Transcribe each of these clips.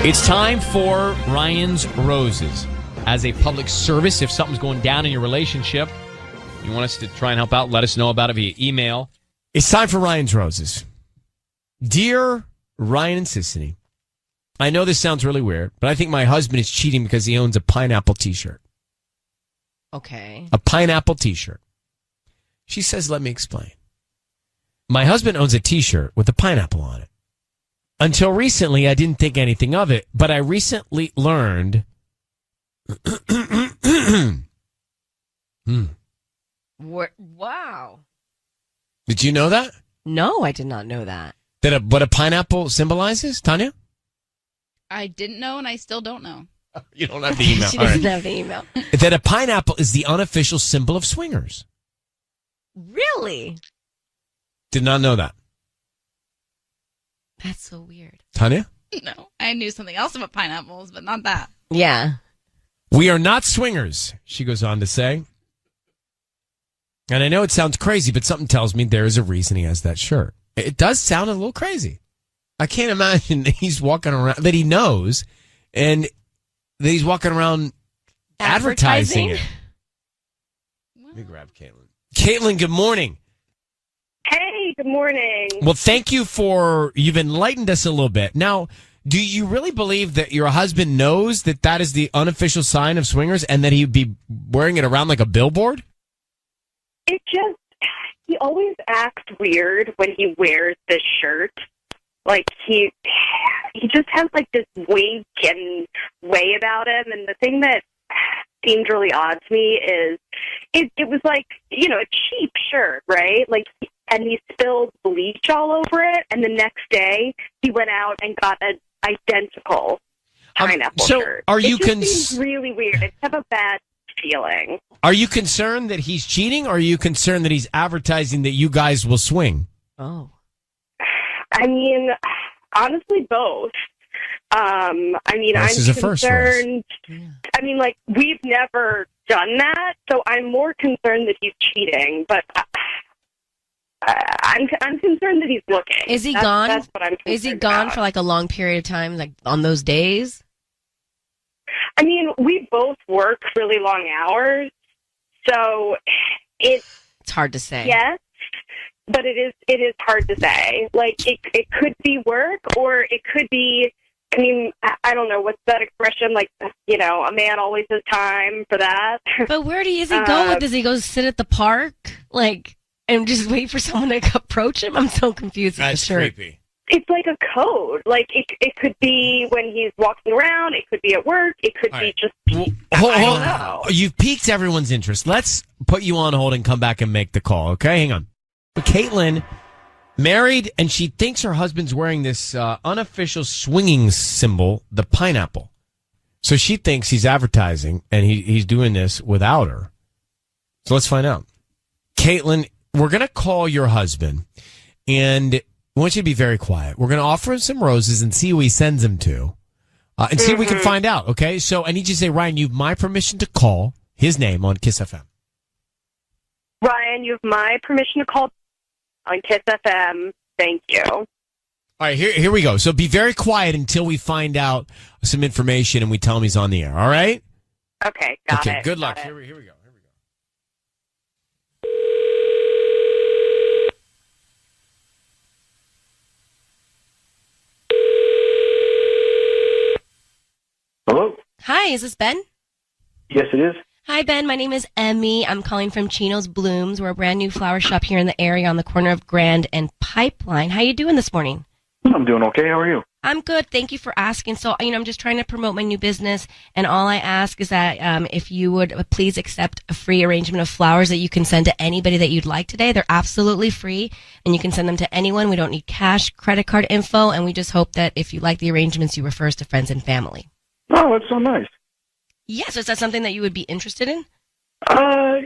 It's time for Ryan's Roses. As a public service, if something's going down in your relationship, you want us to try and help out, let us know about it via email. It's time for Ryan's Roses. Dear Ryan and Sissany, I know this sounds really weird, but I think my husband is cheating because he owns a pineapple t-shirt. Okay. A pineapple t-shirt. She says, let me explain. My husband owns a t-shirt with a pineapple on it. Until recently, I didn't think anything of it, but I recently learned... Wow. Did you know that? No, I did not know that. What a pineapple symbolizes, Tanya? I didn't know, and I still don't know. You don't have the email. She doesn't have the email. That a pineapple is the unofficial symbol of swingers. Really? Did not know that. That's so weird. Tanya? No, I knew something else about pineapples, but not that. Yeah. We are not swingers, she goes on to say. And I know it sounds crazy, but something tells me there is a reason he has that shirt. It does sound a little crazy. I can't imagine that he's walking around, that he knows, and that he's walking around advertising it. Let me grab Caitlin. Caitlin, good morning. Hey, good morning. Well, thank you you've enlightened us a little bit. Now, do you really believe that your husband knows that that is the unofficial sign of swingers and that he'd be wearing it around like a billboard? He always acts weird when he wears this shirt. Like, he just has, like, this wink and way about him. And the thing that seemed really odd to me is it was like, you know, a cheap shirt, right? Like, and he spilled bleach all over it. And the next day, he went out and got an identical pineapple shirt. Are you seems really weird. It's have a bad feeling. Are you concerned that he's cheating, or are you concerned that he's advertising that you guys will swing? Oh. I mean, honestly, both. I'm concerned. I mean, like, we've never done that, so I'm more concerned that he's cheating, but I'm concerned that he's looking. Is he gone? That's what I'm concerned Is he gone about. for like a long period of time, like on those days? I mean, we both work really long hours, so it's hard to say. Yes, but it is hard to say. Like, it could be work, or it could be, I mean, I don't know, what's that expression? Like, you know, a man always has time for that. But where does he go with this? He goes sit at the park, like, and just wait for someone to approach him? I'm so confused. That's creepy. It's like a code. Like, it could be when he's walking around. It could be at work. It could be just... I don't know. You've piqued everyone's interest. Let's put you on hold and come back and make the call, okay? Hang on. Caitlin, married, and she thinks her husband's wearing this unofficial swinging symbol, the pineapple. So she thinks he's advertising, and he's doing this without her. So let's find out. Caitlin, we're going to call your husband, and... I want you to be very quiet. We're going to offer him some roses and see who he sends them to and see if we can find out, okay? So I need you to say, Ryan, you have my permission to call his name on Kiss FM. Ryan, you have my permission to call on Kiss FM. Thank you. All right, here we go. So be very quiet until we find out some information and we tell him he's on the air, all right? Okay, got it. Okay, good luck. Got it. Here we go. Hello? Hi, is this Ben? Yes, it is. Hi, Ben. My name is Emmy. I'm calling from Chino's Blooms. We're a brand new flower shop here in the area on the corner of Grand and Pipeline. How you doing this morning? I'm doing okay. How are you? I'm good. Thank you for asking. So, I'm just trying to promote my new business, and all I ask is that if you would please accept a free arrangement of flowers that you can send to anybody that you'd like today. They're absolutely free, and you can send them to anyone. We don't need cash, credit card info, and we just hope that if you like the arrangements, you refer us to friends and family. Oh, that's so nice. Yes, is that something that you would be interested in? Yeah.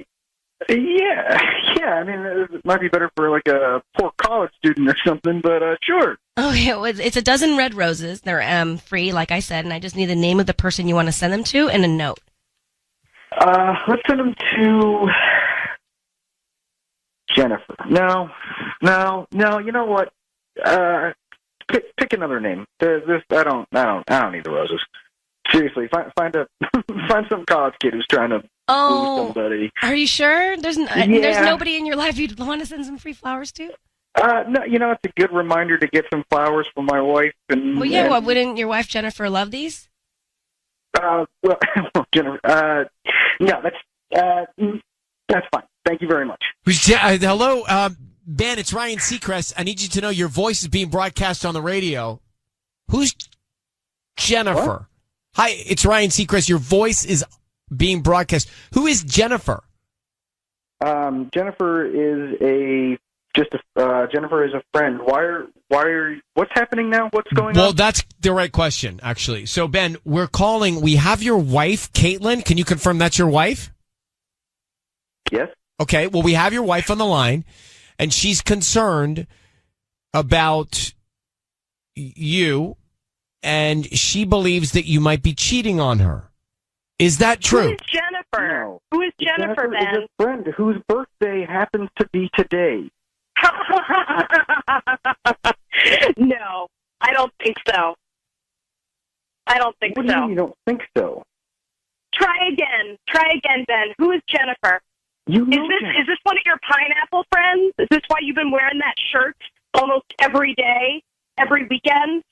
I mean, it might be better for like a poor college student or something, but sure. Okay, well, it's a dozen red roses. They're free, like I said, and I just need the name of the person you want to send them to and a note. Let's send them to Jennifer. No. You know what? pick another name. This I don't need the roses. Seriously, find some college kid who's trying to woo somebody. Are you sure? There's nobody in your life you'd want to send some free flowers to? No, it's a good reminder to get some flowers for my wife. And wouldn't your wife Jennifer love these? Jennifer, no, that's fine. Thank you very much. Hello, Ben. It's Ryan Seacrest. I need you to know your voice is being broadcast on the radio. Who's Jennifer? What? Hi, it's Ryan Seacrest. Your voice is being broadcast. Who is Jennifer? Jennifer is Jennifer is a friend. What's happening now? What's going on? Well, that's the right question, actually. So, Ben, we're calling. We have your wife, Caitlin. Can you confirm that's your wife? Yes. Okay. Well, we have your wife on the line, and she's concerned about you, and she believes that you might be cheating on her. Is that true? Who is Jennifer? No. Who is Jennifer, Ben? Is a friend whose birthday happens to be today. No, I don't think so. What do you mean you don't think so? Try again, Ben. Who is Jennifer? You know Is this one of your pineapple friends? Is this why you've been wearing that shirt almost every day, every weekend?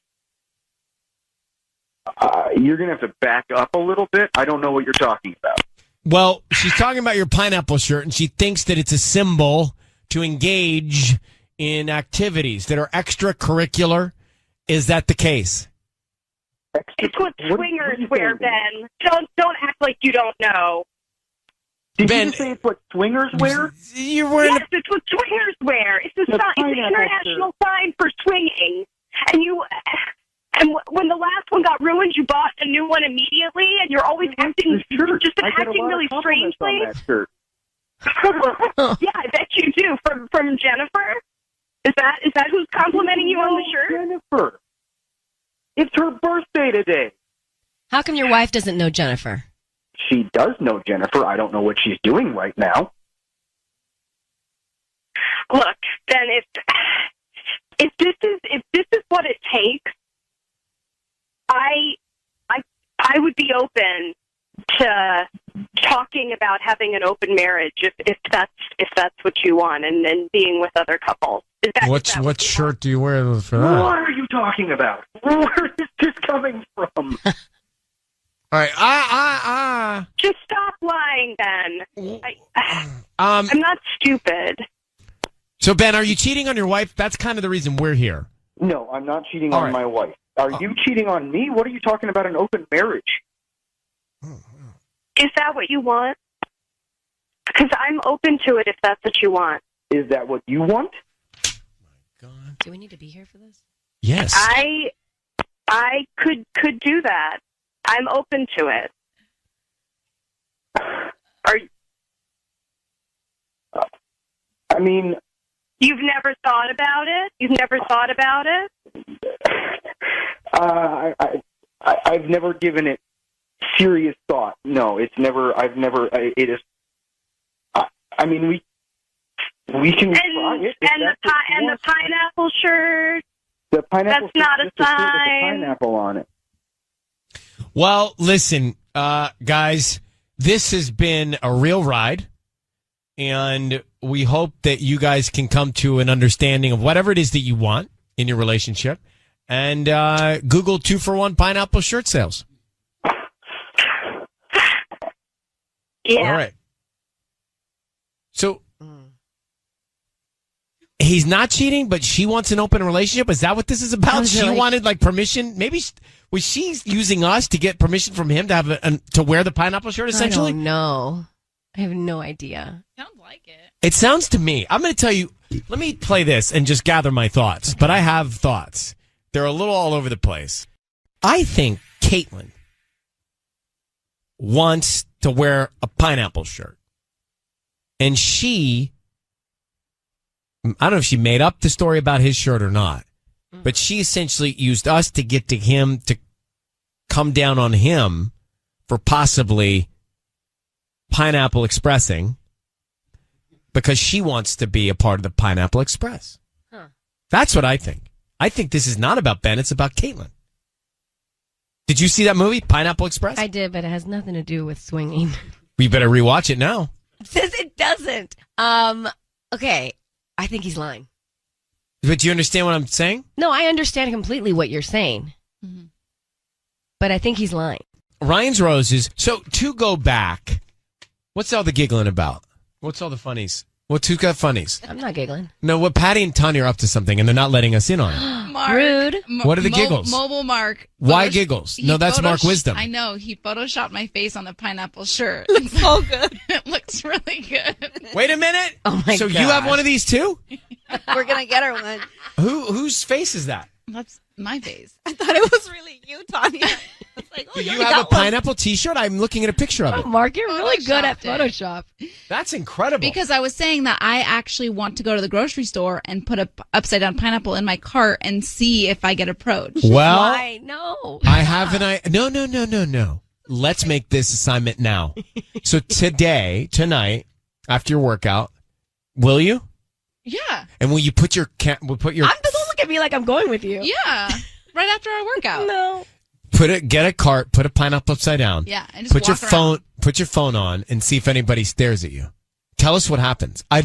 You're going to have to back up a little bit. I don't know what you're talking about. Well, she's talking about your pineapple shirt, and she thinks that it's a symbol to engage in activities that are extracurricular. Is that the case? It's what swingers wear, Ben. Don't act like you don't know. Did Ben, you just say it's what swingers wear? You're wearing Yes, it's what swingers wear. It's the sign. It's the international sign for swinging. And when the last one got ruined, you bought a new one immediately, and you're always acting really strangely. Yeah, I bet you do. From Jennifer? Is that who's complimenting you on the shirt? Jennifer. It's her birthday today. How come your wife doesn't know Jennifer? She does know Jennifer. I don't know what she's doing right now. Look, Ben, if this is what it takes, I would be open to talking about having an open marriage if that's what you want, and being with other couples. What shirt do you wear for that? What are you talking about? Where is this coming from? All right, Just stop lying, Ben. I'm not stupid. So, Ben, are you cheating on your wife? That's kind of the reason we're here. No, I'm not cheating All on right. my wife. Are you cheating on me? What are you talking about, an open marriage? Is that what you want? Because I'm open to it if that's what you want. Is that what you want? God. Do we need to be here for this? Yes. I could do that. I'm open to it. Are you? I mean, You've never thought about it? You've never thought about it? I've never given it serious thought. No, it is. I mean, we can try it. And the pineapple shirt. The pineapple. That's not a just shirt with sign. a pineapple on it. Well, listen, guys, this has been a real ride, and we hope that you guys can come to an understanding of whatever it is that you want in your relationship, and Google 2-for-1 pineapple shirt sales. Yeah. All right. So he's not cheating, but she wants an open relationship. Is that what this is about? She wanted permission. Maybe was she using us to get permission from him to have to wear the pineapple shirt? Essentially, No, I have no idea. Sounds like it. it sounds to me. I'm going to tell you. Let me play this and just gather my thoughts. But I have thoughts. They're a little all over the place. I think Caitlin wants to wear a pineapple shirt, and she. I don't know if she made up the story about his shirt or not, but she essentially used us to get to him to come down on him for possibly Pineapple Expressing because she wants to be a part of the Pineapple Express. Huh. That's what I think. I think this is not about Ben. It's about Caitlin. Did you see that movie, Pineapple Express? I did, but it has nothing to do with swinging. We better rewatch it now. It says it doesn't. Okay. I think he's lying. But do you understand what I'm saying? No, I understand completely what you're saying. Mm-hmm. But I think he's lying. Ryan's Roses. So to go back, what's all the giggling about? What's all the funnies? Who got funnies? I'm not giggling. No, what Patty and Tanya are up to something, and they're not letting us in on it. Mark, Rude. What are the giggles? Mobile Mark. Why giggles? No, that's Mark Wisdom. I know. He photoshopped my face on a pineapple shirt. It looks so good. It looks really good. Wait a minute. Oh my god. So you have one of these too? We're going to get her one. Whose face is that? That's my face. I thought it was really you, Tanya. I was like, Do you have a pineapple t-shirt? I'm looking at a picture of it. Oh, Mark, you're really good at Photoshopped Photoshop. That's incredible. Because I was saying that I actually want to go to the grocery store and put a upside down pineapple in my cart and see if I get approached. Well, Why? No. I have No. Let's make this assignment now. So tonight, after your workout, will you? Yeah. And will you put your Don't look at me like I'm going with you. Yeah. Right after our workout. No. get a cart, put a pineapple upside down. Yeah. And just put your walk around. put your phone on and see if anybody stares at you. Tell us what happens. I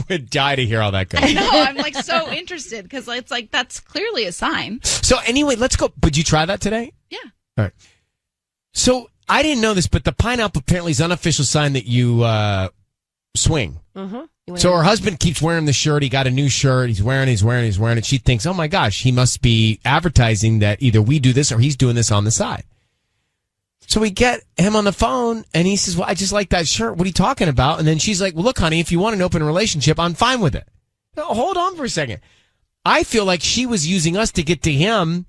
would die to hear how that goes. I know. I'm like so interested because it's like that's clearly a sign. So anyway, let's go. Would you try that today? Yeah. All right. So I didn't know this, but the pineapple apparently is an unofficial sign that you swing. Mm-hmm. So her husband keeps wearing the shirt. He got a new shirt. He's wearing it. She thinks, oh my gosh, he must be advertising that either we do this or he's doing this on the side. So we get him on the phone and he says, well, I just like that shirt. What are you talking about? And then she's like, well, look, honey, if you want an open relationship, I'm fine with it. No, hold on for a second. I feel like she was using us to get to him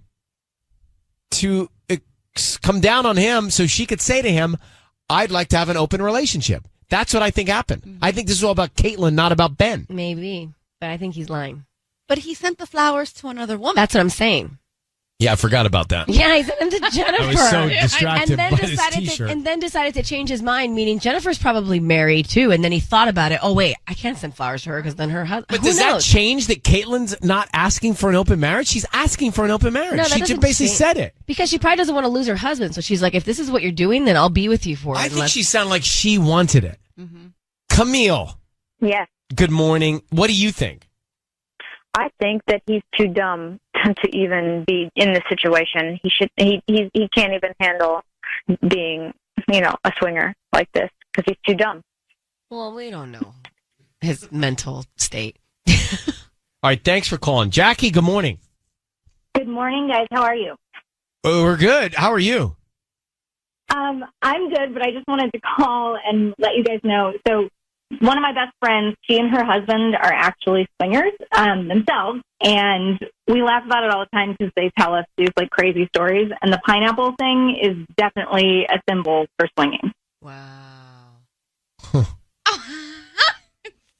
to come down on him so she could say to him, I'd like to have an open relationship. That's what I think happened. Mm-hmm. I think this is all about Caitlin, not about Ben. Maybe, but I think he's lying. But he sent the flowers to another woman. That's what I'm saying. Yeah, I forgot about that. Yeah, he sent them to Jennifer. I was so distracted by this t-shirt. And then decided to change his mind, meaning Jennifer's probably married too. And then he thought about it. Oh, wait, I can't send flowers to her because then her husband. But does that change that Caitlin's not asking for an open marriage? She's asking for an open marriage. No, she just basically said it. Because she probably doesn't want to lose her husband. So she's like, if this is what you're doing, then I'll be with you for it. I think she sounded like she wanted it. Mm-hmm. Camille. Yes. Good morning. What do you think? I think that he's too dumb to even be in this situation. He can't even handle being, a swinger like this because he's too dumb. Well, we don't know his mental state. All right, thanks for calling. Jackie, good morning. Good morning, guys. How are you? Oh, we're good. How are you? I'm good, but I just wanted to call and let you guys know. So one of my best friends, she and her husband are actually swingers themselves, and we laugh about it all the time because they tell us these crazy stories. And the pineapple thing is definitely a symbol for swinging. Wow. It's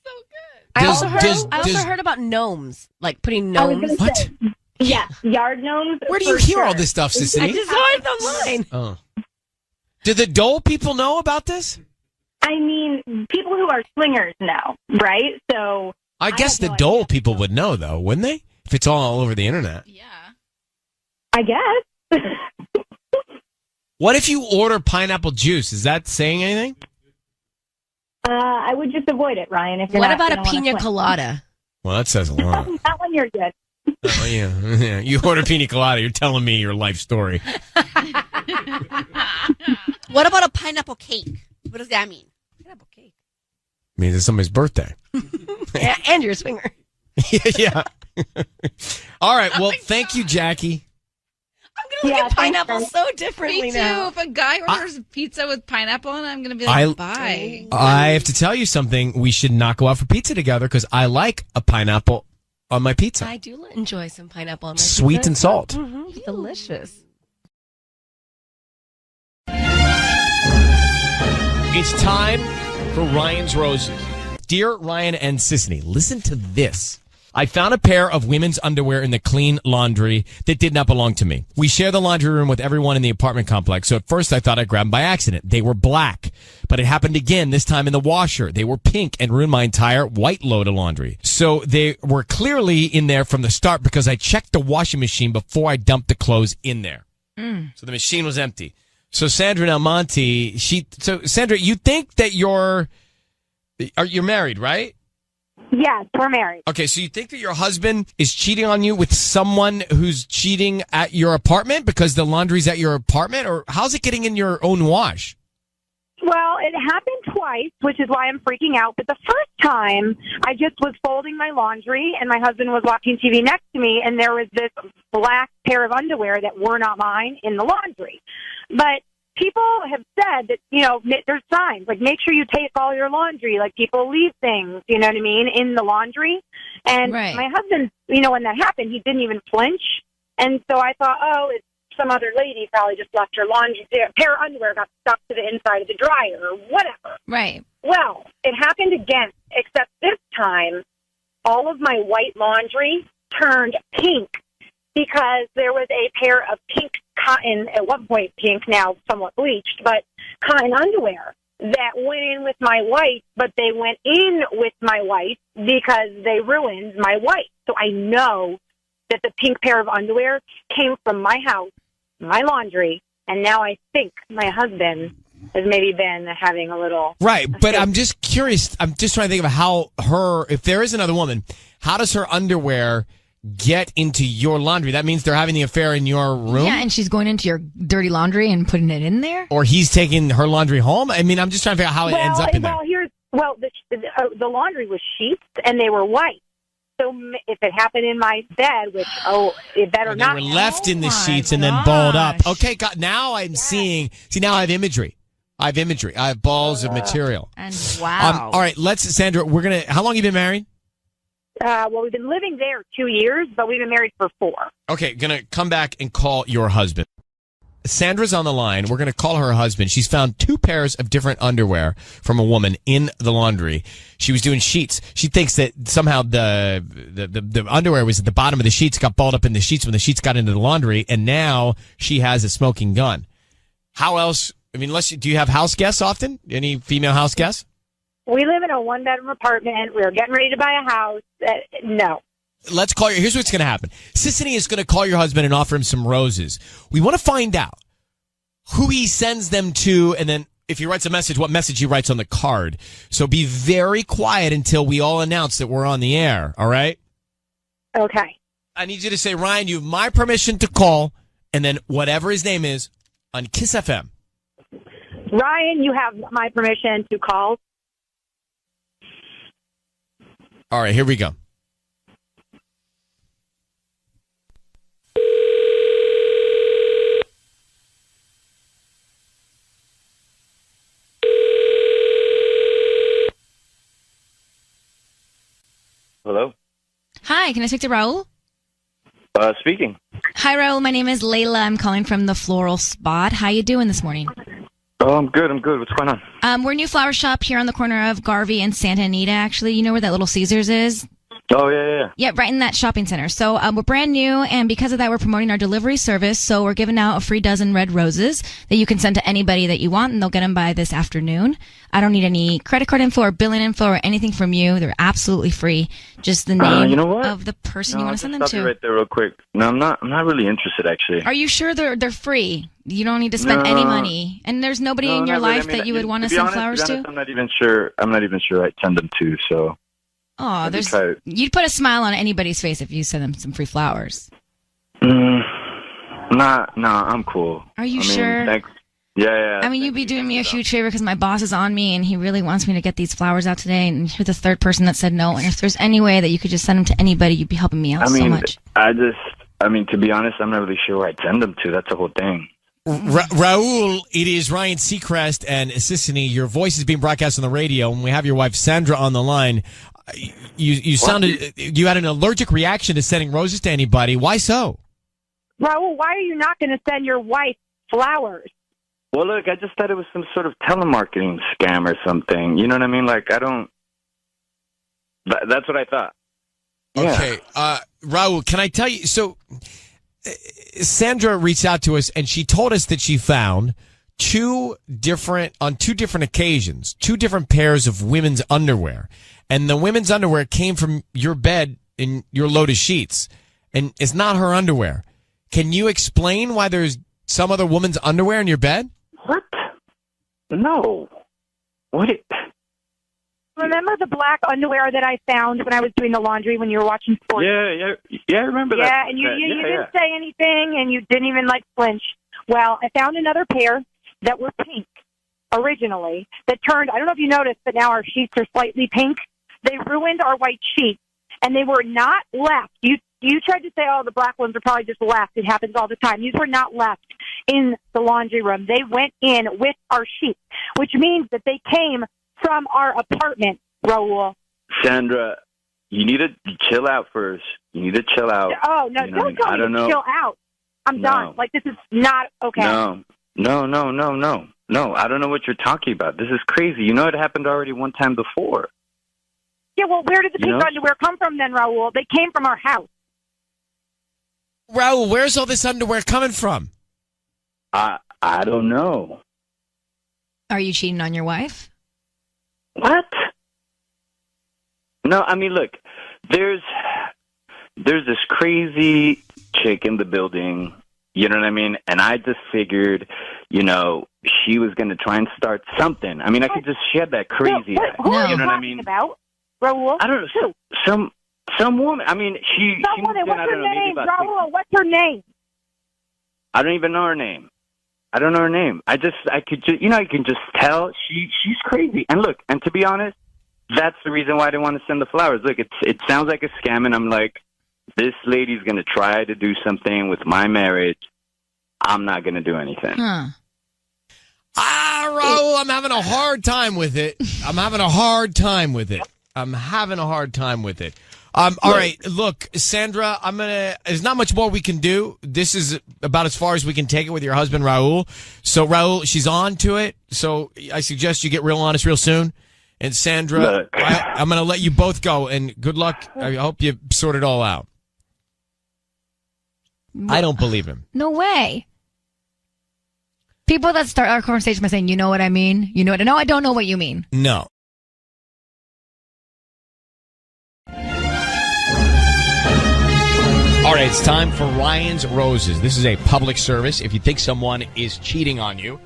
so good. I also heard about gnomes, like putting gnomes. What? Yeah, yard gnomes. Where do you hear all this stuff, Sissy? I just saw it online. Oh. Do the Dole people know about this? I mean, people who are swingers know, right? So I guess the Dole people would know, though, wouldn't they? If it's all over the internet. Yeah. I guess. What if you order pineapple juice? Is that saying anything? I would just avoid it, Ryan. If you're what not about a pina colada? Well, that says a lot. That one you're good. Oh, yeah. You order pina colada, you're telling me your life story. What about a pineapple cake? What does that mean? Pineapple cake. Means it's somebody's birthday. Yeah, and you're a swinger. Yeah. All right. Well, thank you, Jackie. I'm going to look at pineapple so differently Me too. now. If a guy orders pizza with pineapple, and I'm going to be like, bye. I have to tell you something. We should not go out for pizza together because I like a pineapple on my pizza. I do enjoy some pineapple on my pizza. Sweet and salt. Mm-hmm. Delicious. It's time for Ryan's Roses. Dear Ryan and Sisney, listen to this. I found a pair of women's underwear in the clean laundry that did not belong to me. We share the laundry room with everyone in the apartment complex, so at first I thought I grabbed them by accident. They were black, but it happened again, this time in the washer. They were pink and ruined my entire white load of laundry. So they were clearly in there from the start because I checked the washing machine before I dumped the clothes in there. So the machine was empty. So Sandra and Almonte, Sandra, you think that you're married, right? Yes, we're married. Okay, so you think that your husband is cheating on you with someone who's cheating at your apartment because the laundry's at your apartment? Or how's it getting in your own wash? Well, it happened twice, which is why I'm freaking out. But the first time, I just was folding my laundry, and my husband was watching TV next to me, and there was this black pair of underwear that were not mine in the laundry. But people have said that, there's signs, like make sure you take all your laundry, like people leave things, you know what I mean, in the laundry. And my husband, when that happened, he didn't even flinch. And so I thought, it's some other lady probably just left her laundry, a pair of underwear got stuck to the inside of the dryer or whatever. Right. Well, it happened again, except this time, all of my white laundry turned pink because there was a pair of pink cotton, at one point pink, now somewhat bleached, but cotton underwear that went in with my white, but they went in with my white because they ruined my white. So I know that the pink pair of underwear came from my house, my laundry, and now I think my husband has maybe been having a little... Right, but I'm just curious. I'm just trying to think of if there is another woman, how does her underwear get into your laundry? That means they're having the affair in your room? Yeah, and she's going into your dirty laundry and putting it in there? Or he's taking her laundry home? I mean, I'm just trying to figure out how it ends up in there. The laundry was sheets, and they were white. So if it happened in my bed, which, it better not. They were left in the sheets and then balled up. Okay, now I'm seeing. See, now I have imagery. I have balls of material. And wow. All right, Sandra, how long have you been married? Well, we've been living there 2 years, but we've been married for 4. Okay, gonna come back and call your husband. Sandra's on the line. We're going to call her husband. She's found 2 pairs of different underwear from a woman in the laundry. She was doing sheets. She thinks that somehow the underwear was at the bottom of the sheets, got balled up in the sheets when the sheets got into the laundry, and now she has a smoking gun. How else? I mean, do you have house guests often? Any female house guests? We live in a 1-bedroom apartment. We're getting ready to buy a house. No. Let's call Here's what's going to happen. Sissany is going to call your husband and offer him some roses. We want to find out who he sends them to, and then if he writes a message, what message he writes on the card. So be very quiet until we all announce that we're on the air, all right? Okay. I need you to say, Ryan, you have my permission to call, and then whatever his name is, on Kiss FM. Ryan, you have my permission to call. All right, here we go. Hello? Hi, can I speak to Raul? Speaking. Hi, Raul. My name is Layla. I'm calling from the Floral Spot. How you doing this morning? Oh, I'm good. What's going on? We're a new flower shop here on the corner of Garvey and Santa Anita, actually. You know where that little Caesars is? Oh, yeah. Yeah, right in that shopping center. So we're brand new, and because of that, we're promoting our delivery service. So we're giving out a free dozen red roses that you can send to anybody that you want, and they'll get them by this afternoon. I don't need any credit card info or billing info or anything from you. They're absolutely free. Just the name of the person you want to send them to. Stop you right there real quick. No, I'm not really interested, actually. Are you sure they're free? You don't need to spend any money, and there's nobody in your life that you would want to send flowers to? I'm not even sure I'd send them to, so... Oh, you'd put a smile on anybody's face if you send them some free flowers. Nah, I'm cool. Are you sure? Thanks. Yeah. I mean, you'd be doing me a huge favor because my boss is on me and he really wants me to get these flowers out today. And you're the third person that said no. And if there's any way that you could just send them to anybody, you'd be helping me out so much. To be honest, I'm not really sure where I'd send them to. That's the whole thing. Raul, it is Ryan Seacrest and Sissany. Your voice is being broadcast on the radio, and we have your wife Sandra on the line. You had an allergic reaction to sending roses to anybody. Why so? Raul, why are you not going to send your wife flowers? Well, look, I just thought it was some sort of telemarketing scam or something. You know what I mean? That's what I thought. Yeah. Okay, Raul, can I tell you? So, Sandra reached out to us, and she told us that she found on two different occasions, two different pairs of women's underwear, and the women's underwear came from your bed in your load of sheets, and it's not her underwear. Can you explain why there's some other woman's underwear in your bed? What? No. What? Remember the black underwear that I found when I was doing the laundry when you were watching sports? Yeah, I remember that. Yeah, and you didn't say anything, and you didn't even flinch. Well, I found another pair that were pink originally that turned, I don't know if you noticed, but now our sheets are slightly pink. They ruined our white sheets, and they were not left. You tried to say, oh, the black ones are probably just left. It happens all the time. These were not left in the laundry room. They went in with our sheets, which means that they came from our apartment, Raul. Sandra, you need to chill out first. You need to chill out. Oh, no, don't tell me to chill out. I'm done. This is not okay. No. I don't know what you're talking about. This is crazy. You know it happened already one time before. Yeah, well, where did the pink underwear come from then, Raul? They came from our house. Raul, where's all this underwear coming from? I don't know. Are you cheating on your wife? What? No, I mean, look, there's this crazy chick in the building, you know what I mean? And I just figured, she was going to try and start something. I mean, I could just shed that crazy eye. Who are you know talking what I mean? about, Raul? I don't know. Some woman. I mean, Some woman. What's her name, Raul? What's her name? I don't even know her name. I don't know her name. I could just, I can just tell she's crazy. And look, and to be honest, that's the reason why I didn't want to send the flowers. Look, it sounds like a scam, and I'm like, this lady's going to try to do something with my marriage. I'm not going to do anything. Raul, I'm having a hard time with it. All right, look, Sandra, there's not much more we can do. This is about as far as we can take it with your husband, Raul. So, Raul, she's on to it. So I suggest you get real honest real soon. And Sandra, I'm going to let you both go, and good luck. I hope you sort it all out. I don't believe him. No way. People that start our conversation by saying, you know what I mean? You know what? No, I don't know what you mean. No. All right, it's time for Ryan's Roses. This is a public service. If you think someone is cheating on you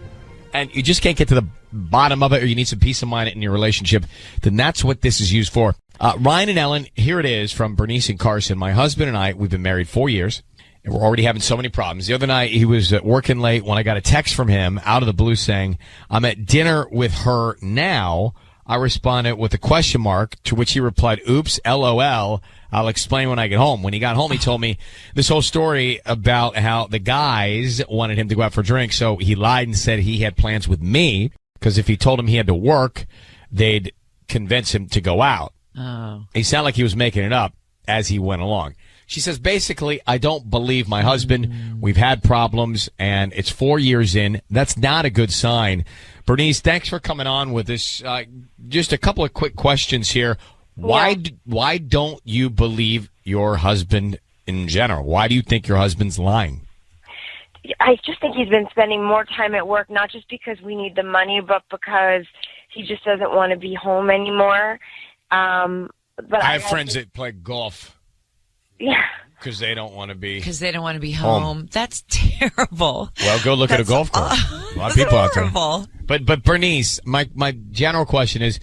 and you just can't get to the bottom of it, or you need some peace of mind in your relationship, then that's what this is used for. Ryan and Ellen, here it is from Bernice and Carson. My husband and I, we've been married 4 years, and we're already having so many problems. The other night, he was working late when I got a text from him out of the blue saying, I'm at dinner with her now. I responded with a question mark, to which he replied, oops, LOL. I'll explain when I get home. When he got home, he told me this whole story about how the guys wanted him to go out for drinks. So he lied and said he had plans with me, because if he told him he had to work, they'd convince him to go out. Oh. He sounded like he was making it up as he went along. She says, basically, I don't believe my husband. We've had problems, and it's 4 years in. That's not a good sign. Bernice, thanks for coming on with us. Just a couple of quick questions here. Why don't you believe your husband in general? Why do you think your husband's lying? I just think he's been spending more time at work, not just because we need the money, but because he just doesn't want to be home anymore. But I have friends that play golf. Yeah. Because they don't want to be home. That's terrible. Well, go look at a golf course. A lot of people out there. Horrible. But Bernice, my general question is,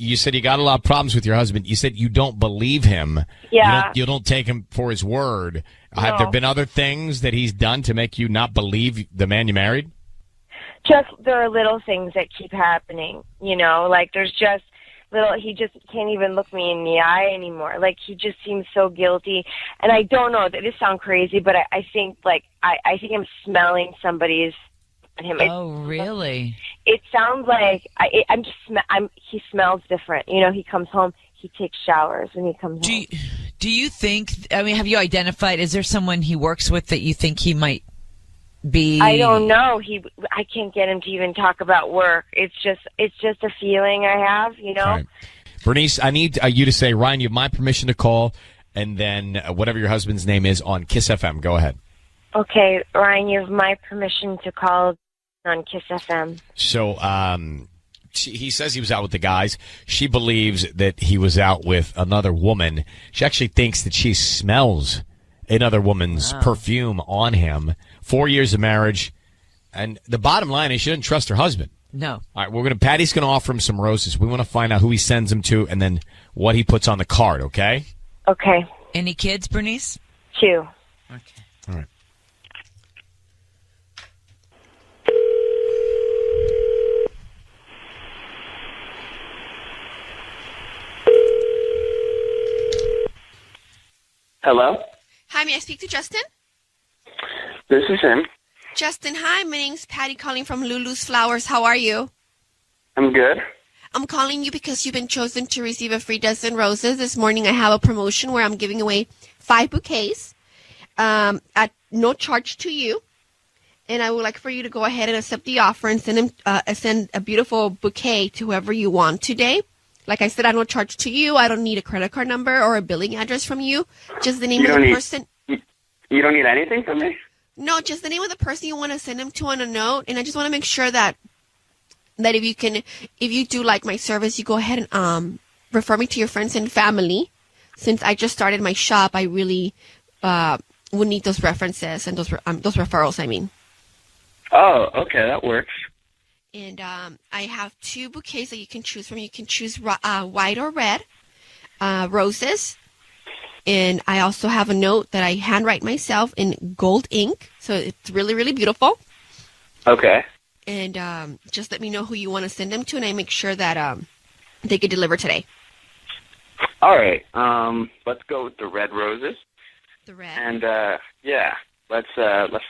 you said you got a lot of problems with your husband. You said you don't believe him. Yeah. You don't take him for his word. No. Have there been other things that he's done to make you not believe the man you married? Just there are little things that keep happening, like there's just he just can't even look me in the eye anymore. Like, he just seems so guilty. And I don't know, this sounds crazy, but I think, I think I'm smelling somebody's on him. Oh, really? It sounds like he smells different. He comes home, he takes showers when he comes home. Do you think, have you identified, is there someone he works with that you think he might be? I don't know. I can't get him to even talk about work. It's just a feeling I have, Right. Bernice, I need you to say, Ryan, you have my permission to call, and then whatever your husband's name is on Kiss FM. Go ahead. Okay, Ryan, you have my permission to call on Kiss FM. So he says he was out with the guys. She believes that he was out with another woman. She actually thinks that she smells another woman's perfume on him. 4 years of marriage. And the bottom line is she doesn't trust her husband. No. All right, Patty's going to offer him some roses. We want to find out who he sends them to and then what he puts on the card, okay? Okay. Any kids, Bernice? 2. Okay. All right. Hello? Hi, may I speak to Justin? This is him. Justin, hi. My name's Patty calling from Lulu's Flowers. How are you? I'm good. I'm calling you because you've been chosen to receive a free dozen roses. This morning I have a promotion where I'm giving away 5 bouquets at no charge to you. And I would like for you to go ahead and accept the offer and send a beautiful bouquet to whoever you want today. Like I said, I don't charge to you. I don't need a credit card number or a billing address from you. Just the name of the person. You don't need anything from me? No, just the name of the person you want to send them to on a note. And I just want to make sure that if you do like my service, you go ahead and refer me to your friends and family. Since I just started my shop, I really would need those references and those referrals, I mean. Oh, okay, that works. And I have 2 bouquets that you can choose from. You can choose white or red roses. And I also have a note that I handwrite myself in gold ink. So it's really, really beautiful. Okay. And just let me know who you want to send them to, and I make sure that they get delivered today. All right. Let's go with the red roses. The red. And let's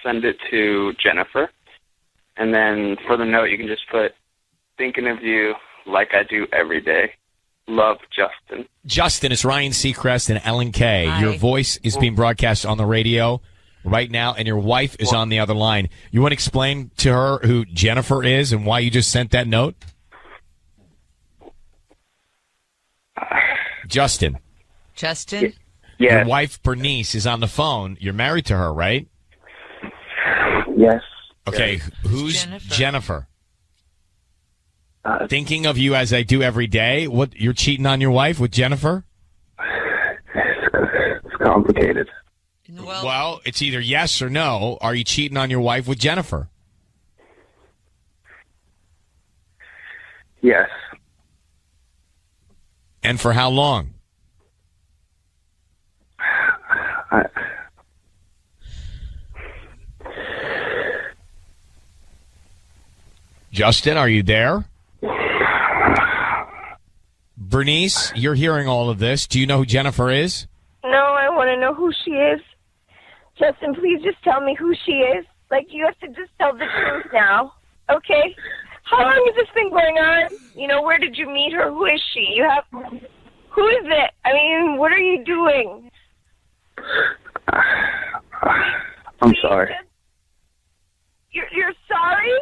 send it to Jennifer. And then for the note, you can just put, thinking of you like I do every day. Love, Justin. Justin, it's Ryan Seacrest and Ellen Kay. Hi. Your voice is being broadcast on the radio right now, and your wife is on the other line. You want to explain to her who Jennifer is and why you just sent that note? Justin. Justin? Yes. Your wife, Bernice, is on the phone. You're married to her, right? Yes. Okay, Yes. who's Jennifer? Thinking of you as I do every day. What, you're cheating on your wife with Jennifer? It's complicated. Well, it's either yes or no. Are you cheating on your wife with Jennifer? Yes. And for how long? Justin, are you there? Bernice, you're hearing all of this. Do you know who Jennifer is? No, I want to know who she is. Justin, please just tell me who she is. Like, you have to just tell the truth now, okay? How long has this been going on? You know, where did you meet her? Who is she? Who is it? I mean, what are you doing? I'm sorry. You're sorry?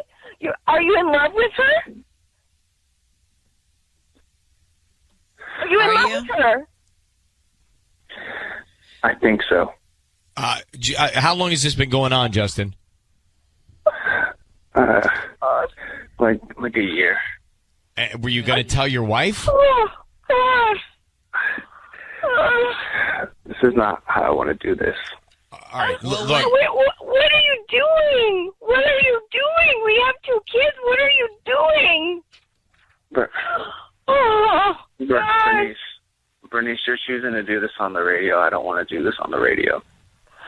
Are you in love with her? Are you in love with her? I think so. How long has this been going on, Justin? Like a year. Were you going to tell your wife? This is not how I want to do this. All right, look. Wait, what are you doing? What are you doing? We have 2 kids. What are you doing? Bernice, you're choosing to do this on the radio. I don't want to do this on the radio.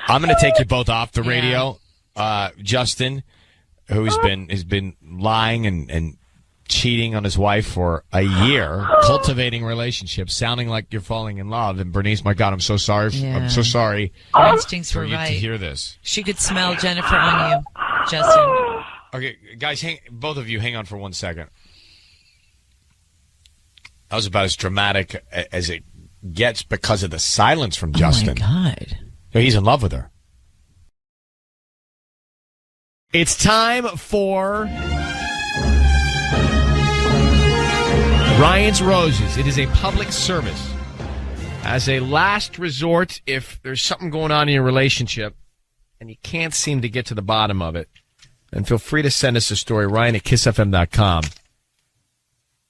I'm going to take you both off the radio. Justin, who has been lying and cheating on his wife for a year, cultivating relationships, sounding like you're falling in love. And Bernice, my God, I'm so sorry. Yeah. I'm so sorry Instincts for were you right. to hear this. She could smell Jennifer on you, Justin. Okay, guys, both of you, hang on for 1 second. That was about as dramatic as it gets because of the silence from Justin. Oh, my God. He's in love with her. It's time for Ryan's Roses. It is a public service. As a last resort, if there's something going on in your relationship and you can't seem to get to the bottom of it, then feel free to send us a story, Ryan at kissfm.com.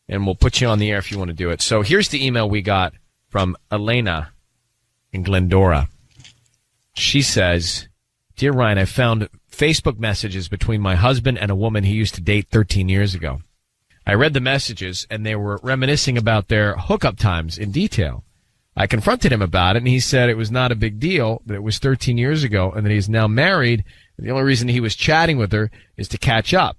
And we'll put you on the air if you want to do it. So here's the email we got from Elena in Glendora. She says, Dear Ryan, I found Facebook messages between my husband and a woman he used to date 13 years ago. I read the messages, and they were reminiscing about their hookup times in detail. I confronted him about it, and he said it was not a big deal, that it was 13 years ago, and that he's now married, and the only reason he was chatting with her is to catch up.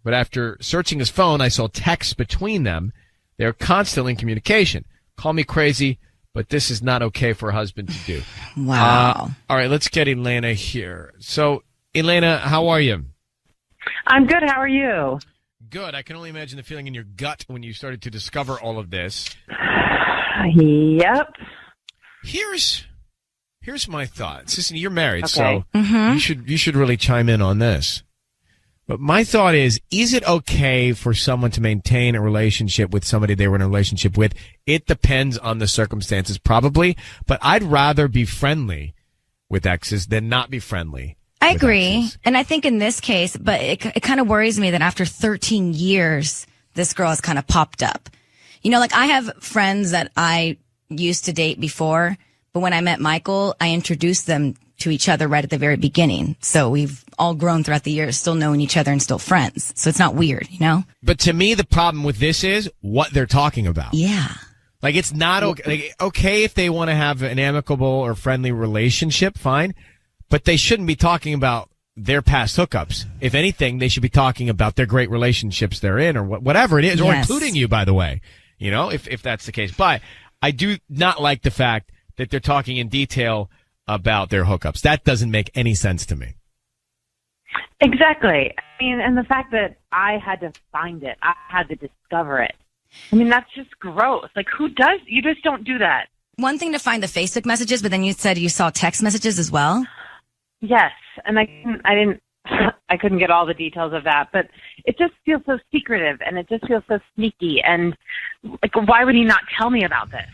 But after searching his phone, I saw texts between them. They're constantly in communication. Call me crazy, but this is not okay for a husband to do. Wow. All right, let's get Elena here. So, Elena, how are you? I'm good. How are you? Good. I can only imagine the feeling in your gut when you started to discover all of this. Yep. Here's my thought. Listen, you're married, Okay. so you should really chime in on this. But my thought is it okay for someone to maintain a relationship with somebody they were in a relationship with? It depends on the circumstances, probably. But I'd rather be friendly with exes than not be friendly. I agree. And I think in this case, but it kind of worries me that after 13 years, this girl has kind of popped up. You know, like I have friends that I used to date before, but when I met Michael, I introduced them to each other right at the very beginning. So we've all grown throughout the years, still knowing each other and still friends. So it's not weird, you know? But to me, the problem with this is what they're talking about. Yeah. Like, it's not okay. Like, okay if they want to have an amicable or friendly relationship, fine. But they shouldn't be talking about their past hookups. If anything, they should be talking about their great relationships they're in or whatever it is, or including you, by the way, you know, if that's the case. But I do not like the fact that they're talking in detail about their hookups. That doesn't make any sense to me. Exactly. I mean, and the fact that I had to find it, I had to discover it. I mean, that's just gross. Like, who does? You just don't do that. One thing to find the Facebook messages, but then you said you saw text messages as well. Yes, and I couldn't get all the details of that, but it just feels so secretive, and it just feels so sneaky. And like, why would he not tell me about this?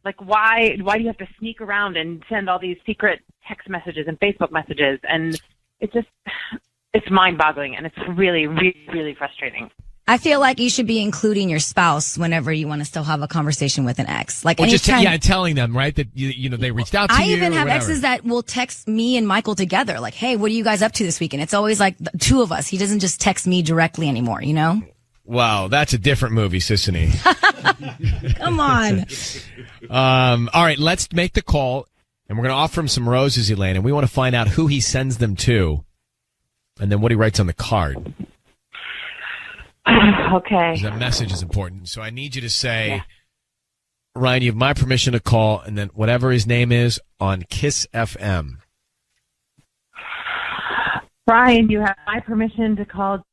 Like, why do you have to sneak around and send all these secret text messages and Facebook messages? And it's mind-boggling, and it's really, really, really frustrating. I feel like you should be including your spouse whenever you want to still have a conversation with an ex. Like, or just telling them, right, that you know they reached out to you. I even have whatever. exes that will text me and Michael together, like, "Hey, what are you guys up to this weekend?" It's always like the two of us. He doesn't just text me directly anymore, you know? Wow, that's a different movie, Sissany. Come on. All right, let's make the call, and we're going to offer him some roses, Elaine, and we want to find out who he sends them to, and then what he writes on the card. Okay. That message is important. So I need you to say, Ryan, you have my permission to call, and then whatever his name is on Kiss FM. Ryan, you have my permission to call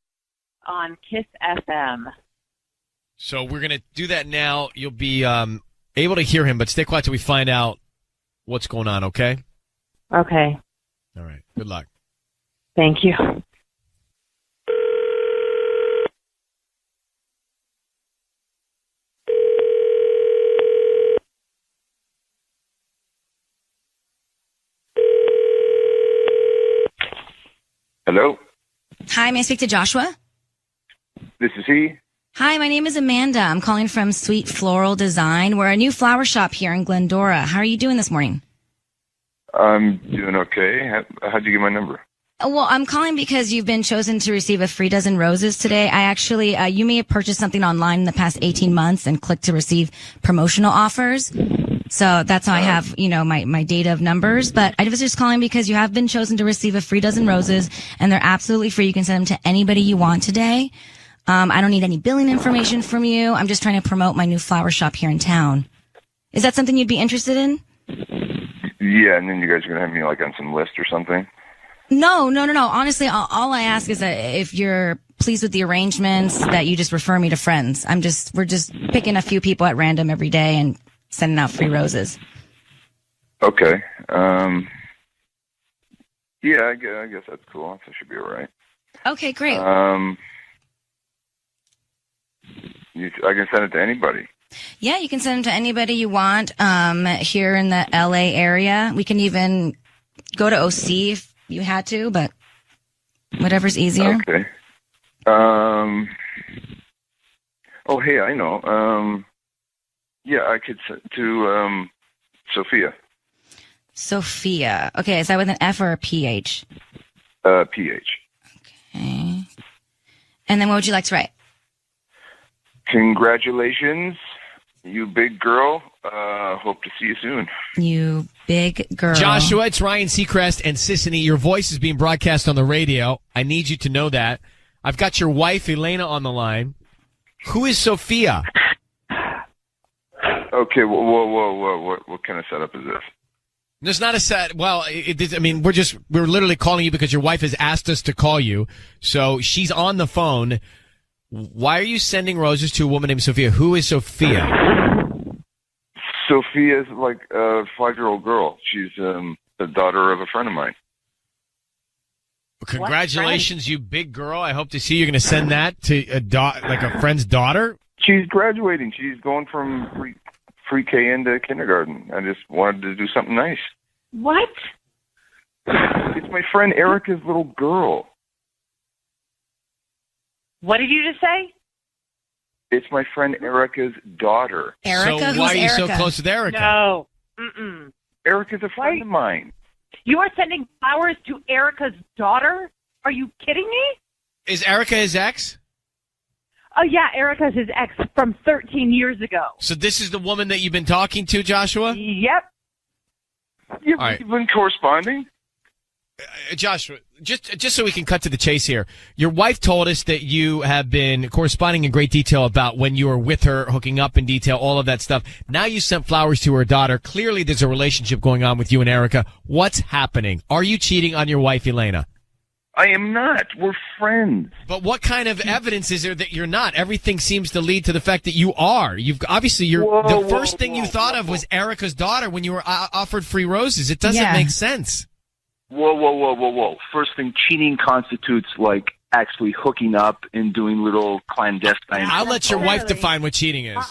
on Kiss FM. So we're going to do that now. You'll be able to hear him, but stay quiet till we find out what's going on, okay? Okay. All right. Good luck. Thank you. Hello? Hi, may I speak to Joshua? This is he. Hi, my name is Amanda. I'm calling from Sweet Floral Design. We're a new flower shop here in Glendora. How are you doing this morning? I'm doing okay. How'd you get my number? Well, I'm calling because you've been chosen to receive a free dozen roses today. I actually, you may have purchased something online in the past 18 months and clicked to receive promotional offers. So that's how I have, you know, my data of numbers. But I was just calling because you have been chosen to receive a free dozen roses, and they're absolutely free. You can send them to anybody you want today. I don't need any billing information from you. I'm just trying to promote my new flower shop here in town. Is that something you'd be interested in? Yeah, and then you guys are going to have me like on some list or something? No. Honestly, all I ask is that if you're pleased with the arrangements, that you just refer me to friends. We're just picking a few people at random every day and sending out free roses. Okay. Yeah, I guess that's cool. That should be all right. Okay, great. I can send it to anybody. Yeah, you can send them to anybody you want here in the LA area. We can even go to OC if you had to, but whatever's easier. Okay. Oh, hey, I know. Yeah, I could send to Sophia. Sophia. Okay, is that with an F or a PH? PH. Okay. And then what would you like to write? Congratulations, you big girl. Hope to see you soon. You big girl. Joshua, it's Ryan Seacrest and Sissany. Your voice is being broadcast on the radio. I need you to know that. I've got your wife, Elena, on the line. Who is Sophia? Okay, whoa. What kind of setup is this? There's not a set. Well, we're literally calling you because your wife has asked us to call you. So she's on the phone. Why are you sending roses to a woman named Sophia? Who is Sophia? Sophia's like a 5-year-old girl. She's the daughter of a friend of mine. Congratulations, you big girl. I hope to see you're going to send that to a friend's daughter. She's graduating. She's going from pre-K into kindergarten. I just wanted to do something nice. What? It's my friend Erica's little girl. What did you just say? It's my friend Erica's daughter. Erica? So Who's why are you Erica? so close with Erica? No. Mm-mm. Erica's a friend of mine. You are sending flowers to Erica's daughter? Are you kidding me? Is Erica his ex? Oh, yeah, Erica's his ex from 13 years ago. So this is the woman that you've been talking to, Joshua? Yep. You've All right. been corresponding? Joshua, just so we can cut to the chase here, your wife told us that you have been corresponding in great detail about when you were with her, hooking up in detail, all of that stuff. Now you sent flowers to her daughter. Clearly there's a relationship going on with you and Erica. What's happening? Are you cheating on your wife, Elena? I am not. We're friends. But what kind of evidence is there that you're not? Everything seems to lead to the fact that you are. The first thing you thought of was Erica's daughter when you were offered free roses. It doesn't make sense. Whoa. First thing, cheating constitutes like actually hooking up and doing little clandestine. I'll let your wife define what cheating is.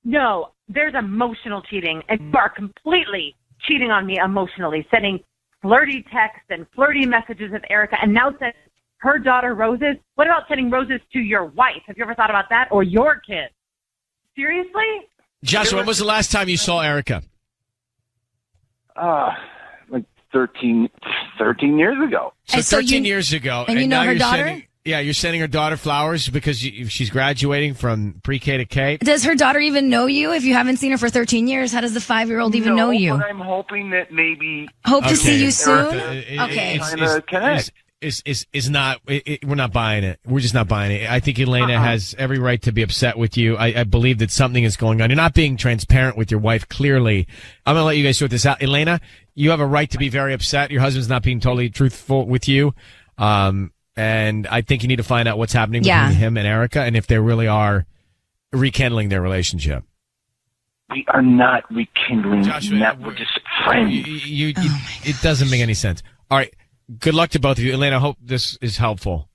No, there's emotional cheating, and you are completely cheating on me emotionally, sending flirty texts and flirty messages of Erica, and now send her daughter roses. What about sending roses to your wife? Have you ever thought about that? Or your kid? Seriously? Joshua, when was the last time you saw Erica? Like 13 years ago. So 13 years ago. And you know now her you're daughter? You're sending her daughter flowers because she's graduating from pre-K to K. Does her daughter even know you? If you haven't seen her for 13 years, how does the 5-year-old even know you? But I'm hoping that maybe Hope to see you soon. Okay. We're not buying it. We're just not buying it. I think Elena has every right to be upset with you. I believe that something is going on. You're not being transparent with your wife, clearly. I'm going to let you guys sort this out. Elena, you have a right to be very upset. Your husband's not being totally truthful with you. And I think you need to find out what's happening between him and Erica and if they really are rekindling their relationship. We are not rekindling. Joshua, we're just friends. It doesn't make any sense. All right. Good luck to both of you. Elena, I hope this is helpful.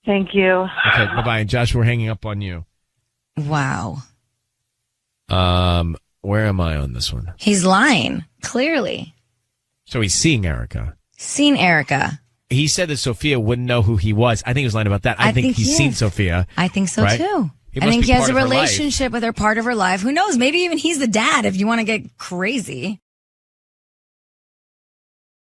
Thank you. Okay, bye-bye. And Josh, we're hanging up on you. Wow. Where am I on this one? He's lying, clearly. So he's seeing Erica. Seen Erica. He said that Sophia wouldn't know who he was. I think he was lying about that. I think he's seen Sophia. I think so, right? too. He I must think be he has part a of her life. relationship with her, part of her life. Who knows? Maybe even he's the dad if you want to get crazy.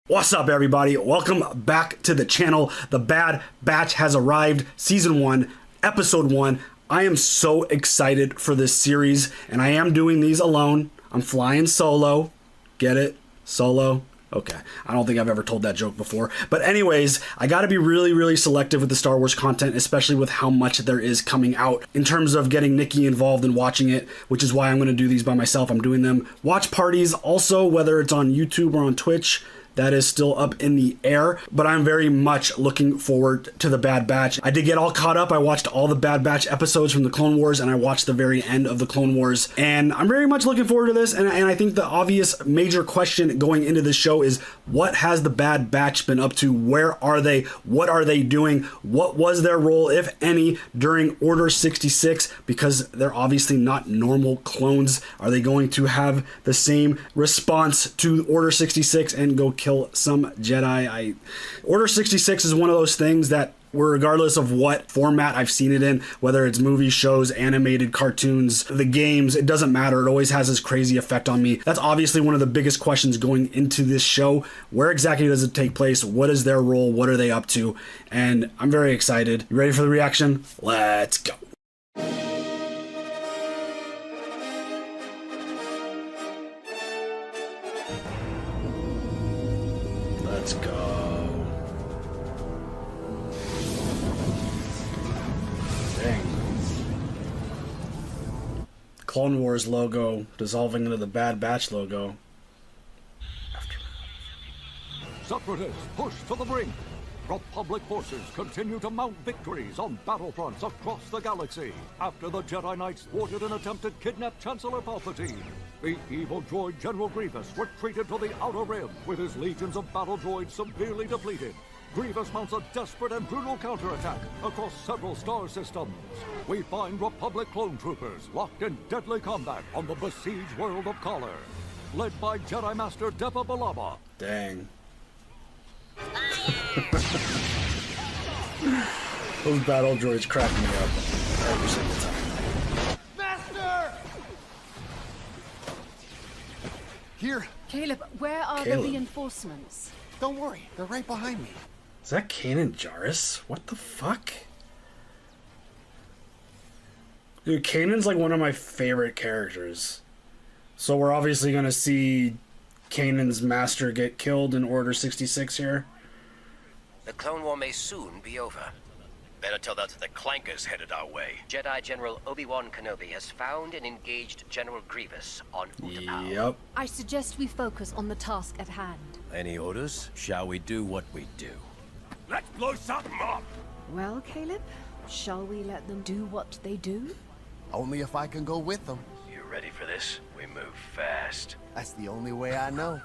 What's up, everybody? Welcome back to the channel. The Bad Batch has arrived. Season 1, Episode 1. I am so excited for this series, and I am doing these alone. I'm flying solo. Get it? Solo? Okay. I don't think I've ever told that joke before. But anyways, I got to be really, really selective with the Star Wars content, especially with how much there is coming out in terms of getting Nikki involved and watching it, which is why I'm going to do these by myself. I'm doing them watch parties also, whether it's on YouTube or on Twitch. that is still up in the air, but I'm very much looking forward to the Bad Batch. I did get all caught up. I watched all the Bad Batch episodes from the Clone Wars, and I watched the very end of the Clone Wars, and I'm very much looking forward to this. And I think the obvious major question going into this show is, what has the Bad Batch been up to? Where are they? What are they doing? What was their role, if any, during Order 66? Because they're obviously not normal clones. Are they going to have the same response to Order 66 and go kill some Jedi? Order 66 is one of those things that, regardless of what format I've seen it in, whether it's movies, shows, animated cartoons, the games, it doesn't matter. It always has this crazy effect on me. That's obviously one of the biggest questions going into this show. Where exactly does it take place? What is their role? What are they up to? And I'm very excited. You ready for the reaction? Let's go. Let's go. Dang. Clone Wars logo dissolving into the Bad Batch logo. Separatists push to the brink. Republic forces continue to mount victories on battlefronts across the galaxy after the Jedi Knights thwarted an attempt to kidnap Chancellor Palpatine. The evil droid General Grievous retreated to the Outer Rim with his legions of battle droids severely depleted. Grievous mounts a desperate and brutal counterattack across several star systems. We find Republic clone troopers locked in deadly combat on the besieged world of Kaller, led by Jedi Master Depa Billaba. Dang. Those battle droids crack me up every single time. Master! Here. Caleb, where are Caleb. the reinforcements? Don't worry, they're right behind me. Is that Kanan Jarrus? What the fuck? Dude, Kanan's like one of my favorite characters. So we're obviously gonna see Kanan's master get killed in Order 66 here. The Clone War may soon be over. Better tell that to the clankers headed our way. Jedi General Obi-Wan Kenobi has found and engaged General Grievous on Utapau. Yep. I suggest we focus on the task at hand. Any orders? Shall we do what we do? Let's blow something up! Well, Caleb, shall we let them do what they do? Only if I can go with them. You ready for this? We move fast. That's the only way I know.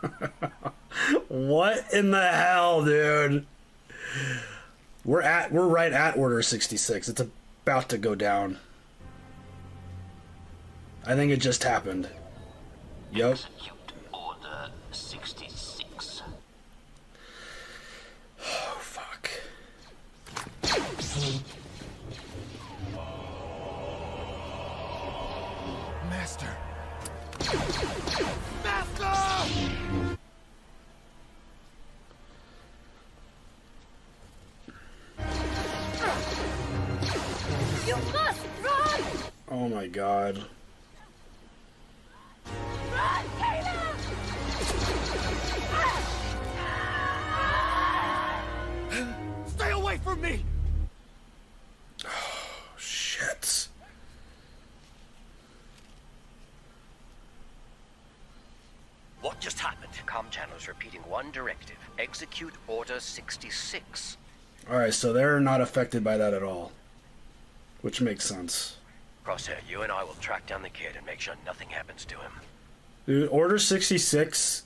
What in the hell, dude? We're right at Order 66. It's about to go down. I think it just happened. Yup. Execute Order 66. Oh, fuck. Master! Master! You must run! Oh my god. Run, Caleb! Stay away from me! Oh, shit. What just happened? Comm channels repeating one directive. Execute Order 66. Alright, so they're not affected by that at all. Which makes sense. Crosshair, you and I will track down the kid and make sure nothing happens to him. Dude, Order 66,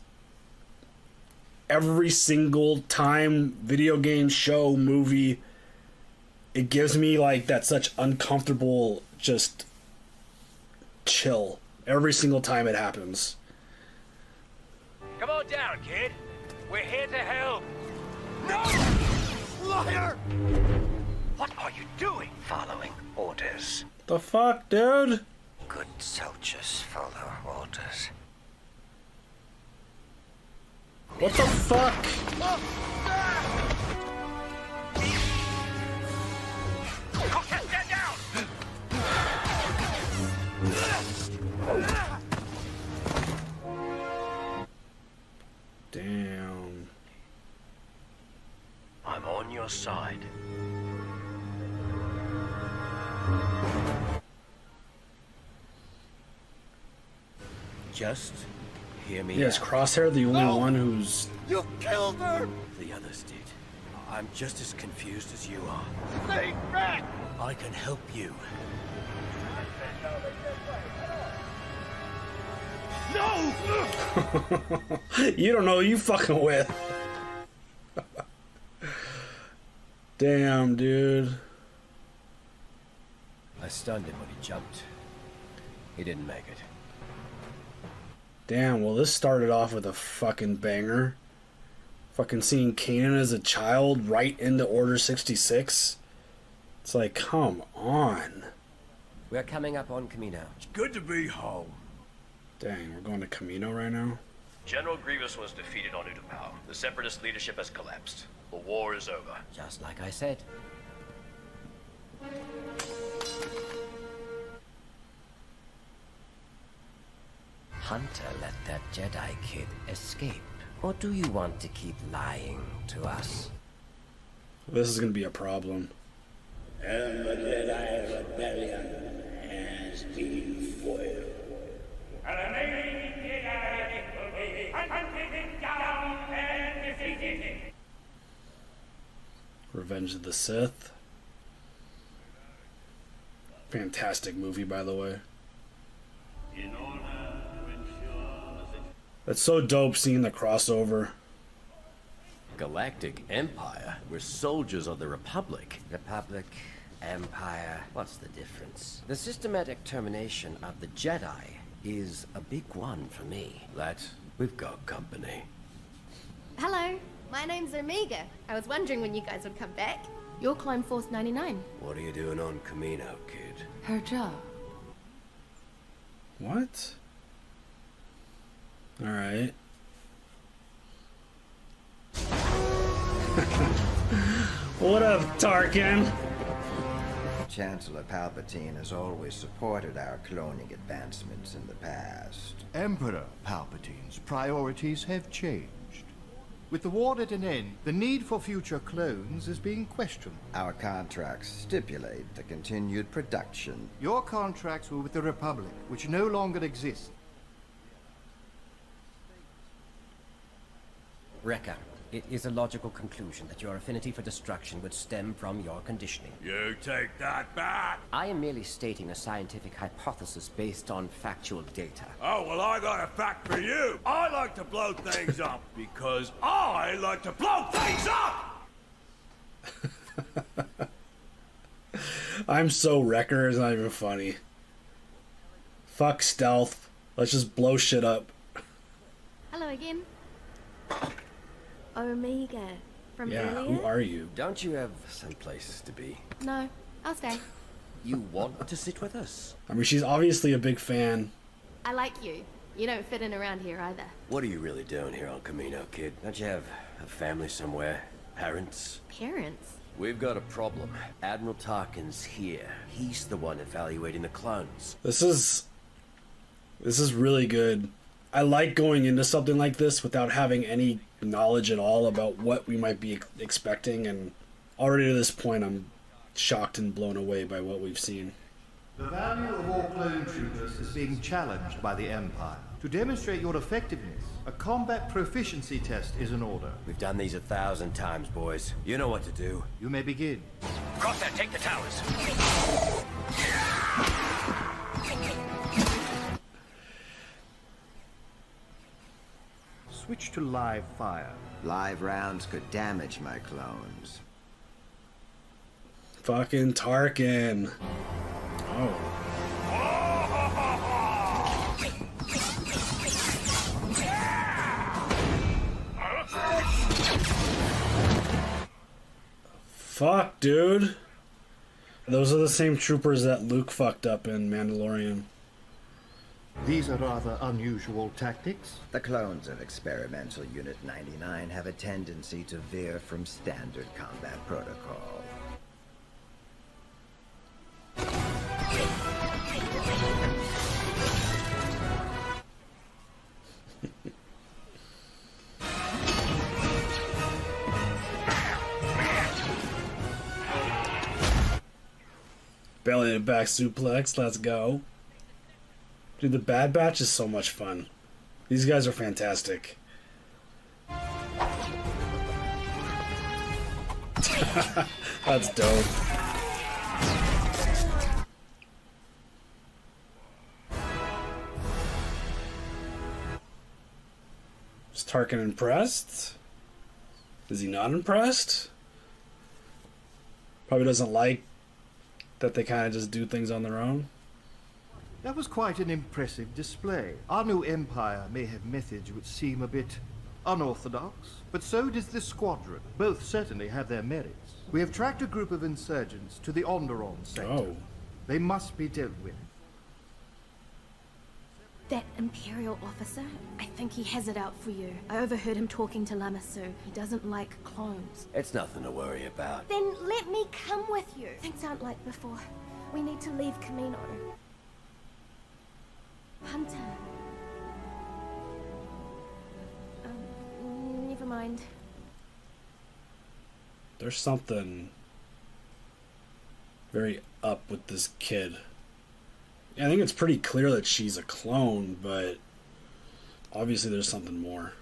every single time, video game, show, movie, it gives me like that such uncomfortable, just chill. Every single time it happens. Come on down, kid. We're here to help. No! Liar! What are you doing? Following orders. The fuck, dude? Good soldiers follow orders. What the fuck? Crosshair, stand down! Damn. I'm on your side. Just hear me? Yeah, is Crosshair the only one who's... You killed her! The others did. I'm just as confused as you are. Stay back! I can help you. No! You don't know who you fucking with. Damn, dude. I stunned him when he jumped. He didn't make it. Damn, well, this started off with a fucking banger. Fucking seeing Kanan as a child right into Order 66. It's like, come on. We're coming up on Camino. It's good to be home. Dang, we're going to Camino right now? General Grievous was defeated on Utapau. The Separatist leadership has collapsed. The war is over. Just like I said. Hunter let that Jedi kid escape. Or do you want to keep lying to us? This is going to be a problem. And the Jedi rebellion has been foiled. And the remaining Jedi will be hunted down and defeated. Revenge of the Sith. Fantastic movie, by the way. In order to ensure the That's so dope seeing the crossover. Galactic Empire? We're soldiers of the Republic. Republic, Empire, what's the difference? The systematic termination of the Jedi is a big one for me. That, we've got company. Hello, my name's Omega. I was wondering when you guys would come back. You're Clone Force 99. What are you doing on Camino, kid? Her job. What? Alright. What up, Tarkin? Chancellor Palpatine has always supported our cloning advancements in the past. Emperor Palpatine's priorities have changed. With the war at an end, the need for future clones is being questioned. Our contracts stipulate the continued production. Your contracts were with the Republic, which no longer exists. Wrecker, it is a logical conclusion that your affinity for destruction would stem from your conditioning. You take that back! I am merely stating a scientific hypothesis based on factual data. Oh, well, I got a fact for you. I like to blow things up because I like to blow things up! I'm so Wrecker, it's not even funny. Fuck stealth. Let's just blow shit up. Hello again. Omega. From Yeah, earlier? who are you? Don't you have some places to be? No, I'll stay. You want to sit with us? I mean, she's obviously a big fan. I like you. You don't fit in around here either. What are you really doing here on Camino, kid? Don't you have a family somewhere? Parents? Parents? We've got a problem. Admiral Tarkin's here. He's the one evaluating the clones. This is really good. I like going into something like this without having any knowledge at all about what we might be expecting, and already to this point I'm shocked and blown away by what we've seen. The value of all clone troopers is being challenged by the Empire. To demonstrate your effectiveness, a combat proficiency test is in order. We've done these 1,000 times, boys. You know what to do. You may begin. Cross that, take the towers. Switch to live fire. Live rounds could damage my clones. Fucking Tarkin. Oh. Fuck, dude. Those are the same troopers that Luke fucked up in Mandalorian. These are rather unusual tactics. The clones of Experimental Unit 99 have a tendency to veer from standard combat protocol. Belly to back suplex, let's go. Dude, the Bad Batch is so much fun. These guys are fantastic. That's dope. Is Tarkin impressed? Is he not impressed? Probably doesn't like that they kind of just do things on their own. That was quite an impressive display. Our new empire may have methods which seem a bit unorthodox, but so does this squadron. Both certainly have their merits. We have tracked a group of insurgents to the Onderon sector. Oh. They must be dealt with. That Imperial officer, I think he has it out for you. I overheard him talking to Lamassu. He doesn't like clones. It's nothing to worry about. Then let me come with you. Things aren't like before. We need to leave Camino. Hunter. Never mind. There's something very up with this kid. I think it's pretty clear that she's a clone, but obviously there's something more.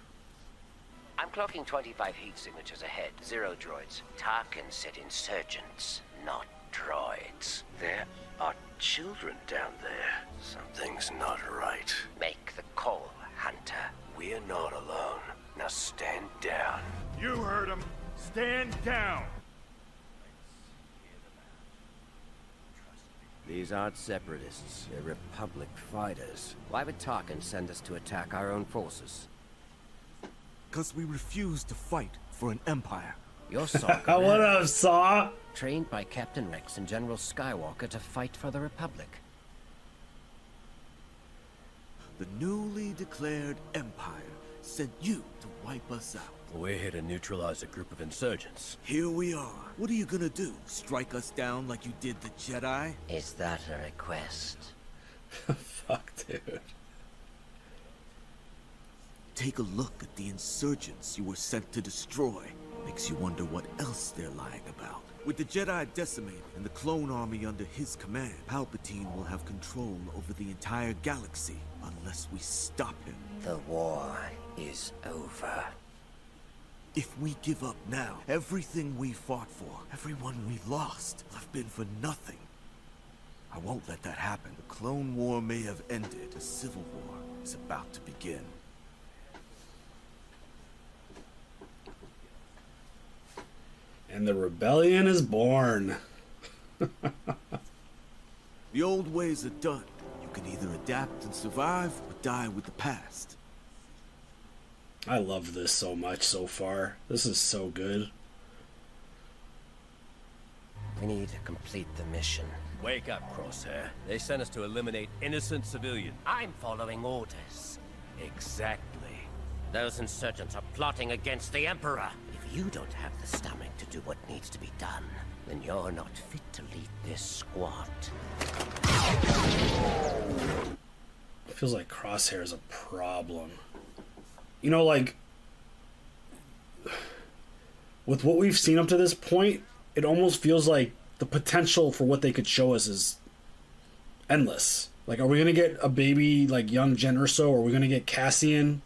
I'm clocking 25 heat signatures ahead. 0 droids. Tarkin said insurgents, not droids. There are children down there. Something's not right. Make the call, Hunter. We're not alone. Now stand down. You heard him. Stand down. These aren't separatists. They're Republic fighters. Why would Tarkin send us to attack our own forces? Because we refuse to fight for an empire. You're Saw. What up, Saw? Trained by Captain Rex and General Skywalker to fight for the Republic. The newly declared empire sent you to wipe us out. We're here to neutralize a group of insurgents. Here we are. What are you gonna do? Strike us down like you did the Jedi? Is that a request? Fuck, dude. Take a look at the insurgents you were sent to destroy. Makes you wonder what else they're lying about. With the Jedi decimated and the clone army under his command, Palpatine will have control over the entire galaxy unless we stop him. The war is over. If we give up now, everything we fought for, everyone we lost, will have been for nothing. I won't let that happen. The Clone War may have ended. The Civil War is about to begin. And the rebellion is born. The old ways are done. You can either adapt and survive, or die with the past. I love this so much so far. This is so good. We need to complete the mission. Wake up, Crosshair. They sent us to eliminate innocent civilians. I'm following orders. Exactly. Those insurgents are plotting against the Emperor. If you don't have the stomach to do what needs to be done, then you're not fit to lead this squad. It feels like Crosshair is a problem. You know, like, with what we've seen up to this point, it almost feels like the potential for what they could show us is endless. Like, are we going to get a baby, like, young Jen Erso? Or are we going to get Cassian?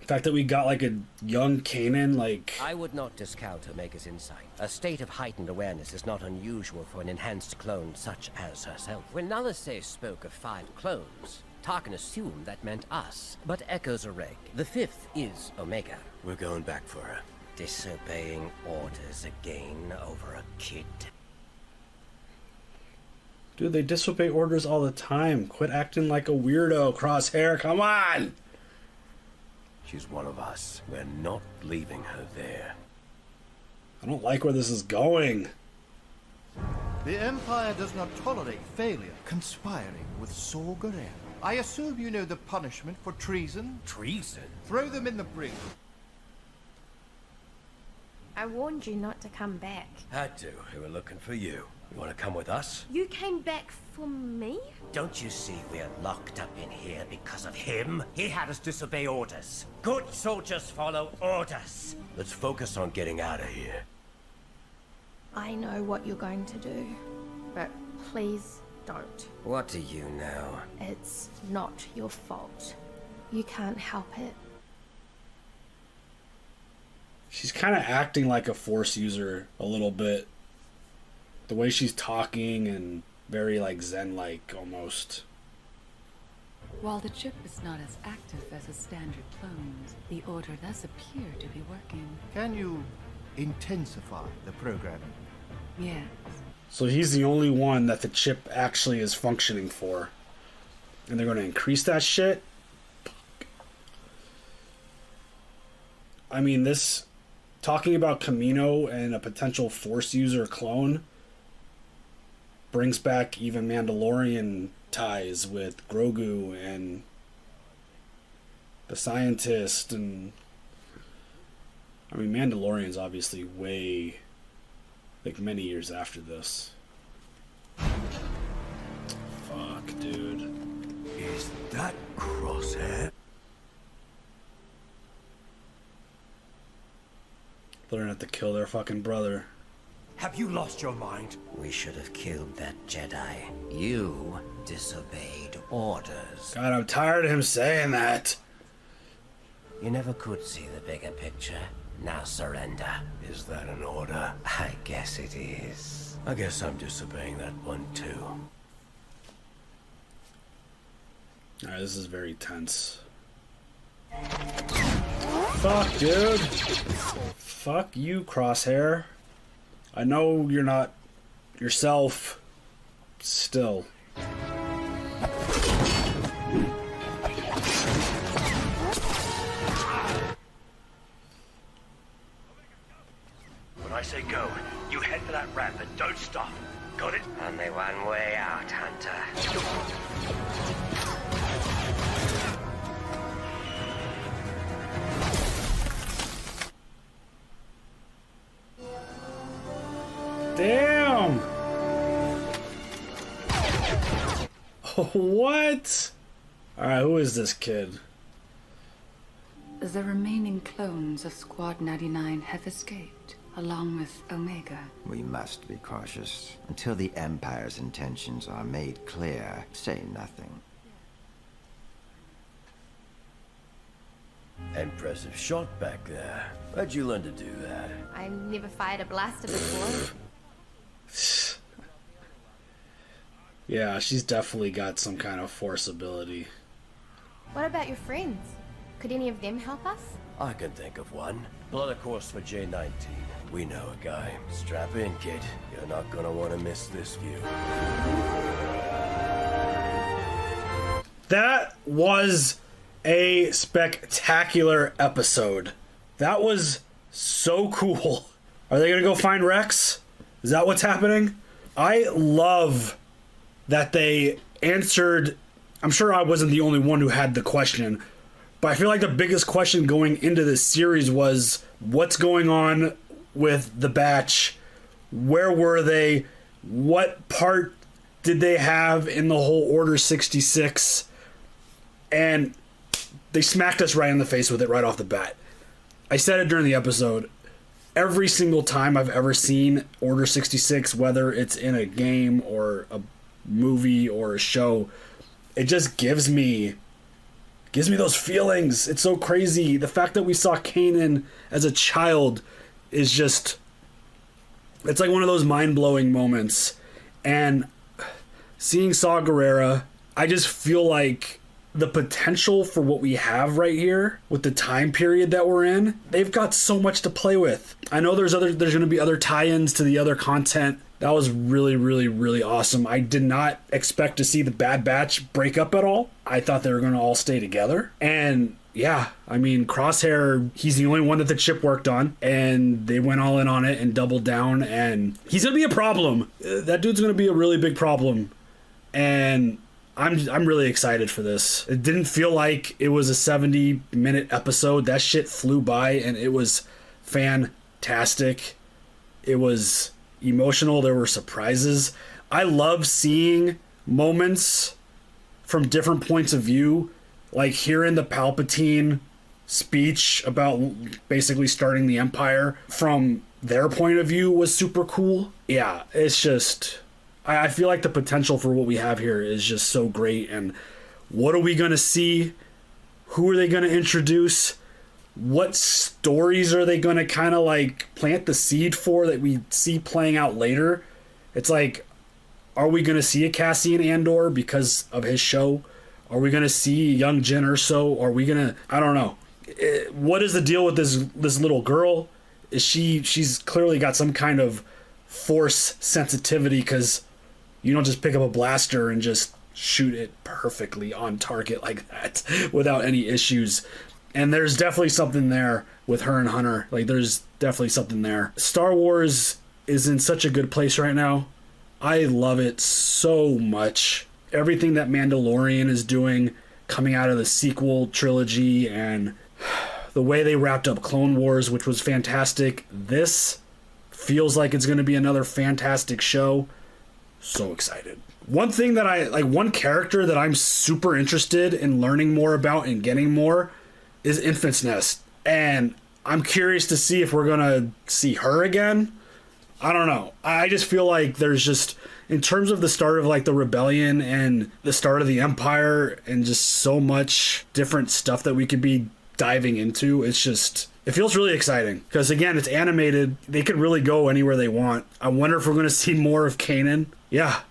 The fact that we got, like, a young Kanan, like... I would not discount Omega's insight. A state of heightened awareness is not unusual for an enhanced clone such as herself. When Nalase spoke of 5 clones, Tarkin assumed that meant us, but echoes are reg. The 5th is Omega. We're going back for her. Disobeying orders again over a kid. Dude, they disobey orders all the time. Quit acting like a weirdo, Crosshair. Come on! She's one of us. We're not leaving her there. I don't like where this is going. The Empire does not tolerate failure. Conspiring with Saw Gerrera. I assume you know the punishment for treason? Treason? Throw them in the brig. I warned you not to come back. Had to. They were looking for you. You want to come with us? You came back for me? Don't you see we're locked up in here because of him? He had us disobey orders. Good soldiers follow orders. Let's focus on getting out of here. I know what you're going to do, but please don't. What do you know? It's not your fault. You can't help it. She's kind of acting like a Force user a little bit. The way she's talking and very like Zen-like almost. While the chip is not as active as a standard clone's, the Order does appear to be working. Can you intensify the programming? Yes. So he's the only one that the chip actually is functioning for. And they're going to increase that shit? Fuck. I mean, this... Talking about Camino and a potential Force user clone brings back even Mandalorian ties with Grogu and the scientist, and I mean Mandalorian's obviously way like many years after this. Fuck, dude. Is that Crosshair? They're gonna have to kill their fucking brother. Have you lost your mind? We should have killed that Jedi. You disobeyed orders. God, I'm tired of him saying that. You never could see the bigger picture. Now surrender. Is that an order? I guess it is. I guess I'm disobeying that one too. Alright, this is very tense. Fuck, dude. Fuck you, Crosshair. I know you're not yourself. Still. When I say go, you head for that ramp and don't stop. Got it? Only one way out, Hunter. Damn! What? Alright, who is this kid? The remaining clones of Squad 99 have escaped, along with Omega. We must be cautious. Until the Empire's intentions are made clear, say nothing. Impressive shot back there. How'd you learn to do that? I never fired a blaster before. Yeah, she's definitely got some kind of Force ability. What about your friends? Could any of them help us? I can think of one. Blood a course for J-19. We know a guy. Strap in, kid. You're not gonna want to miss this view. That was a spectacular episode. That was so cool. Are they gonna go find Rex? Is that what's happening? I love that they answered. I'm sure I wasn't the only one who had the question, but I feel like the biggest question going into this series was what's going on with the batch? Where were they? What part did they have in the whole Order 66? And they smacked us right in the face with it right off the bat. I said it during the episode. Every single time I've ever seen Order 66, whether it's in a game or a movie or a show, it just gives me those feelings. It's so crazy. The fact that we saw Kanan as a child is just, it's like one of those mind-blowing moments. And seeing Saw Gerrera, I just feel like the potential for what we have right here with the time period that we're in, they've got so much to play with. I know there's going to be other tie-ins to the other content. That was really, really, really awesome. I did not expect to see the Bad Batch break up at all. I thought they were going to all stay together. And yeah, I mean, Crosshair, he's the only one that the chip worked on, and they went all in on it and doubled down, and he's going to be a problem. That dude's going to be a really big problem. And I'm really excited for this. It didn't feel like it was a 70-minute episode. That shit flew by, and it was fantastic. It was emotional. There were surprises. I love seeing moments from different points of view, like hearing the Palpatine speech about basically starting the Empire from their point of view was super cool. Yeah, it's just, I feel like the potential for what we have here is just so great. And what are we going to see? Who are they going to introduce? What stories are they going to kind of like plant the seed for that we see playing out later? It's like, are we going to see a Cassian Andor because of his show? Are we going to see young Jyn Erso? Are we going to, I don't know. What is the deal with this little girl? Is she's clearly got some kind of force sensitivity, because you don't just pick up a blaster and just shoot it perfectly on target like that without any issues. And there's definitely something there with her and Hunter. Like, there's definitely something there. Star Wars is in such a good place right now. I love it so much. Everything that Mandalorian is doing, coming out of the sequel trilogy, and the way they wrapped up Clone Wars, which was fantastic. This feels like it's going to be another fantastic show. So excited. One thing that one character that I'm super interested in learning more about and getting more is Infant's Nest. And I'm curious to see if we're going to see her again. I don't know. I just feel like there's just, in terms of the start of like the rebellion and the start of the Empire and just so much different stuff that we could be diving into, it feels really exciting. Because again, it's animated. They could really go anywhere they want. I wonder if we're going to see more of Kanan. Yeah.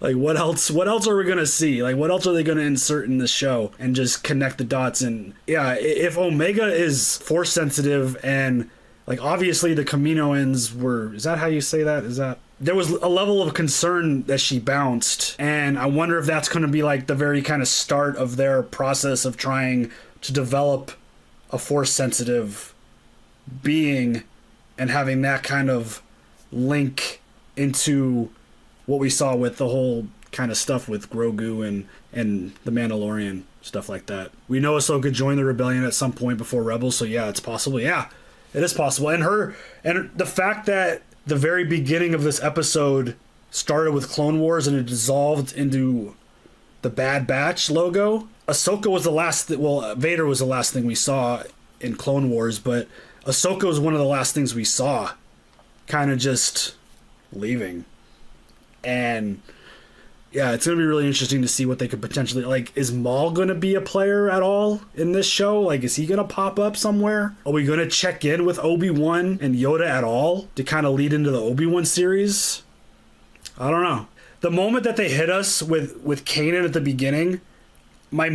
Like, what else are we going to see? Like, what else are they going to insert in the show and just connect the dots? And yeah, if Omega is force sensitive, and like, obviously the Kaminoans were, is that how you say that? There was a level of concern that she bounced, and I wonder if that's going to be like the very kind of start of their process of trying to develop a force sensitive being and having that kind of link into what we saw with the whole kind of stuff with Grogu and the Mandalorian, stuff like that. We know Ahsoka joined the rebellion at some point before Rebels, so yeah, it's possible. Yeah, it is possible. And the fact that the very beginning of this episode started with Clone Wars and it dissolved into the Bad Batch logo. Ahsoka was the last, Vader was the last thing we saw in Clone Wars, but Ahsoka was one of the last things we saw kind of just leaving. And yeah, it's going to be really interesting to see what they could potentially, like, is Maul going to be a player at all in this show? Like, is he going to pop up somewhere? Are we going to check in with Obi-Wan and Yoda at all to kind of lead into the Obi-Wan series? I don't know. The moment that they hit us with Kanan at the beginning, my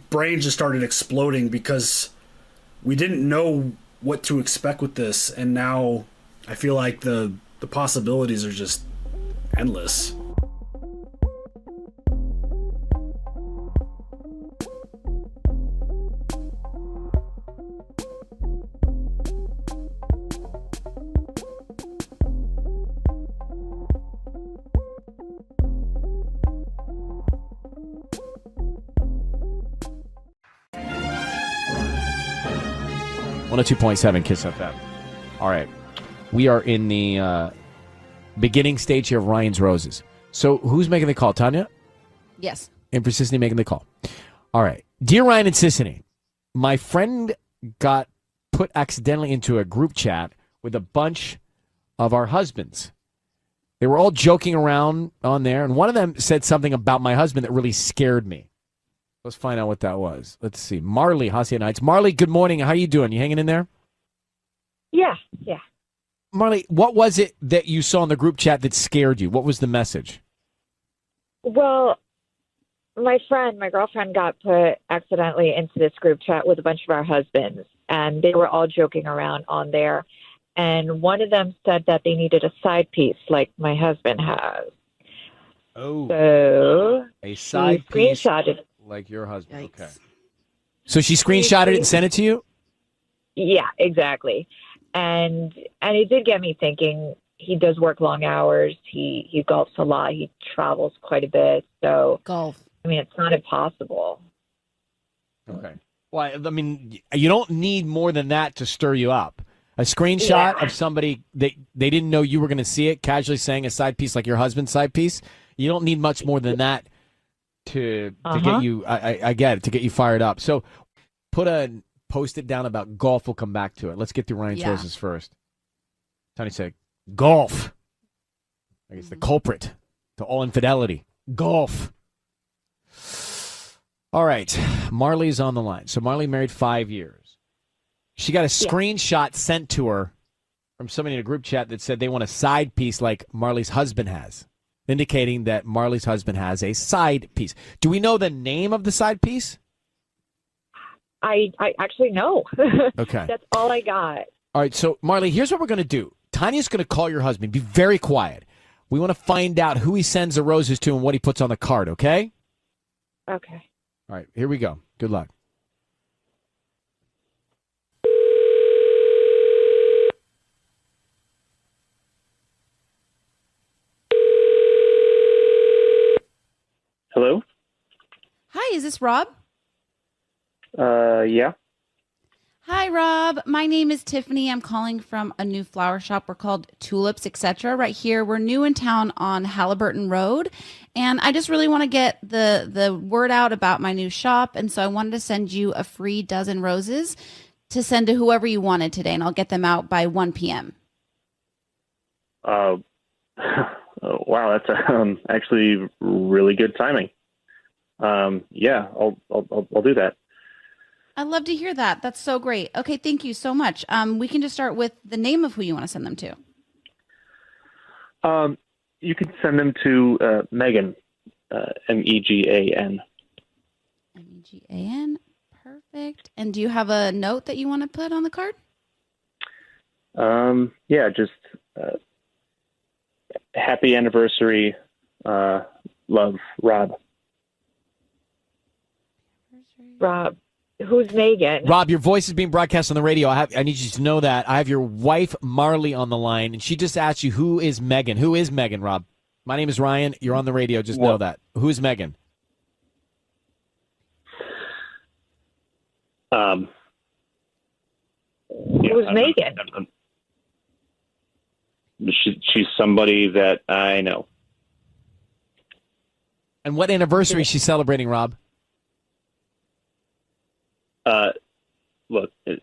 brain just started exploding because we didn't know what to expect with this, and now I feel like the possibilities are just endless. One oh 2.7 Kiss FM. All right. We are in the beginning stage here of Ryan's Roses. So who's making the call? Tanya? Yes. And for Sissany making the call. All right. Dear Ryan and Sissany, my friend got put accidentally into a group chat with a bunch of our husbands. They were all joking around on there, and one of them said something about my husband that really scared me. Let's find out what that was. Let's see. Marley, Hacienda Heights. Marley, good morning. How you doing? You hanging in there? Yeah. Marley, what was it that you saw in the group chat that scared you? What was the message? Well, my girlfriend got put accidentally into this group chat with a bunch of our husbands, and they were all joking around on there. And one of them said that they needed a side piece like my husband has. Oh. So a side piece screenshotted like your husband. Yikes. Okay. So she screenshotted it and sent it to you? Yeah, exactly. And it did get me thinking. He does work long hours. He golfs a lot. He travels quite a bit. So golf. I mean, it's not impossible. Okay. Well, I mean, you don't need more than that to stir you up. A screenshot of somebody they didn't know you were going to see it, casually saying a side piece like your husband's side piece. You don't need much more than that to get you. I get it, to get you fired up. So post it down about golf. We'll come back to it. Let's get through Ryan's Roses first. Tony said golf. I guess the culprit to all infidelity. Golf. All right. Marley's on the line. So Marley married 5 years. She got a screenshot sent to her from somebody in a group chat that said they want a side piece like Marley's husband has, indicating that Marley's husband has a side piece. Do we know the name of the side piece? I actually know. Okay. That's all I got. All right, so Marley, here's what we're going to do. Tanya's going to call your husband. Be very quiet. We want to find out who he sends the roses to and what he puts on the card, okay? Okay. All right, here we go. Good luck. Hello? Hi, is this Rob? Yeah. Hi, Rob. My name is Tiffany. I'm calling from a new flower shop. We're called Tulips, etc. Right here. We're new in town on Halliburton Road. And I just really want to get the word out about my new shop. And so I wanted to send you a free dozen roses to send to whoever you wanted today. And I'll get them out by 1 p.m. Wow, that's actually really good timing. Yeah, I'll do that. I'd love to hear that. That's so great. Okay, thank you so much. We can just start with the name of who you want to send them to. You can send them to Megan, Megan. Megan, perfect. And do you have a note that you want to put on the card? Yeah, just happy anniversary, love, Rob. Rob. Who's Megan? Rob, your voice is being broadcast on the radio. I need you to know that. I have your wife, Marley, on the line, and she just asked you, who is Megan? Who is Megan, Rob? My name is Ryan. You're on the radio. Just know that. Who is Megan? Who's Megan? She's somebody that I know. And what anniversary is she celebrating, Rob? Look, 2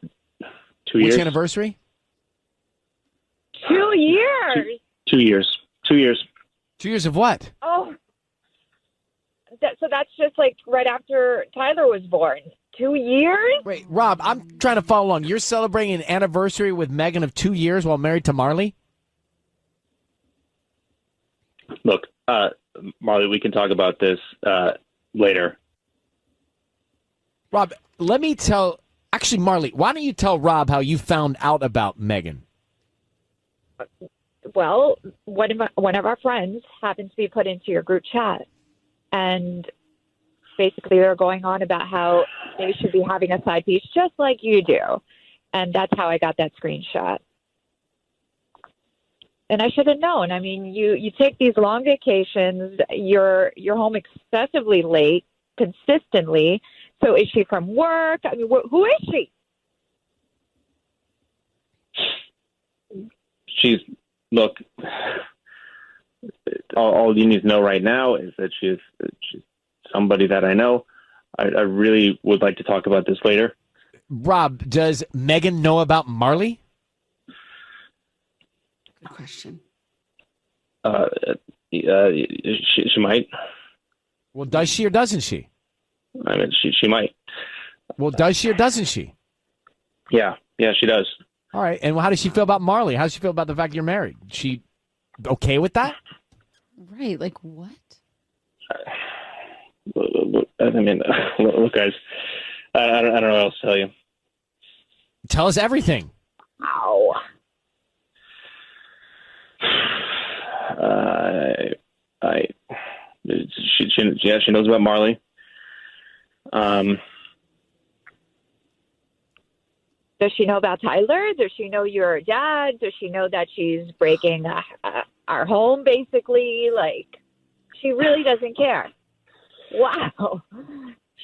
years. Which anniversary? 2 years. 2 years. 2 years. 2 years of what? Oh, so that's just like right after Tyler was born. 2 years? Wait, Rob, I'm trying to follow along. You're celebrating an anniversary with Megan of 2 years while married to Marley? Look, Marley, we can talk about this later. Rob, let me tell... Actually, Marley, why don't you tell Rob how you found out about Megan? Well, one of our friends happened to be put into your group chat. And basically they're going on about how they should be having a side piece just like you do. And that's how I got that screenshot. And I should have known. I mean, you take these long vacations, you're home excessively late, consistently. So is she from work? I mean, who is she? Look, all you need to know right now is that she's somebody that I know. I really would like to talk about this later. Rob, does Megan know about Marley? Good question. She might. Well, does she or doesn't she? I mean, she might. Well, does she or doesn't she? Yeah, she does. All right, and how does she feel about Marley? How does she feel about the fact you're married? Is she okay with that? Right, like what? I mean, look, guys, I don't know what else to tell you. Tell us everything. Ow. She knows about Marley. Does she know about Tyler? Does she know you're dad? Does she know that she's breaking our home, basically? Like, she really doesn't care. Wow.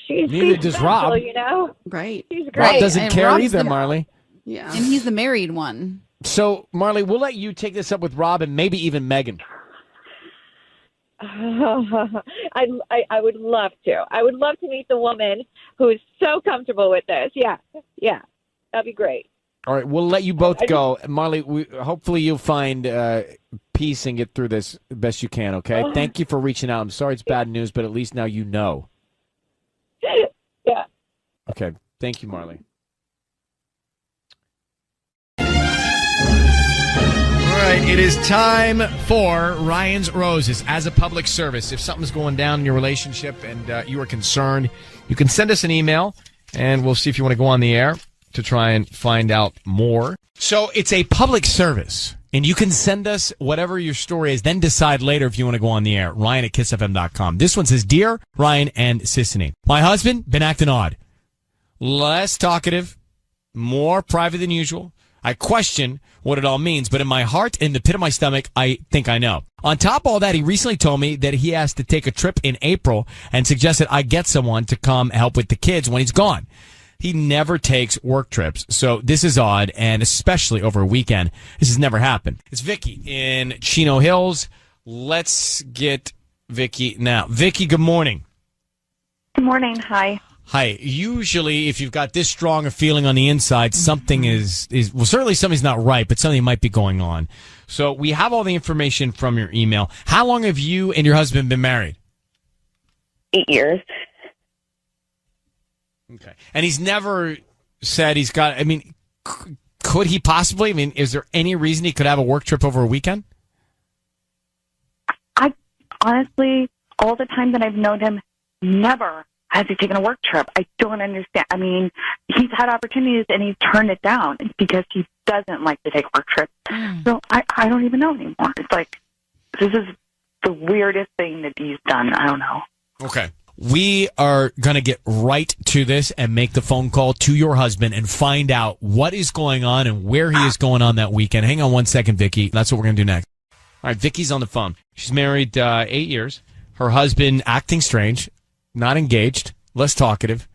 Neither does special, Rob. You know? Right. She's great. Rob doesn't And care Rob's either, the- Marley. Yeah. And he's the married one. So, Marley, we'll let you take this up with Rob and maybe even Megan. I would love to. I would love to meet the woman who is so comfortable with this. Yeah. That'd be great. All right, we'll let you both go. Marley, hopefully you'll find peace and get through this the best you can, okay? Thank you for reaching out. I'm sorry it's bad news, but at least now you know. Okay. Thank you, Marley. All right, it is time for Ryan's Roses as a public service. If something's going down in your relationship and you are concerned, you can send us an email, and we'll see if you want to go on the air to try and find out more. So it's a public service, and you can send us whatever your story is, then decide later if you want to go on the air. Ryan at kissfm.com. This one says, Dear Ryan and Sissany, my husband been acting odd. Less talkative, more private than usual. I question what it all means, but in my heart, in the pit of my stomach, I think I know. On top of all that, he recently told me that he has to take a trip in April and suggested I get someone to come help with the kids when he's gone. He never takes work trips, so this is odd, and especially over a weekend. This has never happened. It's Vicky in Chino Hills. Let's get Vicky now. Vicky, good morning. Good morning. Hi. Hi. Usually, if you've got this strong a feeling on the inside, something is well, certainly something's not right, but something might be going on. So we have all the information from your email. How long have you and your husband been married? 8 years. Okay. And he's never said he's got, I mean, could he possibly? I mean, is there any reason he could have a work trip over a weekend? I honestly, all the time that I've known him, never has he taken a work trip. I don't understand. I mean, he's had opportunities and he's turned it down because he doesn't like to take work trips. So I don't even know anymore. It's like, this is the weirdest thing that he's done. I don't know. Okay. We are going to get right to this and make the phone call to your husband and find out what is going on and where he is going on that weekend. Hang on one second, Vicky. That's what we're going to do next. All right, Vicky's on the phone. She's married 8 years. Her husband acting strange, not engaged, less talkative,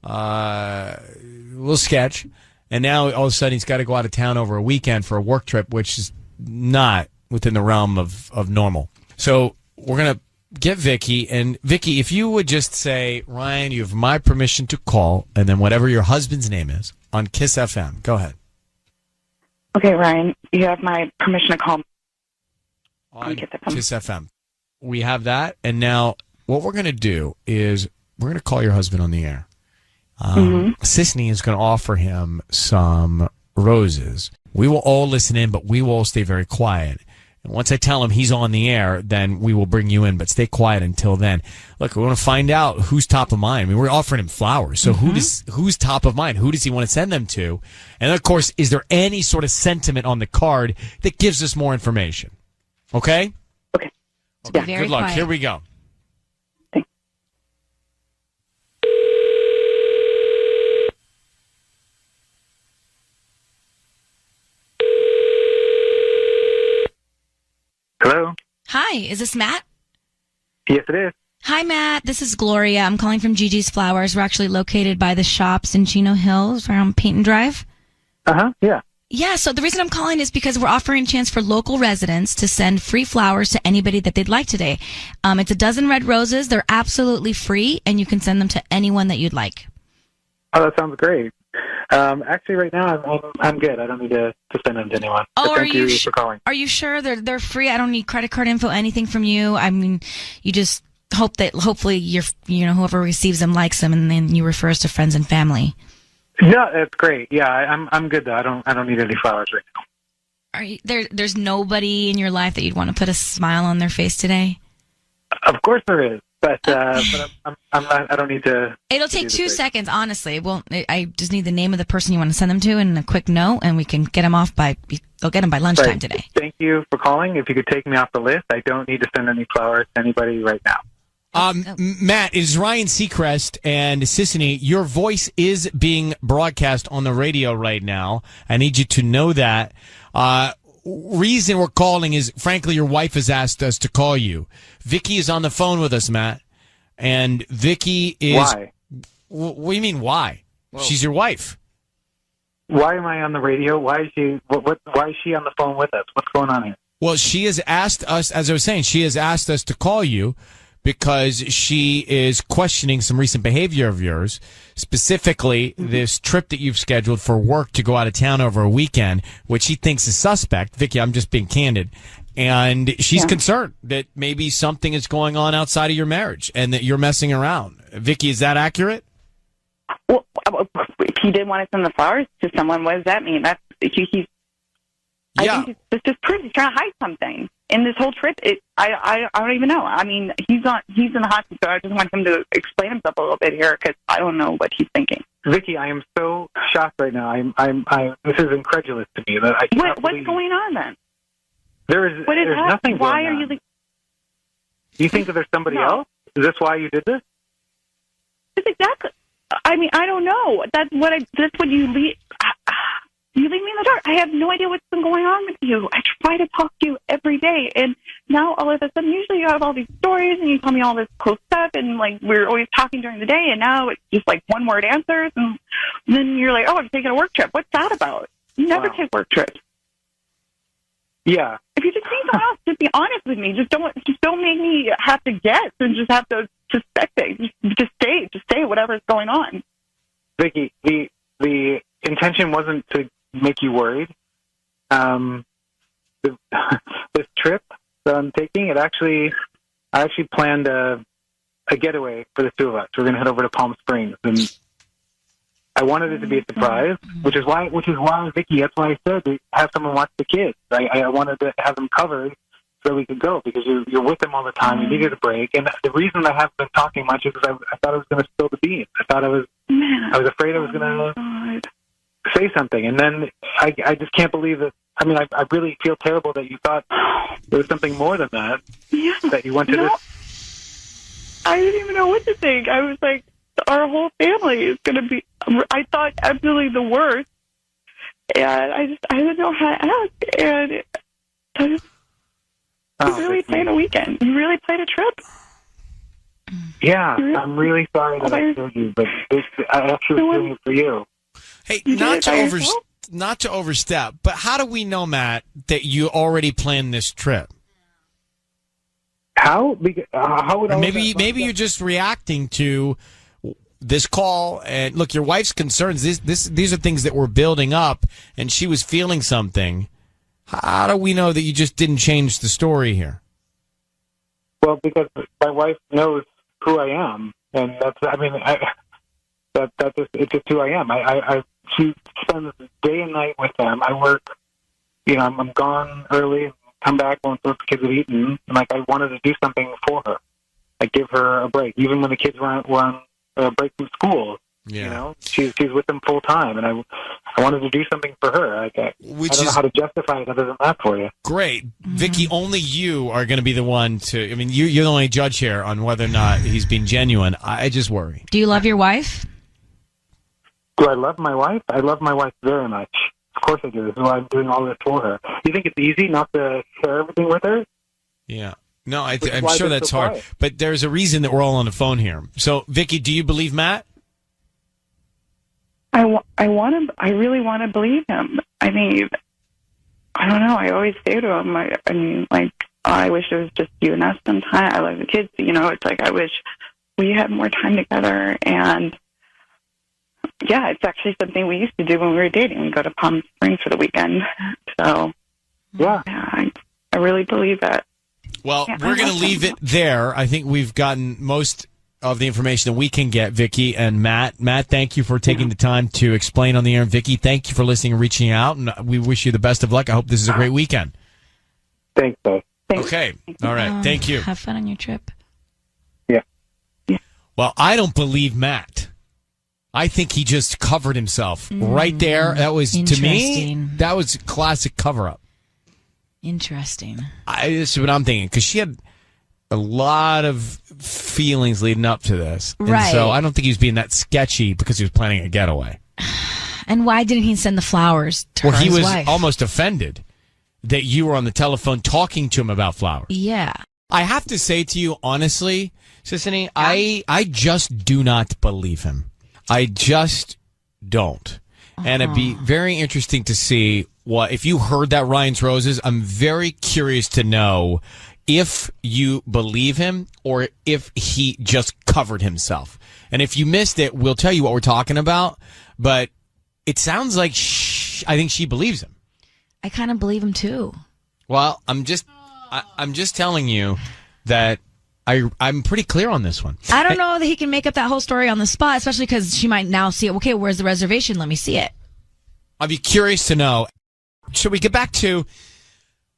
a little sketch. And now all of a sudden he's got to go out of town over a weekend for a work trip, which is not within the realm of normal. So we're going to get Vicky. And Vicky, if you would just say, Ryan, you have my permission to call, and then whatever your husband's name is on Kiss FM. Go ahead. Okay, Ryan, you have my permission to call on Kiss FM. We have that. And now what we're going to do is we're going to call your husband on the air. Sissany is going to offer him some roses. We will all listen in, but we will all stay very quiet. And once I tell him he's on the air, then we will bring you in, but stay quiet until then. Look, we want to find out who's top of mind. I mean, we're offering him flowers. So who's top of mind? Who does he want to send them to? And of course, is there any sort of sentiment on the card that gives us more information? Okay? Okay. Okay, Very good luck. quiet. Here we go. Hello? Hi, is this Matt? Yes, it is. Hi, Matt. This is Gloria. I'm calling from Gigi's Flowers. We're actually located by the shops in Chino Hills around Peyton Drive. Yeah. Yeah, so the reason I'm calling is because we're offering a chance for local residents to send free flowers to anybody that they'd like today. It's a dozen red roses. They're absolutely free, and you can send them to anyone that you'd like. Oh, that sounds great. Actually, right now, I'm good. I don't need to send them to anyone. Oh, But thank you for calling. Are you sure they're free? I don't need credit card info, anything from you. I mean, you just hope that hopefully whoever receives them likes them, and then you refer us to friends and family. No, that's great. Yeah, I'm good though. I don't need any flowers right now. Are you, there's nobody in your life that you'd want to put a smile on their face today? Of course there is, but I'm not. I don't need to. It'll take 2 seconds, honestly. Well, I just need the name of the person you want to send them to and a quick note, and we can get them off they'll get them by lunchtime Right. today. Thank you for calling. If you could take me off the list, I don't need to send any flowers to anybody right now. Matt, it is Ryan Seacrest and Sissany. Your voice is being broadcast on the radio right now. I need you to know that. Reason we're calling is, frankly, your wife has asked us to call you. Vicky is on the phone with us, Matt. And Vicky is... Why? What do you mean, why? She's your wife. Why am I on the radio? Why is she? Why is she on the phone with us? What's going on here? Well, she has asked us, as I was saying, she has asked us to call you because she is questioning some recent behavior of yours, specifically this trip that you've scheduled for work to go out of town over a weekend, which she thinks is suspect. Vicky, I'm just being candid. And she's concerned that maybe something is going on outside of your marriage and that you're messing around. Vicky, is that accurate? Well, if he did want to send the flowers to someone, what does that mean? That's he's. I think this just proves he's trying to hide something. In this whole trip, I don't even know. I mean, he's in the hot seat, so I just want him to explain himself a little bit here because I don't know what he's thinking. Vicky, I am so shocked right now. This is incredulous to me. That I cannot What's going on then? There's nothing. Why going are on. you? Do you think that there's somebody else? Is this why you did this? It's exactly. I mean, I don't know. That's what you leave. You leave me in the dark. I have no idea what's been going on with you. I try to talk to you every day, and now all of a sudden, usually you have all these stories, and you tell me all this cool stuff, and like we're always talking during the day, and now it's just like one-word answers, and then you're like, "Oh, I'm taking a work trip." What's that about? You never take work trips. Yeah. If you just need someone else, just be honest with me. Just don't make me have to guess and just have to suspect it. Just say whatever's going on. Vicky, the intention wasn't to make you worried. This trip that I'm taking, I actually planned a getaway for the two of us. We're going to head over to Palm Springs, and I wanted it to be a surprise, which is why, Vicky, that's why I said to have someone watch the kids. I wanted to have them covered so we could go because you're with them all the time. You needed a break, and the reason I haven't been talking much is because I thought I was going to spill the beans. I was afraid I was going to say something, and then I just can't believe that. I mean, I really feel terrible that you thought there was something more than that. Yeah, that you went to this. I didn't even know what to think. I was like, our whole family is going to be. I thought absolutely the worst, and I didn't know how to act. And you really played a weekend. You really played a trip. Yeah, I'm really sorry that I told you, but I actually was doing it for you. Hey, not to overstep, but how do we know, Matt, that you already planned this trip? How would I? Maybe you're just reacting to this call, and look, your wife's concerns. These are things that were building up, and she was feeling something. How do we know that you just didn't change the story here? Well, because my wife knows who I am, and it's just who I am. She spends day and night with them. I work, I'm gone early, come back once the kids have eaten, and I wanted to do something for her. Give her a break, even when the kids were on a break from school. Yeah. She's with them full time, and I wanted to do something for her. I don't know how to justify it other than that for you. Great. Vicky, only you are going to be the one to, you're the only judge here on whether or not he's being genuine. I just worry. Do you love your wife? Do I love my wife? I love my wife very much. Of course I do. This is why I'm doing all this for her. You think it's easy not to share everything with her? Yeah. No, I'm sure that's hard. But there's a reason that we're all on the phone here. So, Vicky, do you believe Matt? I really want to believe him. I mean, I don't know. I always say to him, I wish it was just you and us sometime. I love the kids. It's like I wish we had more time together. And yeah, it's actually something we used to do when we were dating. We go to Palm Springs for the weekend. So yeah, I really believe that. Well, we're going to leave it there. I think we've gotten most of the information that we can get, Vicky and Matt. Matt, thank you for taking the time to explain on the air. And Vicky, thank you for listening and reaching out. And we wish you the best of luck. I hope this is a great weekend. Thanks, Dave. Okay. All right. Thank you. Have fun on your trip. Yeah. Well, I don't believe Matt. I think he just covered himself right there. That was, to me, that was classic cover-up. Interesting. This is what I'm thinking, because she had a lot of feelings leading up to this. Right. And so I don't think he was being that sketchy because he was planning a getaway. And why didn't he send the flowers to he his was wife? almost offended that you were on the telephone talking to him about flowers. Yeah. I have to say to you, honestly, Sissany, I just do not believe him. I just don't. And it'd be very interesting to see if you heard that Ryan's Roses. I'm very curious to know if you believe him or if he just covered himself. And if you missed it, we'll tell you what we're talking about. But it sounds like I think she believes him. I kind of believe him too. Well, I'm just telling you that I'm pretty clear on this one. I don't know that he can make up that whole story on the spot, especially because she might now see it. Okay, where's the reservation? Let me see it. I'd be curious to know. Should we get back to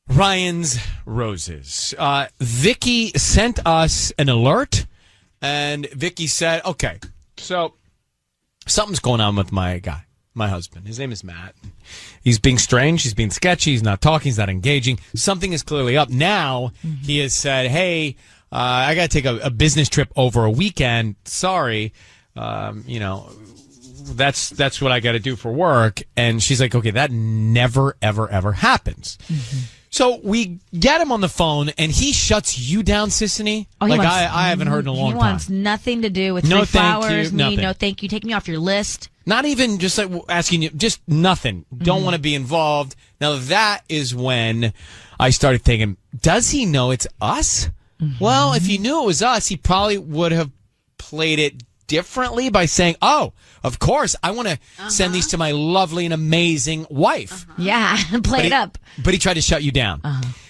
Ryan's roses? Vicky sent us an alert, and Vicky said, okay, so something's going on with my guy, my husband. His name is Matt. He's being strange. He's being sketchy. He's not talking. He's not engaging. Something is clearly up. Now he has said, hey, I got to take a business trip over a weekend. Sorry. That's what I got to do for work. And she's like, okay, that never, ever, ever happens. So we get him on the phone, and he shuts you down, Sissany. Oh, like I haven't heard in a long time. He wants nothing to do with no, 3 thank flowers, you, me, nothing. no thank you, take me off your list. Not even just like asking you, just nothing. Don't want to be involved. Now that is when I started thinking, does he know it's us? Well, if he knew it was us, he probably would have played it differently by saying, oh, of course, I want to send these to my lovely and amazing wife. Yeah, play it up. But he tried to shut you down.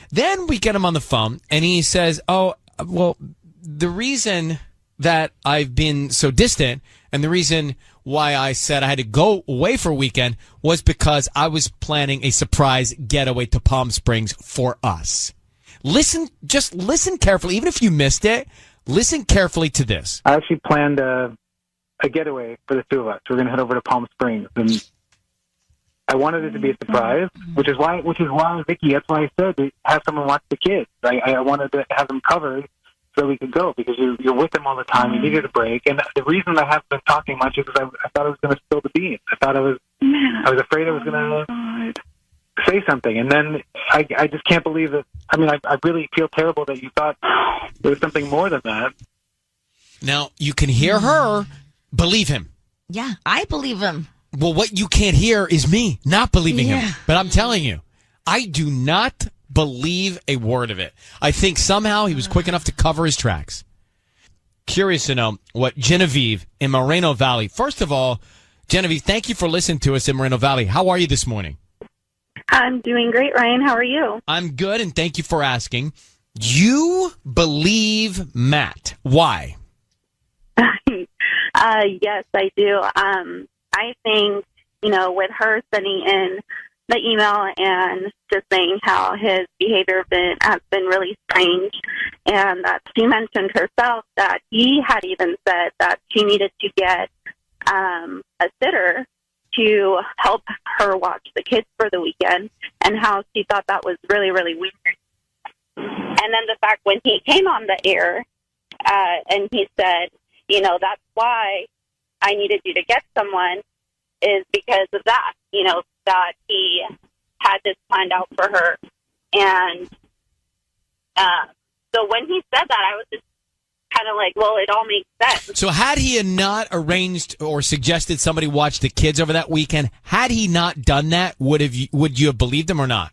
Then we get him on the phone, and he says, oh, well, the reason that I've been so distant and the reason why I said I had to go away for a weekend was because I was planning a surprise getaway to Palm Springs for us. Just listen carefully. Even if you missed it, listen carefully to this. I actually planned a getaway for the two of us. We're going to head over to Palm Springs, and I wanted it to be a surprise, which is why, Vicky, that's why I said to have someone watch the kids. I wanted to have them covered so we could go, because you're with them all the time. You needed a break, and the reason I haven't been talking much is because I thought I was going to spill the beans. I was afraid I was going to say something, and then I just can't believe that. I mean, I really feel terrible that you thought there was something more than that. Now, you can hear her believe him. Yeah, I believe him. Well, what you can't hear is me not believing him. But I'm telling you, I do not believe a word of it. I think somehow he was quick enough to cover his tracks. Curious to know what Genevieve in Moreno Valley. First of all, Genevieve, thank you for listening to us in Moreno Valley. How are you this morning? I'm doing great, Ryan. How are you? I'm good, and thank you for asking. You believe Matt. Why? Yes, I do. I think, with her sending in the email and just saying how his behavior has been really strange, and that she mentioned herself that he had even said that she needed to get a sitter to help her watch the kids for the weekend, and how she thought that was really, really weird. And then the fact when he came on the air and he said, that's why I needed you to get someone, is because of that, that he had this planned out for her. And so when he said that, I was just kind of like, well, it all makes sense. So had he not arranged or suggested somebody watch the kids over that weekend, had he not done that, would you have believed him or not?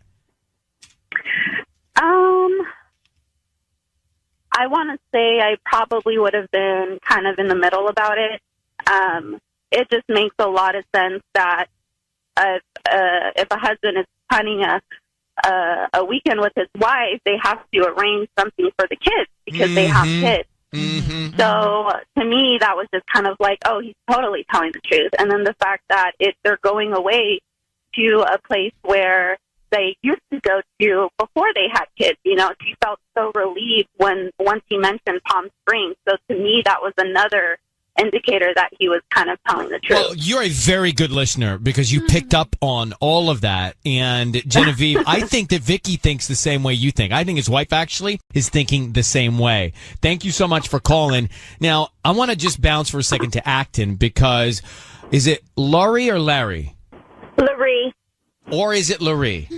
I want to say I probably would have been kind of in the middle about it. It just makes a lot of sense that if a husband is planning a weekend with his wife, they have to arrange something for the kids because they have kids. So to me, that was just kind of like, oh, he's totally telling the truth. And then the fact that they're going away to a place where they used to go to before they had kids. She felt so relieved once he mentioned Palm Springs. So to me, that was another indicator that he was kind of telling the truth. Well, you're a very good listener because you picked up on all of that. And Genevieve, I think that Vicky thinks the same way you think. I think his wife actually is thinking the same way. Thank you so much for calling. Now, I want to just bounce for a second to Acton because is it Laurie or Larry? Larry. Or is it Larry?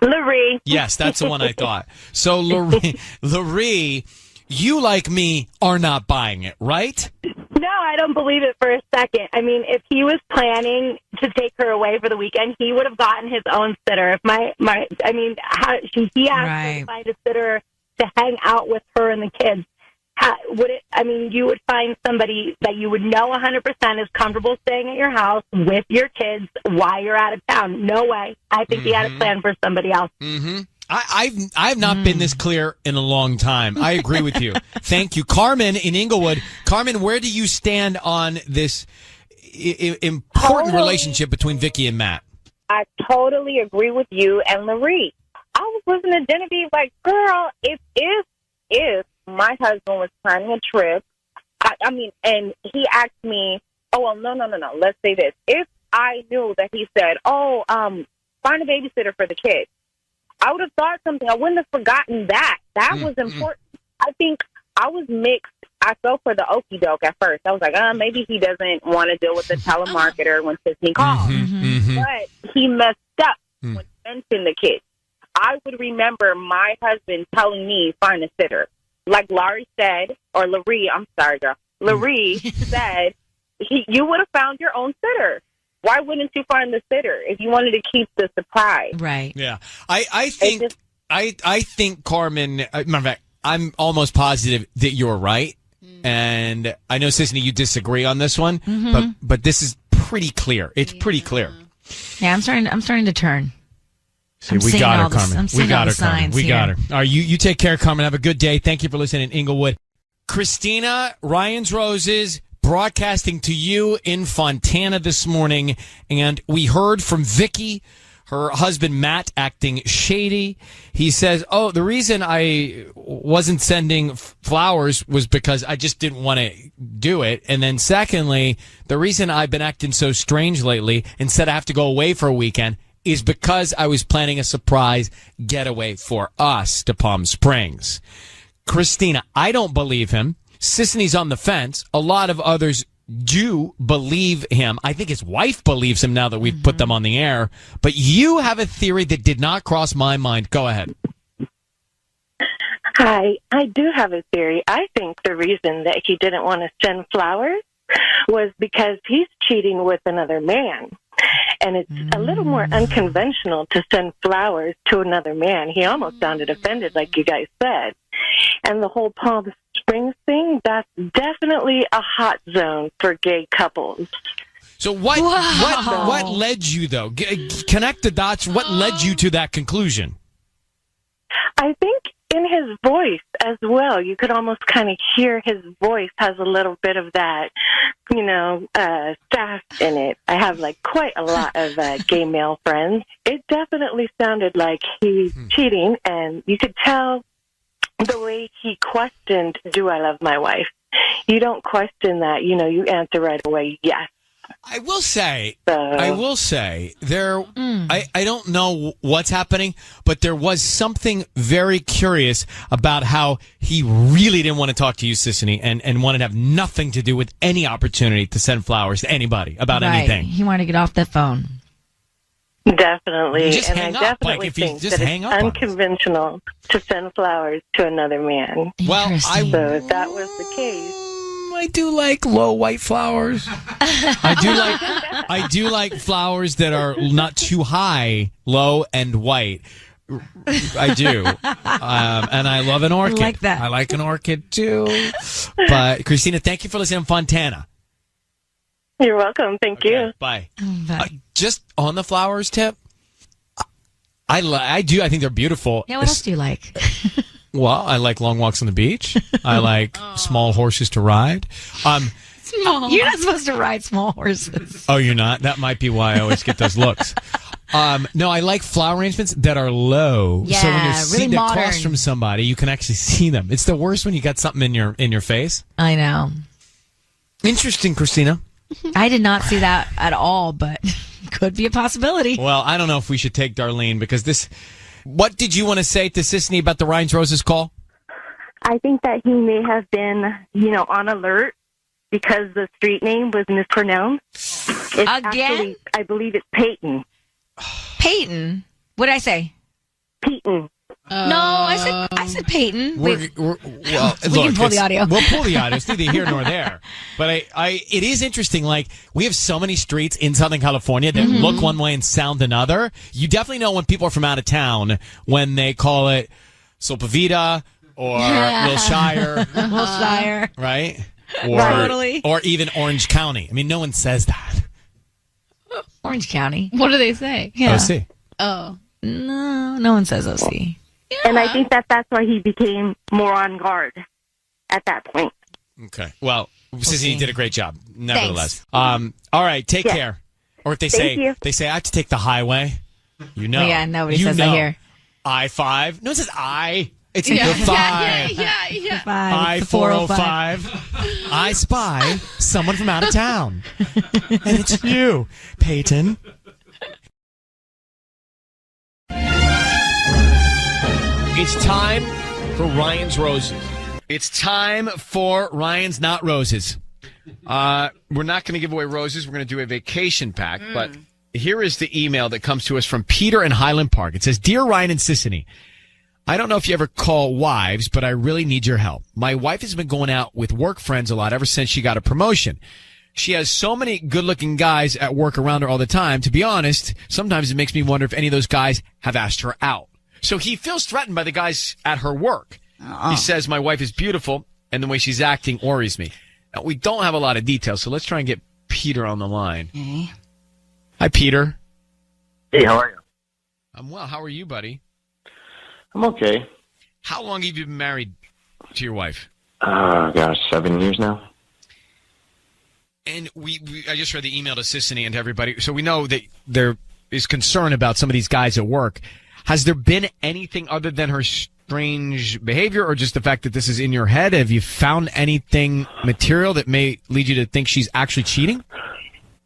Larry. Yes, that's the one I thought. So, Larry, you, like me, are not buying it, right? No, I don't believe it for a second. I mean, if he was planning to take her away for the weekend, he would have gotten his own sitter. If he asked her to find a sitter to hang out with her and the kids, you would find somebody that you would know 100% is comfortable staying at your house with your kids while you're out of town. No way. I think he had a plan for somebody else. I've not been this clear in a long time. I agree with you. Thank you. Carmen in Inglewood. Carmen, where do you stand on this important relationship between Vicky and Matt? I totally agree with you and Larry. I was listening to Genevieve like, girl, if my husband was planning a trip, I mean, and he asked me, oh, well, no. Let's say this. If I knew that he said, find a babysitter for the kids, I would have thought something. I wouldn't have forgotten that. That was important. I think I was mixed. I fell for the okie doke at first. I was like, maybe he doesn't want to deal with the telemarketer when Tiffany calls. But he messed up when he mentioned the kids. I would remember my husband telling me, find a sitter. Like Laurie said, or Larry, I'm sorry, girl. Larry said, you would have found your own sitter. Why wouldn't you find the sitter if you wanted to keep the surprise? Right. Yeah. I think Carmen, matter of fact, I'm almost positive that you're right. And I know, Sisney, you disagree on this one, but this is pretty clear. It's pretty clear. Yeah, I'm starting to turn. See, we got her, Carmen. We got her, Carmen. We got her. All right, you take care, Carmen. Have a good day. Thank you for listening in Inglewood. Christina, Ryan's Roses, broadcasting to you in Fontana this morning. And we heard from Vicky, her husband Matt, acting shady. He says, the reason I wasn't sending flowers was because I just didn't want to do it. And then secondly, the reason I've been acting so strange lately, instead I have to go away for a weekend, is because I was planning a surprise getaway for us to Palm Springs. Christina, I don't believe him. Sisney's on the fence. A lot of others do believe him. I think his wife believes him now that we've put them on the air. But you have a theory that did not cross my mind. Go ahead. Hi, I do have a theory. I think the reason that he didn't want to send flowers was because he's cheating with another man. And it's a little more unconventional to send flowers to another man. He almost sounded offended, like you guys said. And the whole Palm Springs thing, that's definitely a hot zone for gay couples. So what led you, though? Connect the dots. What led you to that conclusion? I think in his voice as well, you could almost kind of hear his voice has a little bit of that, sass in it. I have quite a lot of gay male friends. It definitely sounded like he's cheating, and you could tell the way he questioned, do I love my wife? You don't question that. You answer right away, yes. I will say, there. I don't know what's happening, but there was something very curious about how he really didn't want to talk to you, Sisney, and wanted to have nothing to do with any opportunity to send flowers to anybody about anything. He wanted to get off the phone. Definitely. Just and hang I up. definitely If you think just that hang it's up on unconventional to send flowers to another man. Well, so if that was the case, I do like low white flowers. I do like flowers that are not too high, low and white. I do. And I love an orchid. I like that. I like an orchid too. But Christina, thank you for listening to Fontana. You're welcome. Thank you. Bye. Just on the flowers tip, I do. I think they're beautiful. Yeah, what else do you like? Well, I like long walks on the beach. I like small horses to ride. You're not supposed to ride small horses. Oh, you're not? That might be why I always get those looks. No, I like flower arrangements that are low. Yeah, so when you're really sitting modern. across from somebody, you can actually see them. It's the worst when you got something in your face. I know. Interesting, Christina. I did not see that at all, but could be a possibility. Well, I don't know if we should take Darlene because this... What did you want to say to Sisney about the Ryan's Roses call? I think that he may have been, on alert because the street name was mispronounced. It's actually, I believe it's Peyton. Peyton? What did I say? Peyton. No, I said Peyton. Well, we look, can pull the audio. We'll pull the audio. It's neither here nor there. But it is interesting. We have so many streets in Southern California that look one way and sound another. You definitely know when people are from out of town when they call it Sopavita or Wilshire. Wilshire. Right? Totally. Or even Orange County. I mean, no one says that. Orange County. What do they say? Yeah. OC. Oh. No one says OC. Yeah. And I think that's why he became more on guard at that point. Okay. Well, Sissy, you did a great job, nevertheless. All right, take care. Or if they say I have to take the highway. You know. Oh, yeah, nobody says that here. I-5. No one says I. It's the 5. Yeah. I-405. I spy someone from out of town. And it's you, Peyton. It's time for Ryan's Roses. It's time for Ryan's Not Roses. We're not going to give away roses. We're going to do a vacation pack. But here is the email that comes to us from Peter in Highland Park. It says, Dear Ryan and Sissany, I don't know if you ever call wives, but I really need your help. My wife has been going out with work friends a lot ever since she got a promotion. She has so many good-looking guys at work around her all the time. To be honest, sometimes it makes me wonder if any of those guys have asked her out. So he feels threatened by the guys at her work. He says, my wife is beautiful, and the way she's acting worries me. Now, we don't have a lot of details, so let's try and get Peter on the line. Okay. Hi, Peter. Hey, how are you? I'm well. How are you, buddy? I'm okay. How long have you been married to your wife? Gosh, 7 years now. And I just read the email to Sissany and to everybody, so we know that there is concern about some of these guys at work. Has there been anything other than her strange behavior or just the fact that this is in your head? Have you found anything material that may lead you to think she's actually cheating?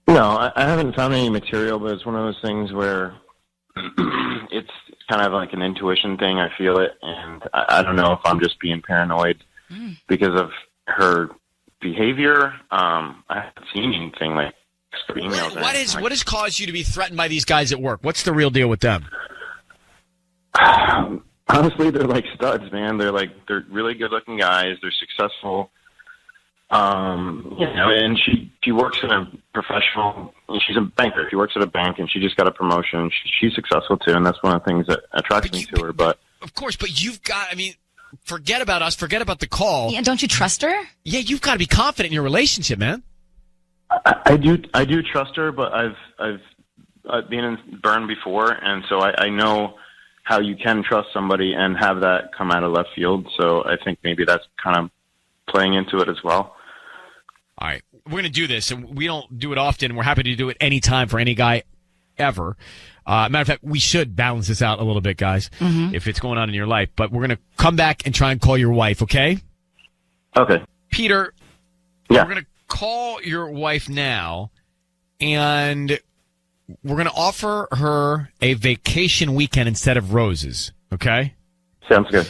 No, I haven't found any material, but it's one of those things where it's kind of like an intuition thing. I feel it, and I don't know if I'm just being paranoid because of her behavior. I haven't seen anything like emails. What has caused you to be threatened by these guys at work? What's the real deal with them? Honestly, they're like studs, man. They're really good-looking guys. They're successful. And she works in a professional. She's a banker. She works at a bank, and she just got a promotion. She's successful too, and that's one of the things that attracts me to her. But of course, but you've got. I mean, forget about us. Forget about the call. Yeah, don't you trust her? Yeah, you've got to be confident in your relationship, man. I do trust her, but I've been in burn before, and so I know how you can trust somebody and have that come out of left field. So I think maybe that's kind of playing into it as well. All right. We're going to do this, and we don't do it often. We're happy to do it anytime for any guy ever. Matter of fact, we should balance this out a little bit, guys, if it's going on in your life. But we're going to come back and try and call your wife, okay? Okay. Peter, yeah. We're going to call your wife now, and we're going to offer her a vacation weekend instead of roses, okay? Sounds good.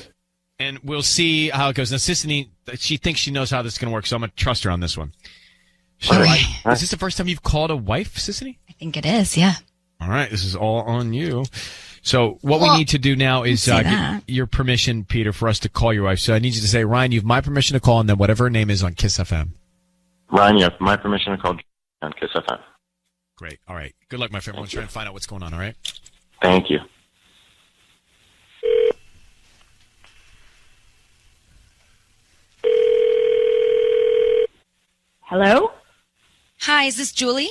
And we'll see how it goes. Now, Sissany, she thinks she knows how this is going to work, so I'm going to trust her on this one. So, is this the first time you've called a wife, Sissany? I think it is, yeah. All right, this is all on you. So what we need to do now is get your permission, Peter, for us to call your wife. So I need you to say, Ryan, you have my permission to call, and then whatever her name is on Kiss FM. Ryan, you have my permission to call on Kiss FM. Great. All right. Good luck, my friend. We'll try and find out what's going on, all right? Thank you. Hello? Hi, is this Julie?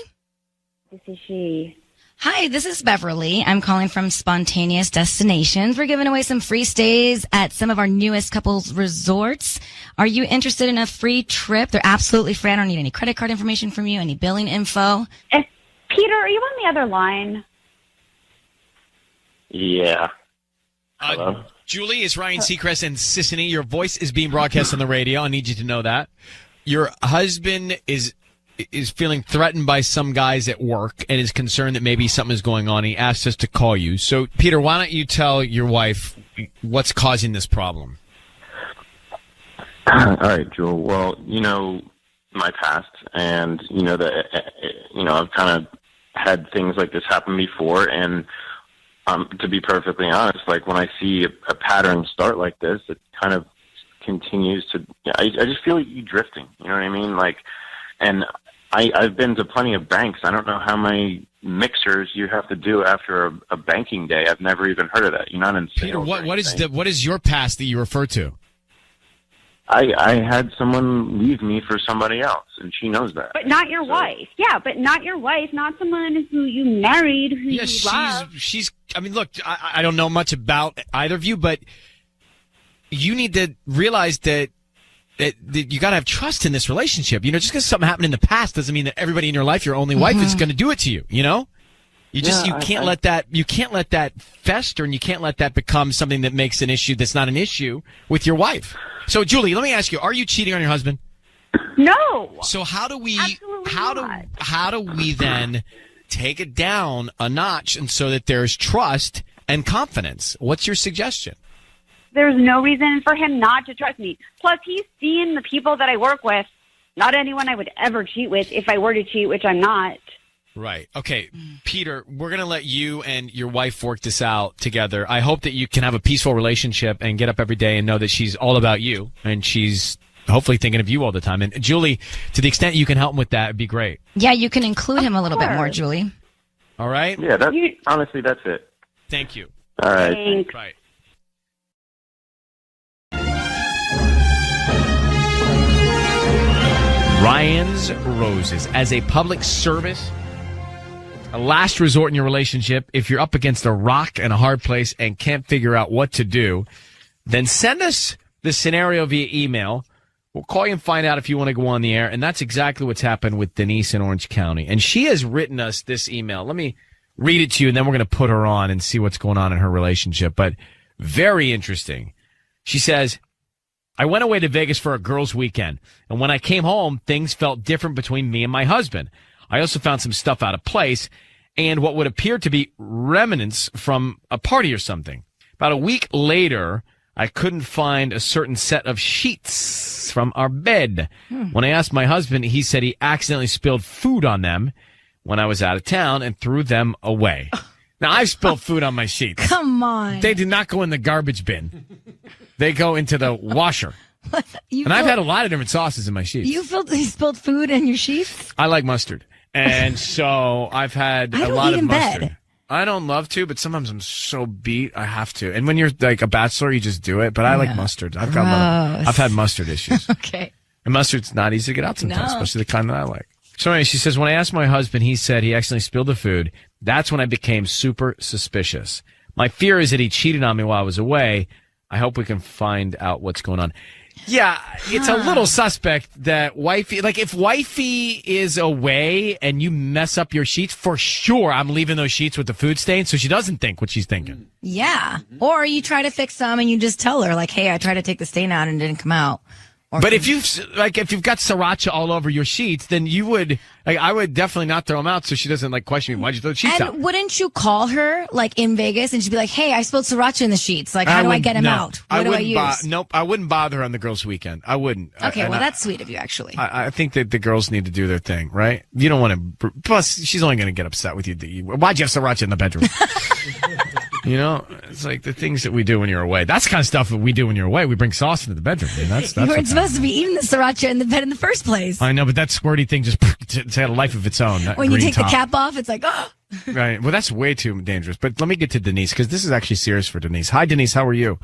This is she. Hi, this is Beverly. I'm calling from Spontaneous Destinations. We're giving away some free stays at some of our newest couples resorts. Are you interested in a free trip? They're absolutely free. I don't need any credit card information from you, any billing info. Peter, are you on the other line? Yeah. Hello? Julie, it's Ryan Seacrest and Sissany. Your voice is being broadcast on the radio. I need you to know that. Your husband is feeling threatened by some guys at work and is concerned that maybe something is going on. He asked us to call you. So, Peter, why don't you tell your wife what's causing this problem? All right, Jewel. Well, you know my past, and you know that I've kind of had things like this happen before. And to be perfectly honest, like when I see a pattern start like this, it kind of continues to. I just feel you drifting. You know what I mean? Like, and I've been to plenty of banks. I don't know how many mixers you have to do after a banking day. I've never even heard of that. You're not in sales. Peter, what is your past that you refer to? I had someone leave me for somebody else, and she knows that. But not your wife. Yeah, but not your wife, not someone who you married, who you love. She's, I mean, look, I don't know much about either of you, but you need to realize that you got to have trust in this relationship. You know, just because something happened in the past doesn't mean that everybody in your life, your only wife, is going to do it to you, you know? You can't let that fester, and you can't let that become something that makes an issue that's not an issue with your wife. So, Julie, let me ask you: are you cheating on your husband? No. So how do we then take it down a notch, and so that there's trust and confidence? What's your suggestion? There's no reason for him not to trust me. Plus, he's seen the people that I work with. Not anyone I would ever cheat with if I were to cheat, which I'm not. Right. Okay, Peter, we're going to let you and your wife work this out together. I hope that you can have a peaceful relationship and get up every day and know that she's all about you, and she's hopefully thinking of you all the time. And Julie, to the extent you can help him with that, it'd be great. Yeah, you can include him a little bit more, Julie. All right? Yeah, honestly, that's it. Thank you. All right. Thanks. Right. Ryan's Roses, as a public service, a last resort in your relationship. If you're up against a rock and a hard place and can't figure out what to do, then send us the scenario via email. We'll call you and find out if you want to go on the air. And that's exactly what's happened with Denise in Orange County. And she has written us this email. Let me read it to you, and then we're going to put her on and see what's going on in her relationship. But very interesting. She says, I went away to Vegas for a girls' weekend, and when I came home, things felt different between me and my husband. I also found some stuff out of place and what would appear to be remnants from a party or something. About a week later, I couldn't find a certain set of sheets from our bed. When I asked my husband, he said he accidentally spilled food on them when I was out of town and threw them away. Now, I've spilled food on my sheets. Come on. They do not go in the garbage bin. They go into the washer. And I've had a lot of different sauces in my sheets. You spilled food in your sheets? I like mustard. And so I've had a lot of mustard. Bed. I don't love to, but sometimes I'm so beat I have to. And when you're like a bachelor, you just do it. But I like mustard. I've had mustard issues. Okay. And mustard's not easy to get out sometimes, especially the kind that I like. So anyway, she says, when I asked my husband, he said he accidentally spilled the food. That's when I became super suspicious. My fear is that he cheated on me while I was away. I hope we can find out what's going on. Yeah, it's a little suspect that wifey, like if wifey is away and you mess up your sheets, for sure I'm leaving those sheets with the food stain so she doesn't think what she's thinking. Yeah. Or you try to fix them and you just tell her, like, hey, I tried to take the stain out and it didn't come out. But if you've got sriracha all over your sheets, then you would, I would definitely not throw them out so she doesn't question me. Why'd you throw the sheets out? And wouldn't you call her in Vegas and she'd be like, hey, I spilled sriracha in the sheets. How do I get them out? What do I use? Nope, I wouldn't bother her on the girls' weekend. I wouldn't. Okay, that's sweet of you, actually. I think that the girls need to do their thing, right? You don't want to. Plus, she's only going to get upset with you. Why'd you have sriracha in the bedroom? It's like the things that we do when you're away. That's the kind of stuff that we do when you're away. We bring sauce into the bedroom. That's you weren't supposed to be eating the sriracha in the bed in the first place. I know, but that squirty thing it's had a life of its own. When you take the cap off, it's like, oh. Right. Well, that's way too dangerous. But let me get to Denise, because this is actually serious for Denise. Hi, Denise. How are you?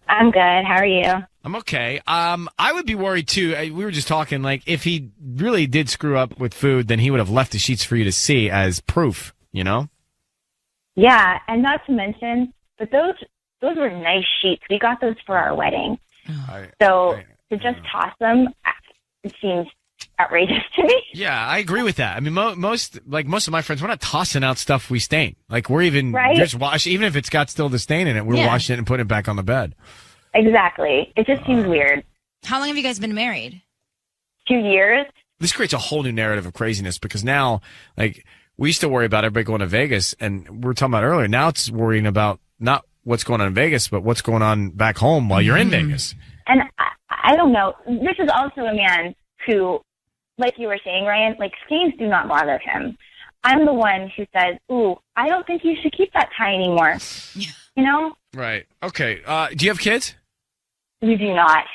I'm good. How are you? I'm okay. I would be worried too. We were just talking, if he really did screw up with food, then he would have left the sheets for you to see as proof, Yeah, and not to mention, but those were nice sheets. We got those for our wedding. To just toss them, it seems outrageous to me. Yeah, I agree with that. I mean, most of my friends, we're not tossing out stuff we stain. We're even just even if it's got still the stain in it, we're washing it and putting it back on the bed. Exactly. It just seems weird. How long have you guys been married? 2 years. This creates a whole new narrative of craziness because now, we used to worry about everybody going to Vegas, and we were talking about earlier. Now it's worrying about not what's going on in Vegas, but what's going on back home while you're in Vegas. And I don't know. This is also a man who, like you were saying, Ryan, stains do not bother him. I'm the one who says, ooh, I don't think you should keep that tie anymore. Right. Okay. Do you have kids? We do not.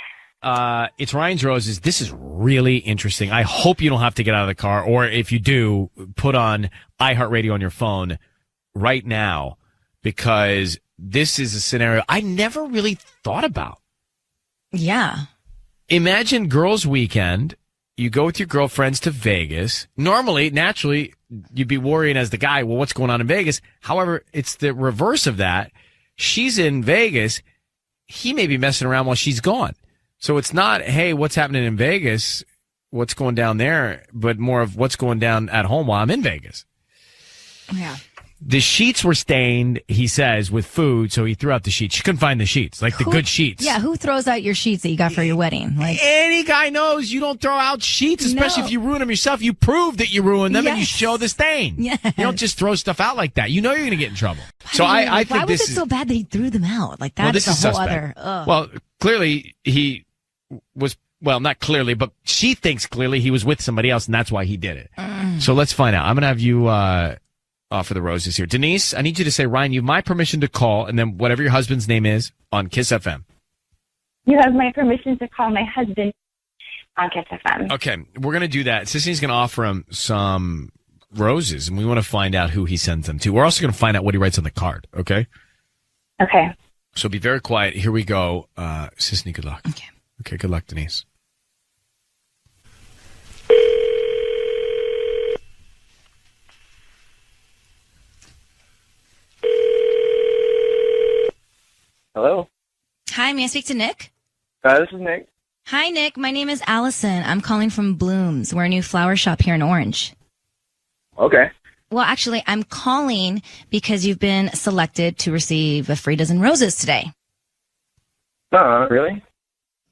It's Ryan's Roses. This is really interesting. I hope you don't have to get out of the car, or if you do, put on iHeartRadio on your phone right now, because this is a scenario I never really thought about. Yeah. Imagine girls' weekend. You go with your girlfriends to Vegas. Normally, naturally, you'd be worrying as the guy, well, what's going on in Vegas? However, it's the reverse of that. She's in Vegas. He may be messing around while she's gone. So it's not, hey, what's happening in Vegas? What's going down there? But more of what's going down at home while I'm in Vegas. Yeah. The sheets were stained, he says, with food, so he threw out the sheets. She couldn't find the sheets, like the good sheets. Yeah, who throws out your sheets that you got for your wedding? Like any guy knows you don't throw out sheets, especially if you ruin them yourself. You prove that you ruined them and you show the stain. Yes. You don't just throw stuff out like that. You know you're going to get in trouble. So I think why was it so bad that he threw them out? Like that is a whole other. Ugh. Well, clearly he was. Well, not clearly, but she thinks clearly he was with somebody else, and that's why he did it. So let's find out. I'm going to have you offer the roses here. Denise, I need you to say, Ryan, you have my permission to call, and then whatever your husband's name is on Kiss FM. You have my permission to call my husband on Kiss FM. Okay, we're going to do that. Sissy's going to offer him some roses, and we want to find out who he sends them to. We're also going to find out what he writes on the card, okay? Okay. So be very quiet. Here we go. Sissy, good luck. Okay, good luck, Denise. Hello. Hi, may I speak to Nick? This is Nick. Hi, Nick. My name is Allison. I'm calling from Blooms. We're a new flower shop here in Orange. Okay. Well, actually, I'm calling because you've been selected to receive a free dozen roses today. Really?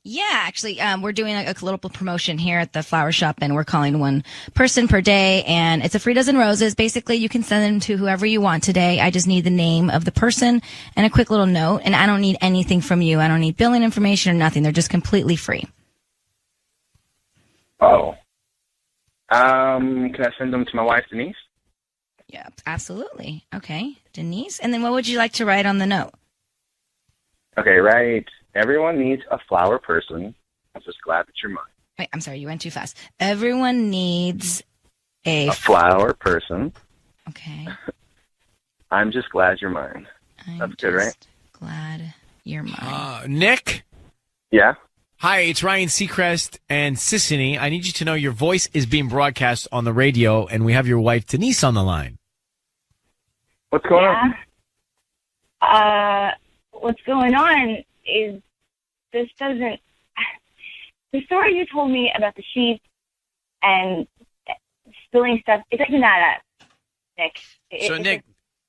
Yeah, actually, we're doing a little promotion here at the flower shop, and we're calling one person per day, and it's a free dozen roses. Basically, you can send them to whoever you want today. I just need the name of the person and a quick little note, and I don't need anything from you. I don't need billing information or nothing. They're just completely free. Oh. Can I send them to my wife, Denise? Yeah, absolutely. Okay, Denise. And then what would you like to write on the note? Okay, right. Everyone needs a flower person. I'm just glad that you're mine. Wait, I'm sorry, you went too fast. Everyone needs a flower person. Okay. I'm just glad you're mine. That's good, right? Glad you're mine. Nick? Yeah? Hi, it's Ryan Seacrest and Sissany. I need you to know your voice is being broadcast on the radio, and we have your wife, Denise, on the line. What's going on? What's going on is this doesn't... The story you told me about the sheets and spilling stuff, it doesn't add up, Nick.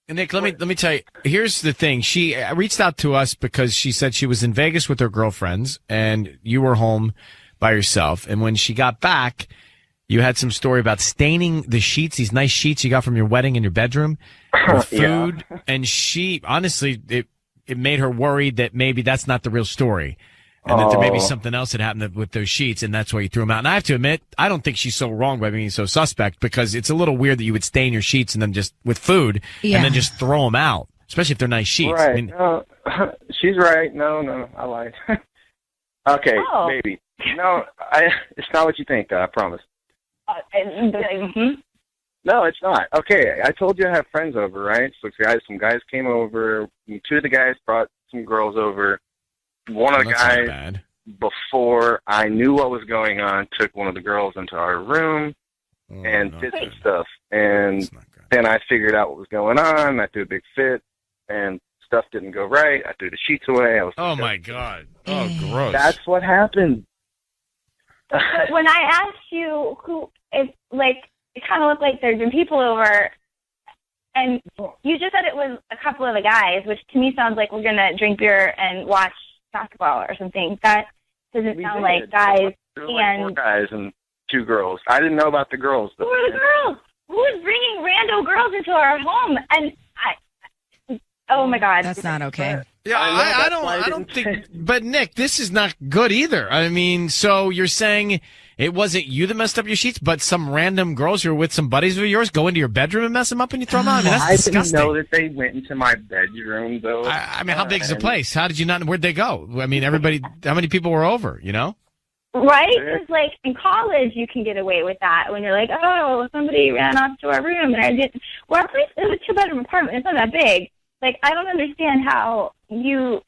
Nick, let me tell you. Here's the thing. She reached out to us because she said she was in Vegas with her girlfriends, and you were home by yourself. And when she got back, you had some story about staining the sheets, these nice sheets you got from your wedding in your bedroom, with food. Yeah. And she, honestly, it made her worried that maybe that's not the real story. And that there may be something else that happened with those sheets, and that's why you threw them out. And I have to admit, I don't think she's so wrong by being so suspect, because it's a little weird that you would stain your sheets and then just with food and then just throw them out, especially if they're nice sheets. Right. I mean, no, she's right. No, I lied. Okay, baby. No, it's not what you think, I promise. No, it's not. Okay, I told you I have friends over, right? So some guys came over. Two of the guys brought some girls over. One of the guys, before I knew what was going on, took one of the girls into our room and did some stuff. And then I figured out what was going on. I threw a big fit, and stuff didn't go right. I threw the sheets away. my God. Oh, gross. That's what happened. But when I asked you who, it kind of looked like there'd been people over, and you just said it was a couple of the guys, which to me sounds like we're going to drink beer and watch basketball or something. That doesn't sound like guys. There were like 4 guys and 2 girls. I didn't know about the girls. Who are the girls? Who is bringing rando girls into our home? And oh my God, that's not okay. Yeah, I don't think. But Nick, this is not good either. I mean, so you're saying it wasn't you that messed up your sheets, but some random girls who were with some buddies of yours go into your bedroom and mess them up and you throw them out? I mean, that's disgusting. I didn't know that they went into my bedroom, though. I mean, how big is the place? How did you not? Where'd they go? I mean, everybody. How many people were over? You know? Right? Because like in college, you can get away with that when you're like, oh, somebody ran off to our room and I didn't. Well, our place is a 2-bedroom apartment. It's not that big. Like, I don't understand how you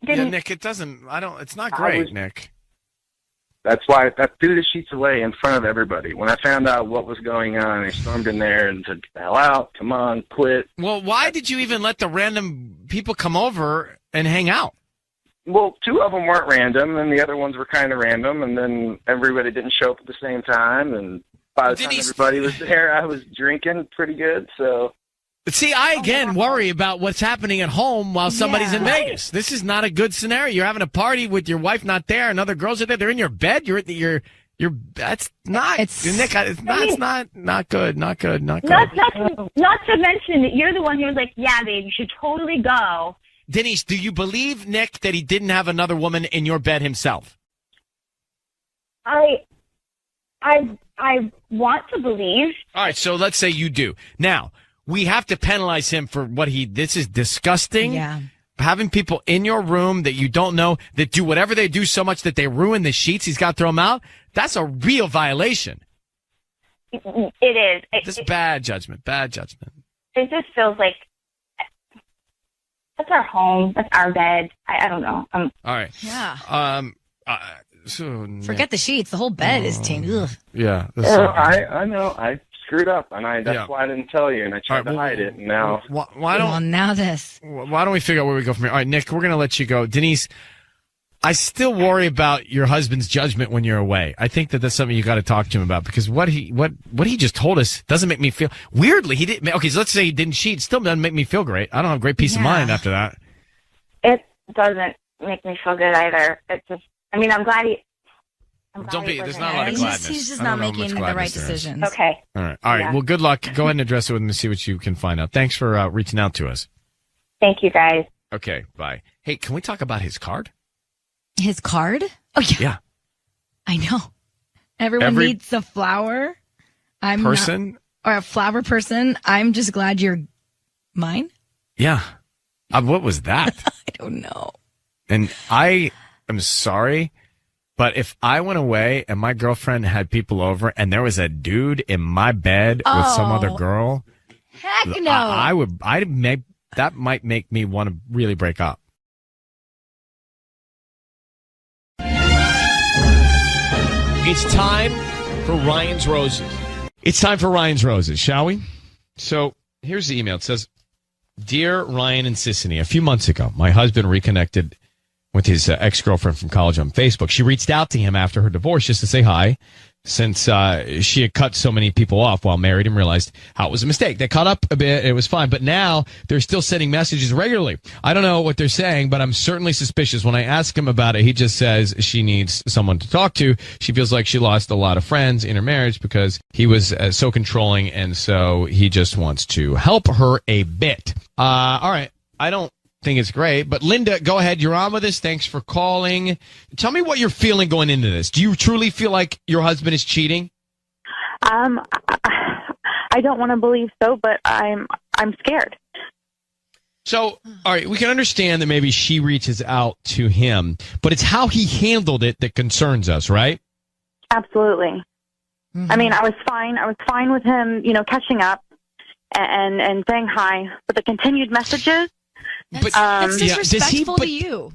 didn't. Yeah, Nick, it doesn't. It's not great, Nick. That's why I threw the sheets away in front of everybody. When I found out what was going on, I stormed in there and said, "Get the hell out, come on, quit." Well, why did you even let the random people come over and hang out? Well, 2 of them weren't random, and the other ones were kind of random, and then everybody didn't show up at the same time, and by the time everybody was there, I was drinking pretty good, so... See, I again worry about what's happening at home while somebody's in Vegas. This is not a good scenario. You're having a party with your wife not there, and other girls are there. They're in your bed. That's not. Nick, it's not good. Not good. Not to mention that you're the one who was like, "Yeah, babe, you should totally go." Denise, do you believe Nick that he didn't have another woman in your bed himself? I want to believe. All right, so let's say you do. Now, we have to penalize him for this is disgusting. Yeah. Having people in your room that you don't know that do whatever they do so much that they ruin the sheets, he's got to throw them out. That's a real violation. It is. This is bad judgment. Bad judgment. It just feels like that's our home. That's our bed. I don't know. All right. Yeah. So Forget the sheets. The whole bed is tainted. Ugh. Yeah. I know. I screwed up, and that's why I didn't tell you, and I tried to hide it, and now... Why don't we figure out where we go from here? All right, Nick, we're going to let you go. Denise, I still worry about your husband's judgment when you're away. I think that's something you got to talk to him about, because what he just told us doesn't make me feel... Weirdly, he didn't... Okay, so let's say he didn't cheat. Still doesn't make me feel great. I don't have great peace of mind after that. It doesn't make me feel good either. It's just... I mean, I'm glad he... There's not a lot of gladness. He's just not making the right decisions. Okay. All right. Yeah. Well, good luck. Go ahead and address it with him and see what you can find out. Thanks for reaching out to us. Thank you, guys. Okay. Bye. Hey, can we talk about his card? His card? Oh, yeah. Yeah. I know. Everyone needs a flower. I'm or a flower person. I'm just glad you're mine. Yeah. What was that? I don't know. And I am sorry. But if I went away and my girlfriend had people over and there was a dude in my bed with some other girl, heck no. That might make me want to really break up. It's time for Ryan's Roses. It's time for Ryan's Roses, shall we? So here's the email. It says, "Dear Ryan and Sissany, a few months ago, my husband reconnected with his ex-girlfriend from college on Facebook. She reached out to him after her divorce just to say hi, since she had cut so many people off while married and realized how it was a mistake. They caught up a bit. It was fine. But now they're still sending messages regularly. I don't know what they're saying, but I'm certainly suspicious. When I ask him about it, he just says she needs someone to talk to. She feels like she lost a lot of friends in her marriage because he was so controlling, and so he just wants to help her a bit." All right. I don't think it's great, but Linda, go ahead. You're on with us. Thanks for calling. Tell me what you're feeling going into this. Do you truly feel like your husband is cheating? I don't want to believe so, but I'm scared. So, all right, we can understand that maybe she reaches out to him, but it's how he handled it that concerns us, right? Absolutely. Mm-hmm. I mean, I was fine with him, catching up and saying hi, but the continued messages. That's disrespectful to you.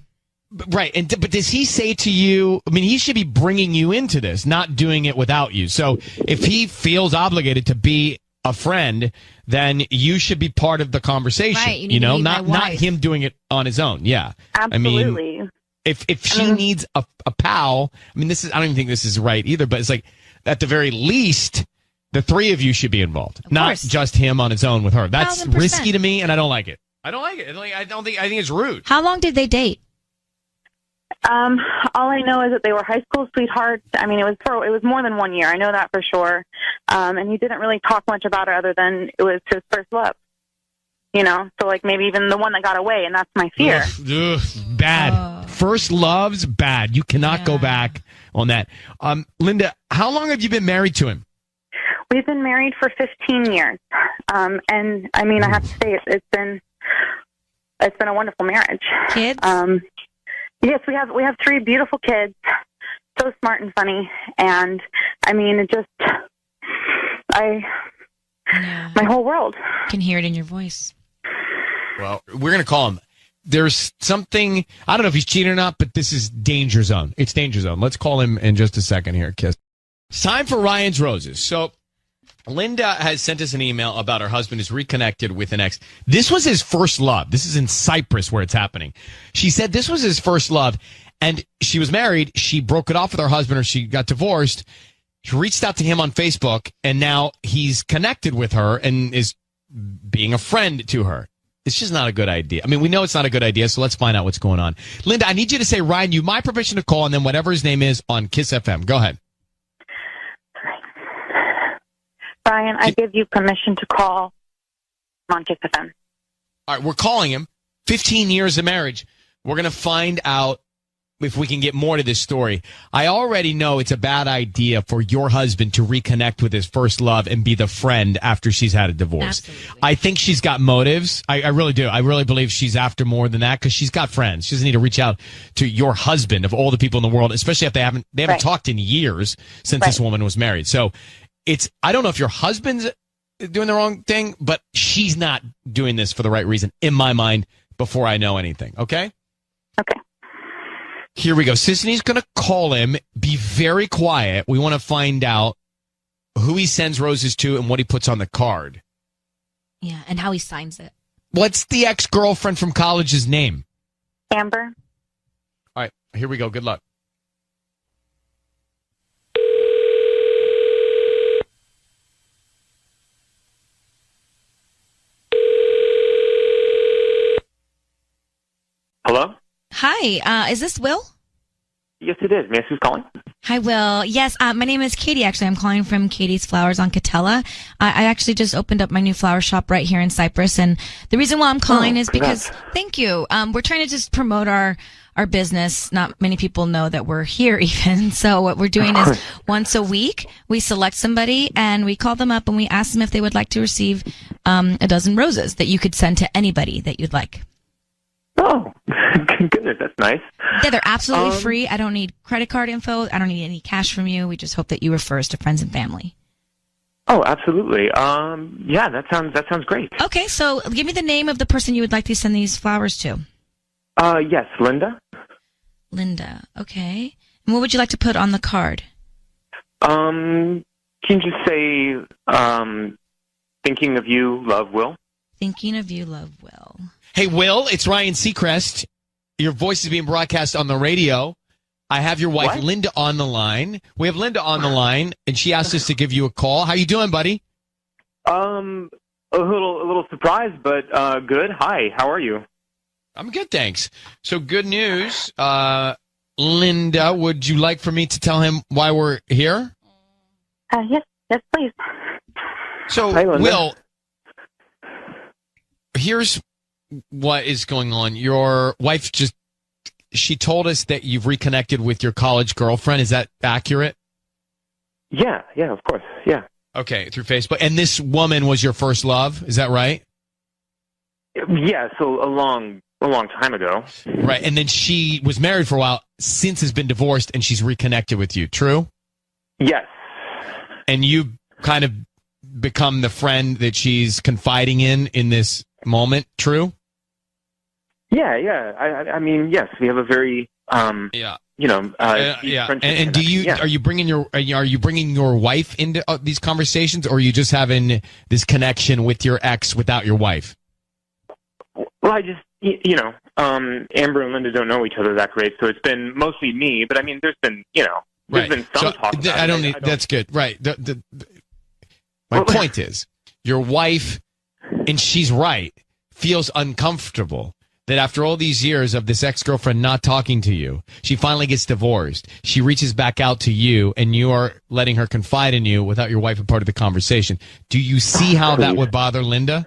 Right. But does he say to you, I mean, he should be bringing you into this, not doing it without you. So if he feels obligated to be a friend, then you should be part of the conversation, right, not him doing it on his own. Yeah. Absolutely. I mean, if she needs a pal, I mean, I don't even think this is right either, but it's like at the very least, the three of you should be involved, not just him on his own with her. That's 1000%. Risky to me, and I don't like it. I think it's rude. How long did they date? All I know is that they were high school sweethearts. I mean, it was more than 1 year. I know that for sure. And he didn't really talk much about her other than it was his first love. So like maybe even the one that got away, and that's my fear. Ugh, bad. First love's bad. You cannot go back on that. Linda, how long have you been married to him? We've been married for 15 years. And I mean, I have to say it's been a wonderful marriage. Kids? Yes, we have 3 beautiful kids. So smart and funny. And I mean, it just, my whole world. I can hear it in your voice. Well, we're going to call him. there's something, I don't know if he's cheating or not, but this is danger zone. It's danger zone. Let's call him in just a second here, Kiss. It's time for Ryan's Roses. So Linda has sent us an email about her husband is reconnected with an ex. This was his first love. This is in Cyprus where it's happening. She said this was his first love, and she was married. She broke it off with her husband, or she got divorced. She reached out to him on Facebook, and now he's connected with her and is being a friend to her. It's just not a good idea. I mean, we know it's not a good idea, so let's find out what's going on. Linda, I need you to say, Ryan, you my permission to call, and then whatever his name is on Kiss FM. Go ahead. Ryan, I give you permission to call on Kiss FM. All right, we're calling him. 15 years of marriage. We're going to find out if we can get more to this story. I already know it's a bad idea for your husband to reconnect with his first love and be the friend after she's had a divorce. Absolutely. I think she's got motives. I really do. I really believe she's after more than that because she's got friends. She doesn't need to reach out to your husband of all the people in the world, especially if they haven't right. talked in years since right. this woman was married. So I don't know if your husband's doing the wrong thing, but she's not doing this for the right reason in my mind before I know anything. Okay? Okay. Here we go. Sisney's going to call him. Be very quiet. We want to find out who he sends roses to and what he puts on the card. Yeah, and how he signs it. What's the ex-girlfriend from college's name? Amber. All right, here we go. Good luck. Hello? Hi, is this Will? Yes, it is. May I ask who's calling? Hi, Will. Yes, my name is Katie, actually. I'm calling from Katie's Flowers on Catella. I actually just opened up my new flower shop right here in Cyprus, and the reason why I'm calling is because, thank you, we're trying to just promote our business. Not many people know that we're here even, so what we're doing is once a week, we select somebody, and we call them up, and we ask them if they would like to receive a dozen roses that you could send to anybody that you'd like. Oh, goodness, that's nice. Yeah, they're absolutely free. I don't need credit card info. I don't need any cash from you. We just hope that you refer us to friends and family. Oh, absolutely. Yeah, that sounds great. Okay, so give me the name of the person you would like to send these flowers to. Yes, Linda. Linda, okay. And what would you like to put on the card? Can you just say, thinking of you, love, Will? Thinking of you, love, Will. Hey, Will, it's Ryan Seacrest. Your voice is being broadcast on the radio. I have your wife, Linda, on the line. We have Linda on the line, and she asked us to give you a call. How you doing, buddy? A little surprised, but good. Hi, how are you? I'm good, thanks. So good news. Linda, would you like for me to tell him why we're here? Yes, please. So, hi, Will, here's what is going on. Your wife she told us that you've reconnected with your college girlfriend. Is that accurate? Yeah, of course. Yeah. Okay, through Facebook. And this woman was your first love. Is that right? Yeah, so a long time ago. Right. And then she was married for a while, since has been divorced, and she's reconnected with you. True? Yes. And you kind of become the friend that she's confiding in this moment. True? Yeah. I mean, yes, we have a very, deep friendship. And do you are you bringing your wife into these conversations, or are you just having this connection with your ex without your wife? Well, I just, Amber and Linda don't know each other that great, so it's been mostly me. But I mean, there's been, there's been some talk. That's good, right? My point is, your wife, and she's right, feels uncomfortable that after all these years of this ex-girlfriend not talking to you, she finally gets divorced. She reaches back out to you, and you are letting her confide in you without your wife a part of the conversation. Do you see how that would bother Linda?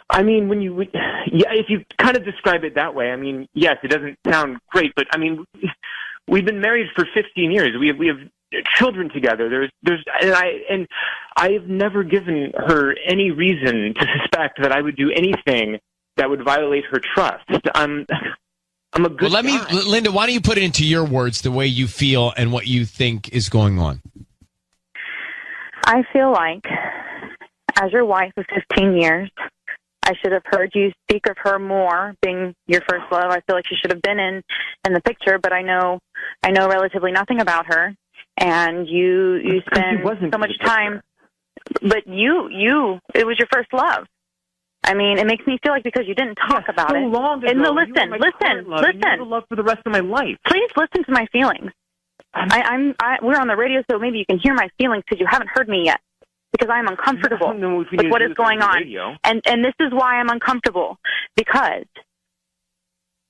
I mean, if you kind of describe it that way, I mean, yes, it doesn't sound great, but I mean, we've been married for 15 years. We have children together. And I've never given her any reason to suspect that I would do anything that would violate her trust. I'm a good guy. Linda, why don't you put it into your words the way you feel and what you think is going on? I feel like, as your wife of 15 years, I should have heard you speak of her more, being your first love. I feel like she should have been in the picture, but I know relatively nothing about her. And you spend so much time, but it was your first love. I mean, it makes me feel like because you didn't talk about it. Long ago, and listen. The love for the rest of my life. Please listen to my feelings. We're on the radio, so maybe you can hear my feelings because you haven't heard me yet. Because I'm uncomfortable with what is going on, and this is why I'm uncomfortable. Because,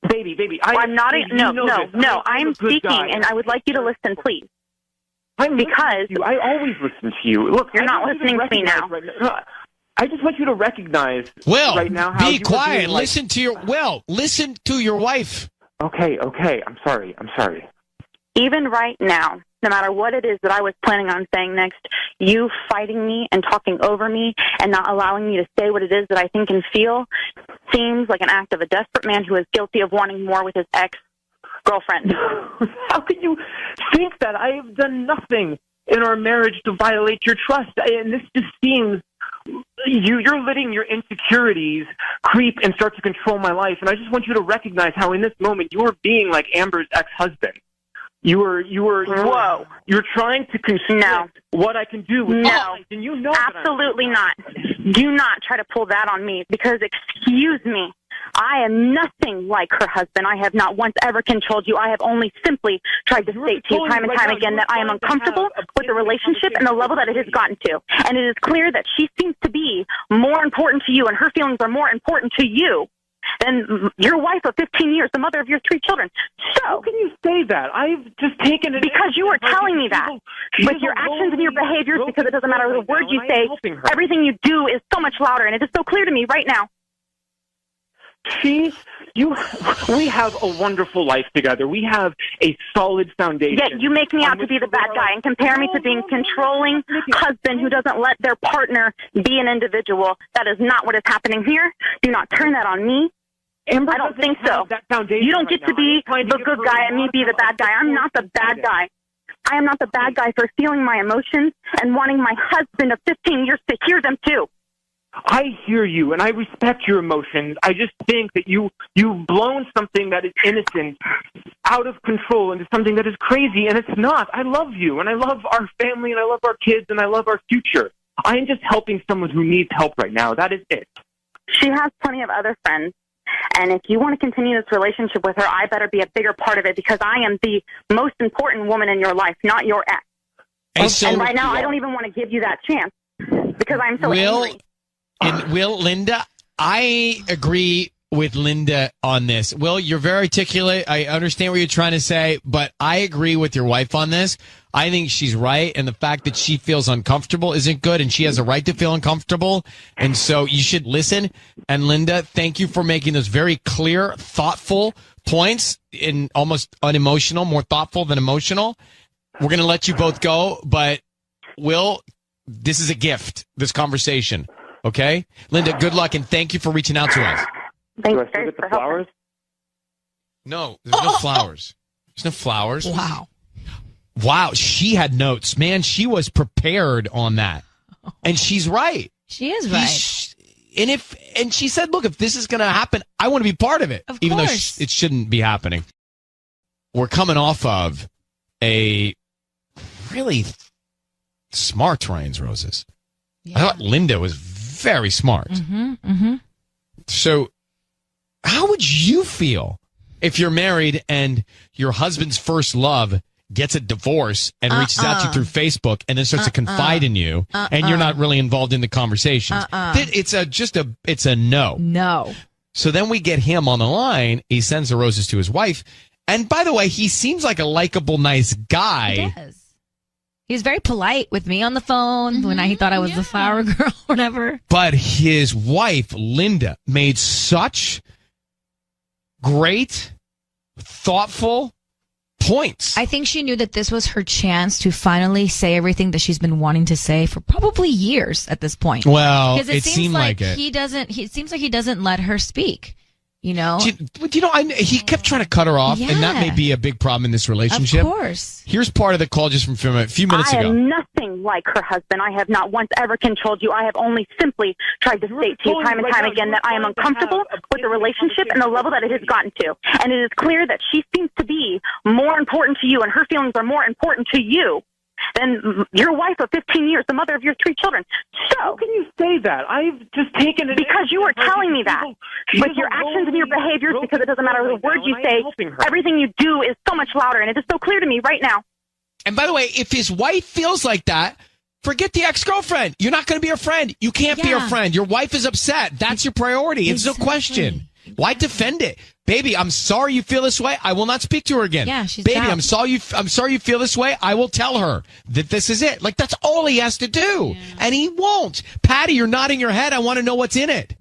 baby, I'm not. No. I'm speaking, and I would like you to listen, please. Because I always listen to you. Look, you're not listening to me now. I just want you to recognize right now how be quiet. Listen to your wife. Okay. I'm sorry. Even right now, no matter what it is that I was planning on saying next, you fighting me and talking over me and not allowing me to say what it is that I think and feel seems like an act of a desperate man who is guilty of wanting more with his ex-girlfriend. How can you think that? I have done nothing in our marriage to violate your trust, and this just seems... You're letting your insecurities creep and start to control my life, and I just want you to recognize how in this moment you're being like Amber's ex-husband. You're trying to constrict what I can do with my life, and you know absolutely not. Do not try to pull that on me, because excuse me, I am nothing like her husband. I have not once ever controlled you. I have only simply tried to state to you time and time again that I am uncomfortable with the relationship and the level that it has gotten to. And it is clear that she seems to be more important to you, and her feelings are more important to you than your wife of 15 years, the mother of your 3 children. So, how can you say that? I've just taken it because you are telling me that with your actions and your behaviors. Because it doesn't matter the word you say, everything you do is so much louder, and it is so clear to me right now. We have a wonderful life together. We have a solid foundation. Yet you make me out to be the bad guy and compare me to being a controlling husband who doesn't let their partner be an individual. That is not what is happening here. Do not turn that on me. Amber, I don't think so. You don't get to be the good guy and me be the bad guy. I'm not the bad guy. I am not the bad guy for feeling my emotions and wanting my husband of 15 years to hear them too. I hear you, and I respect your emotions. I just think that you've blown something that is innocent out of control into something that is crazy, and it's not. I love you, and I love our family, and I love our kids, and I love our future. I am just helping someone who needs help right now. That is it. She has plenty of other friends, and if you want to continue this relationship with her, I better be a bigger part of it, because I am the most important woman in your life, not your ex. And right now, I don't even want to give you that chance, because I'm so angry. And Linda, I agree with Linda on this. Will, you're very articulate. I understand what you're trying to say, but I agree with your wife on this. I think she's right, and the fact that she feels uncomfortable isn't good, and she has a right to feel uncomfortable, and so you should listen. And Linda, thank you for making those very clear, thoughtful points, and almost unemotional, more thoughtful than emotional. We're going to let you both go, but Will, this is a gift, this conversation. Okay? Linda, good luck, and thank you for reaching out to us. Thanks, do I still get the flowers? No, there's no flowers. There's no flowers. Wow, she had notes. Man, she was prepared on that. And she's right. She is right. And she said, look, if this is going to happen, I want to be part of it. Even though it shouldn't be happening. We're coming off of a really smart Ryan's Roses. Yeah. I thought Linda was very smart. So how would you feel if you're married and your husband's first love gets a divorce and reaches out to you through Facebook and then starts to confide in you and you're not really involved in the conversations? It's a no. No. So then we get him on the line. He sends the roses to his wife. And by the way, he seems like a likable, nice guy. He does. He was very polite with me on the phone when he thought I was the flower girl or whatever. But his wife, Linda, made such great, thoughtful points. I think she knew that this was her chance to finally say everything that she's been wanting to say for probably years at this point. Well, because it seemed like it. It seems like he doesn't let her speak. You know? He kept trying to cut her off, and that may be a big problem in this relationship. Of course. Here's part of the call just from a few minutes I ago. am nothing like her husband. I have not once ever controlled you. I have only simply tried to state to you time and time again that I am uncomfortable with the relationship and the level that it has gotten to. And it is clear that she seems to be more important to you, and her feelings are more important to you than your wife of 15 years, the mother of your 3 children. So, how can you say that? I've just taken it because you are telling me that with your actions and your behaviors. Because it doesn't matter the words you say, everything you do is so much louder, and it is so clear to me right now. And by the way, if his wife feels like that, forget the ex-girlfriend. You're not going to be her friend. You can't be her friend. Your wife is upset. That's your priority. It's no question. Why defend it? Baby, I'm sorry you feel this way. I will not speak to her again. Yeah, she's Baby, out. I'm sorry you feel this way. I will tell her that this is it. Like, that's all he has to do. Yeah. And he won't. Patty, you're nodding your head. I want to know what's in it.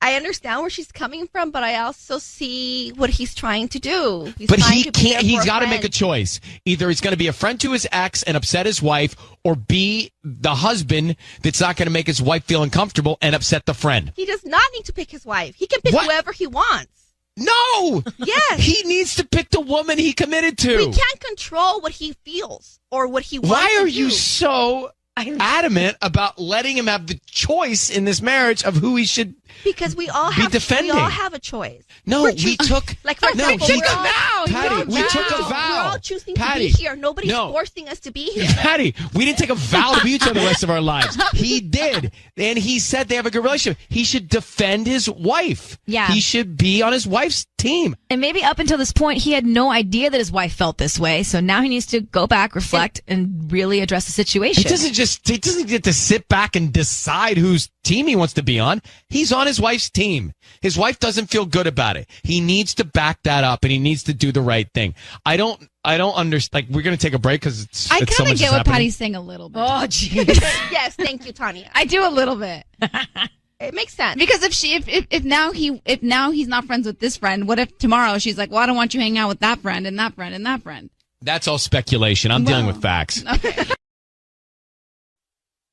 I understand where she's coming from, but I also see what he's trying to do. But he can't. He's got to make a choice. Either he's going to be a friend to his ex and upset his wife, or be the husband that's not going to make his wife feel uncomfortable and upset the friend. He does not need to pick his wife. He can pick whoever he wants. No! Yes! He needs to pick the woman he committed to. We can't control what he feels or what he wants. Why are you so adamant about letting him have the choice in this marriage of who he should because we all be have defending? We all have a choice. No, we took like for example, Patty, we took a vow. We're all choosing to be here. Nobody's forcing us to be here. Patty, we didn't take a vow to be each other the rest of our lives. He did, and he said they have a good relationship. He should defend his wife. Yeah, he should be on his wife's team. And maybe up until this point, he had no idea that his wife felt this way. So now he needs to go back, reflect, and really address the situation. He doesn't get to sit back and decide whose team he wants to be on. He's on his wife's team. His wife doesn't feel good about it. He needs to back that up, and he needs to do the right thing. I don't understand. Like, we're going to take a break because it's I so kind of much get what happening. Patty's saying a little bit. Oh, jeez. Yes, thank you, Tanya. I do a little bit. It makes sense because if now he's not friends with this friend, what if tomorrow she's like, well, I don't want you hanging out with that friend and that friend and that friend. That's all speculation. I'm dealing with facts. Okay.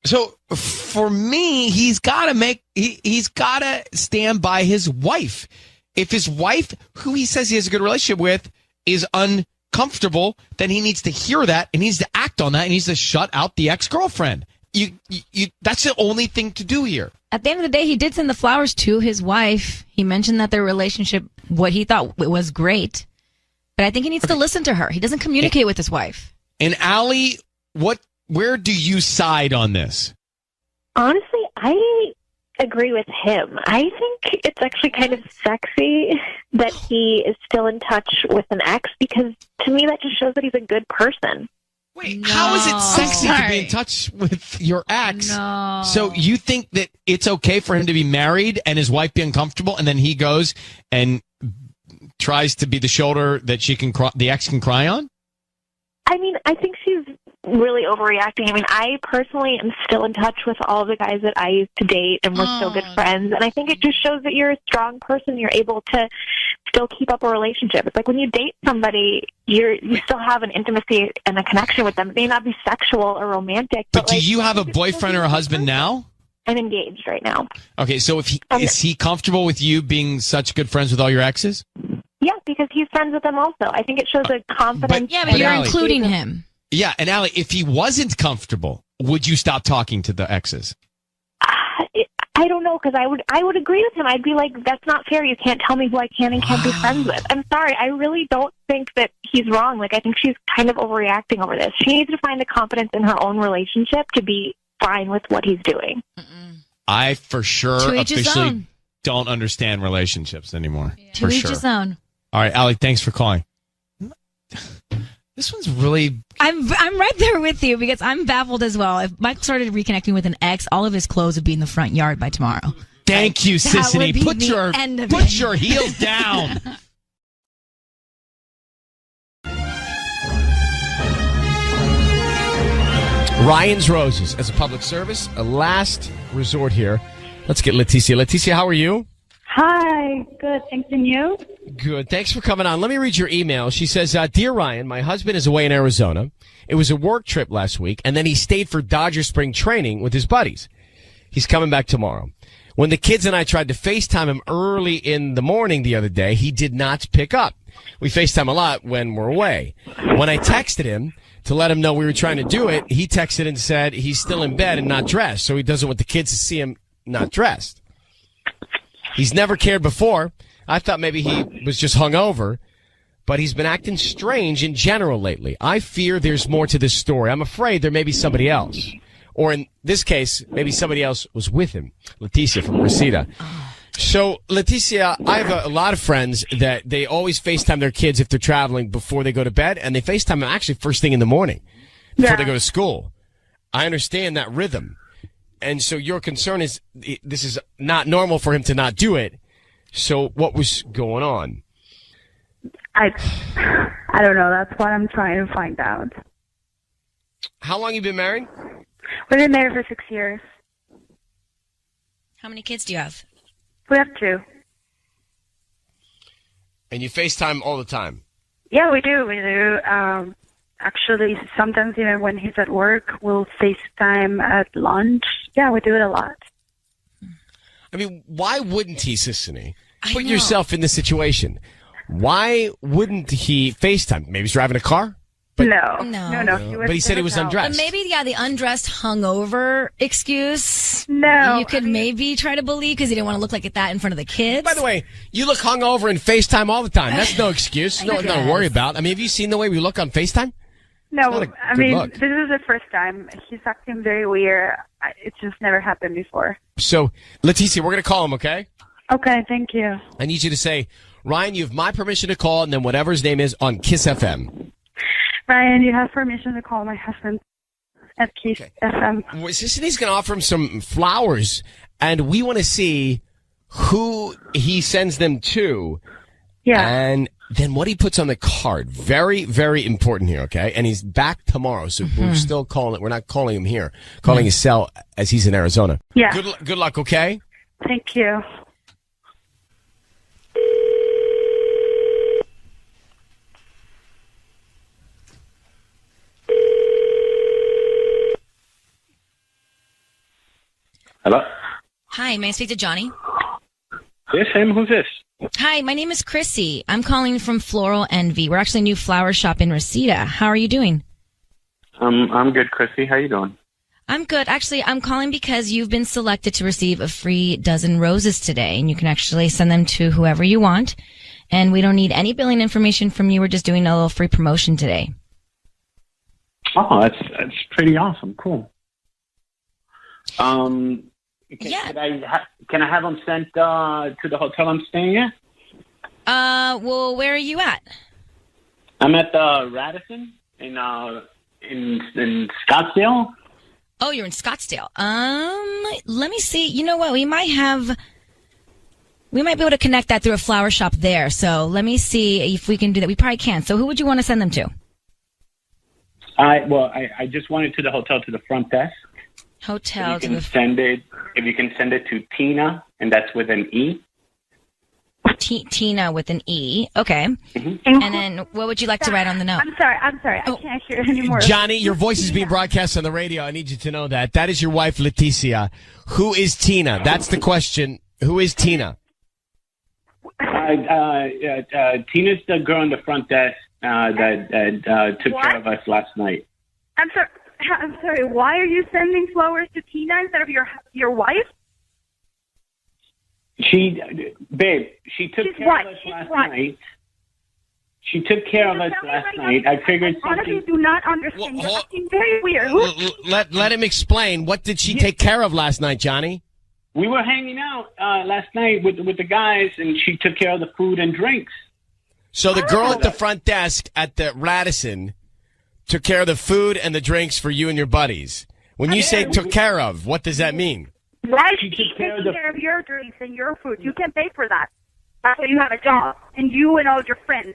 So for me, he's got to stand by his wife. If his wife, who he says he has a good relationship with, is uncomfortable, then he needs to hear that and he needs to act on that. And he needs to shut out the ex-girlfriend. That's the only thing to do here. At the end of the day, he did send the flowers to his wife. He mentioned that their relationship, what he thought was great. But I think he needs to listen to her. He doesn't communicate with his wife. And Allie, where do you side on this? Honestly, I agree with him. I think it's actually kind of sexy that he is still in touch with an ex because to me that just shows that he's a good person. Wait, how is it sexy to be in touch with your ex? No. So you think that it's okay for him to be married and his wife be uncomfortable, and then he goes and tries to be the shoulder that the ex can cry on? I mean, I think she's really overreacting. I mean, I personally am still in touch with all the guys that I used to date, and we're still good friends. And I think it just shows that you're a strong person. You're able to still keep up a relationship. It's like when you date somebody, you still have an intimacy and a connection with them. It may not be sexual or romantic. But do you have a boyfriend or a husband now? I'm engaged right now. Okay, so is he comfortable with you being such good friends with all your exes? Yeah, because he's friends with them also. I think it shows a confidence. But you're including him. Yeah, and Allie, if he wasn't comfortable, would you stop talking to the exes? I don't know, because I would agree with him. I'd be like, that's not fair. You can't tell me who I can and can't be friends with. I'm sorry. I really don't think that he's wrong. Like, I think she's kind of overreacting over this. She needs to find the confidence in her own relationship to be fine with what he's doing. I for sure To each his officially own. don't understand relationships anymore. To For each sure. his own. All right, Allie, thanks for calling. This one's really... I'm right there with you because I'm baffled as well. If Mike started reconnecting with an ex, all of his clothes would be in the front yard by tomorrow. Thank you, That would Sissany. be Put the end of your it. your heels down. Ryan's Roses as a public service, a last resort here. Let's get Leticia. Leticia, how are you? Hi, good. Thanks, and you? Good. Thanks for coming on. Let me read your email. She says, Dear Ryan, my husband is away in Arizona. It was a work trip last week, and then he stayed for Dodger spring training with his buddies. He's coming back tomorrow. When the kids and I tried to FaceTime him early in the morning the other day, he did not pick up. We FaceTime a lot when we're away. When I texted him to let him know we were trying to do it, he texted and said he's still in bed and not dressed, so he doesn't want the kids to see him not dressed. He's never cared before. I thought maybe he was just hungover, but he's been acting strange in general lately. I fear there's more to this story. I'm afraid there may be somebody else. Or in this case, maybe somebody else was with him. Leticia from Reseda. So, Leticia, I have a lot of friends that they always FaceTime their kids if they're traveling before they go to bed, and they FaceTime them actually first thing in the morning before they go to school. I understand that rhythm. And so your concern is this is not normal for him to not do it. So what was going on? I don't know. That's what I'm trying to find out. How long you been married? We've been married for 6 years. How many kids do you have? We have 2. And you FaceTime all the time? Yeah, we do. We do. Actually, sometimes even when he's at work, we'll FaceTime at lunch. Yeah, we do it a lot. I mean, why wouldn't he, Sissany? Put yourself in this situation. Why wouldn't he FaceTime? Maybe he's driving a car? No. But he said he was undressed. But maybe, the undressed hungover excuse. No. You could maybe try to believe because he didn't want to look like that in front of the kids. By the way, you look hungover and FaceTime all the time. That's no excuse. Nothing to worry about. I mean, have you seen the way we look on FaceTime? No, I mean, this is the first time. He's acting very weird. It just never happened before. So, Leticia, we're going to call him, okay? Okay, thank you. I need you to say, Ryan, you have my permission to call, and then whatever his name is on Kiss FM. Ryan, you have permission to call my husband at Kiss FM. Well, Sissany's going to offer him some flowers, and we want to see who he sends them to. Yeah. And then what he puts on the card. Very, very important here, okay? And he's back tomorrow, so we're still calling it. We're not calling him here. Calling his cell as he's in Arizona. Yeah. Good luck, okay? Thank you. Hello? Hi, may I speak to Johnny? Yes, him. Who's this? Hi, my name is Chrissy. I'm calling from Floral Envy. We're actually a new flower shop in Reseda. How are you doing? I'm good, Chrissy. How you doing? I'm good. Actually, I'm calling because you've been selected to receive a free dozen roses today, and you can actually send them to whoever you want. And we don't need any billing information from you. We're just doing a little free promotion today. Oh, that's pretty awesome. Cool. Can I have them sent to the hotel I'm staying at? Well, where are you at? I'm at the Radisson in Scottsdale. Oh, you're in Scottsdale. Let me see. You know what? We might be able to connect that through a flower shop there. So let me see if we can do that. We probably can. So who would you want to send them to? I just want it to the hotel, to the front desk. Hotel if you can send it to Tina, and that's with an E. Tina with an E. Okay. Mm-hmm. And then what would you like to write on the note? I'm sorry. I can't hear anymore. Johnny, your voice is being broadcast on the radio. I need you to know that. That is your wife, Leticia. Who is Tina? That's the question. Who is Tina? Tina's the girl in the front desk that took care of us last night. I'm sorry. Why are you sending flowers to Tina instead of your wife? She took care of us last night. She took care of us last night. I figured something. Honestly, do not understand. You're acting very weird. Let him explain. What did she take care of last night, Johnny? We were hanging out last night with the guys, and she took care of the food and drinks. So the girl at the front desk at the Radisson took care of the food and the drinks for you and your buddies. When you say took care of, what does that mean? Why is she taking care of your drinks and your food? You can pay for that. That's why you have a job, and you and all your friends.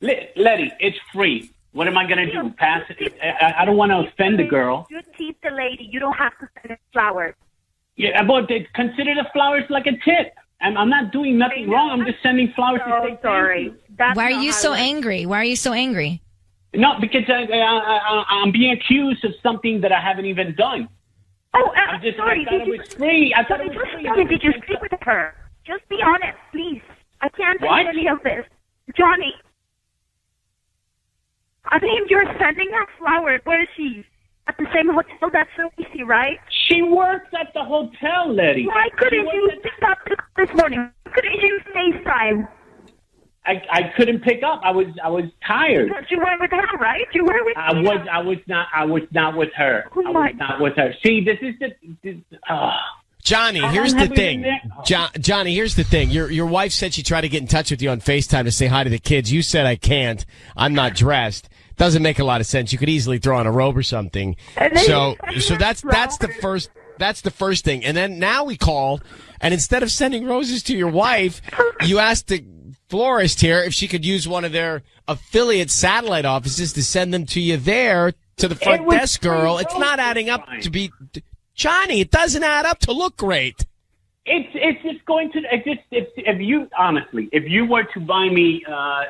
Letty, it's free. What am I going to do? Pass it? I don't want to offend the girl. You tip the lady. You don't have to send her flowers. Yeah, but consider the flowers like a tip. I'm not doing nothing wrong. I'm just sending flowers to say sorry. Why are you so angry? Why are you so angry? No, because I'm being accused of something that I haven't even done. Oh, sorry. I thought it was free. I thought it was free. Johnny, did you sleep with her? Just be honest, please. I can't take What? any of this. Johnny. I think you're sending her flowers. Where is she? At the same hotel? That's so easy, right? She works at the hotel, Letty. Why couldn't you pick up this morning? Why couldn't you FaceTime? I couldn't pick up. I was tired. Because you were with her, right? You were with I was not with her. Oh, I was not with her. See, this is Johnny, here's the thing. Johnny, here's the thing. Your wife said she tried to get in touch with you on FaceTime to say hi to the kids. You said I can't. I'm not dressed. Doesn't make a lot of sense. You could easily throw on a robe or something. So that's the first thing. And then now we call, and instead of sending roses to your wife, you asked the florist here if she could use one of their affiliate satellite offices to send them to you there to the front desk girl. It's not adding up to be Johnny. It doesn't add up to look great. It's just going to if you were to buy me,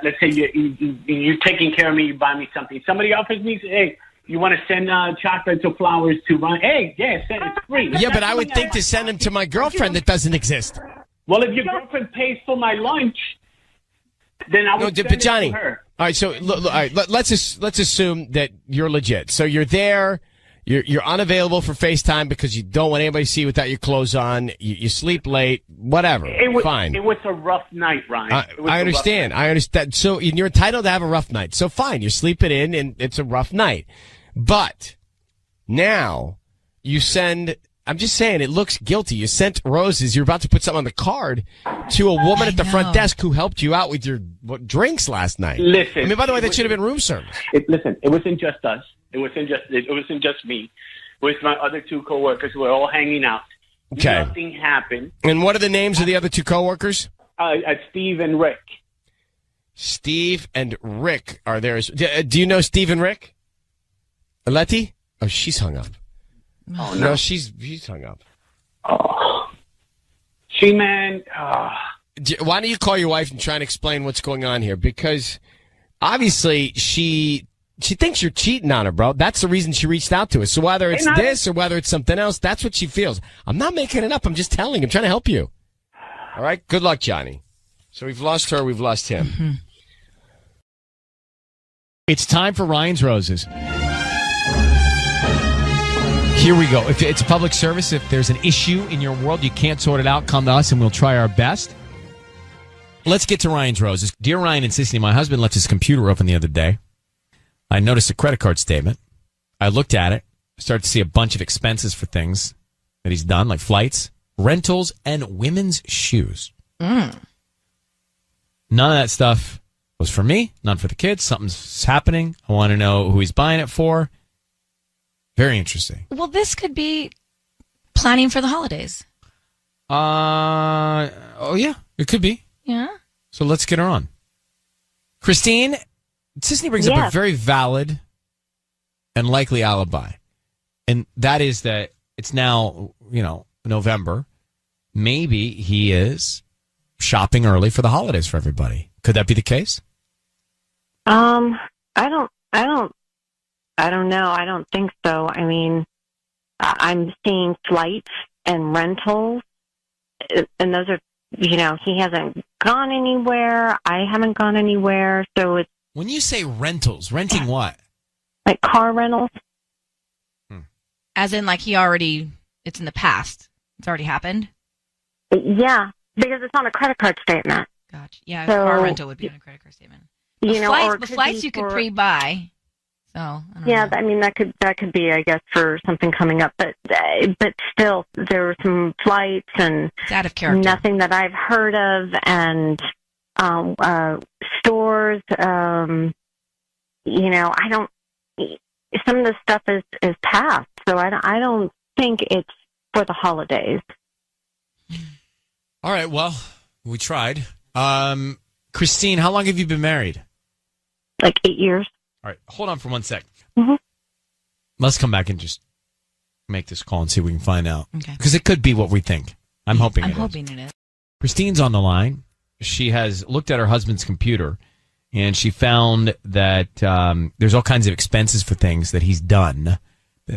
let's say you're taking care of me, you buy me something. Somebody offers me, hey, you want to send chocolates or flowers to my? Hey, yeah, send it's free. Yeah, but I would think to send them to my girlfriend that doesn't exist. Well, if your girlfriend pays for my lunch, then I would send Johnny, it to her. All right, so all right, let's assume that you're legit. So you're there. You're unavailable for FaceTime because you don't want anybody to see you without your clothes on. You sleep late, whatever. Fine. It was a rough night, Ryan. I understand. I understand. So you're entitled to have a rough night. So fine, you're sleeping in, and it's a rough night. But now you send. I'm just saying, it looks guilty. You sent roses. You're about to put something on the card to a woman at the front desk who helped you out with your drinks last night. Listen. I mean, by the way, that should have been room service. Listen, it wasn't just us. It wasn't just me. It was my other two coworkers who were all hanging out. Okay. Nothing happened. And what are the names of the other two coworkers? Steve and Rick. Steve and Rick are there. Do you know Steve and Rick? Letty? Oh, she's hung up. Oh, no, she's hung up. Oh. She, man. Why don't you call your wife and try and explain what's going on here? Because obviously she thinks you're cheating on her, bro. That's the reason she reached out to us. So whether it's this or whether it's something else, that's what she feels. I'm not making it up. I'm just telling. I'm trying to help you. All right? Good luck, Johnny. So we've lost her. We've lost him. Mm-hmm. It's time for Ryan's Roses. Here we go. If it's a public service, if there's an issue in your world, you can't sort it out, come to us and we'll try our best. Let's get to Ryan's Roses. Dear Ryan and Sissy, my husband left his computer open the other day. I noticed a credit card statement. I looked at it, started to see a bunch of expenses for things that he's done, like flights, rentals, and women's shoes. None of that stuff was for me, none for the kids. Something's happening. I want to know who he's buying it for. Very interesting. Well, this could be planning for the holidays. Oh, yeah, it could be. Yeah. So let's get her on. Christine, Sisney brings up a very valid and likely alibi. And that is that it's now, November. Maybe he is shopping early for the holidays for everybody. Could that be the case? I don't know. I don't think so. I mean, I'm seeing flights and rentals, and those are, he hasn't gone anywhere. I haven't gone anywhere. So it's. When you say rentals, renting what? Like car rentals. As in, like, it's in the past. It's already happened? Yeah, because it's on a credit card statement. Gotcha. Yeah, so, car rental would be on a credit card statement. The flights you could pre-buy. So that could be, I guess, for something coming up. But still, there were some flights and it's out of character. Nothing that I've heard of, and stores. I don't. Some of the stuff is past, so I don't think it's for the holidays. All right. Well, we tried. Christine, how long have you been married? Like 8 years. All right, hold on for 1 sec. Mm-hmm. Let's come back and just make this call and see if we can find out. Okay. Because it could be what we think. I'm hoping it is. Christine's on the line. She has looked at her husband's computer, and she found that there's all kinds of expenses for things that he's done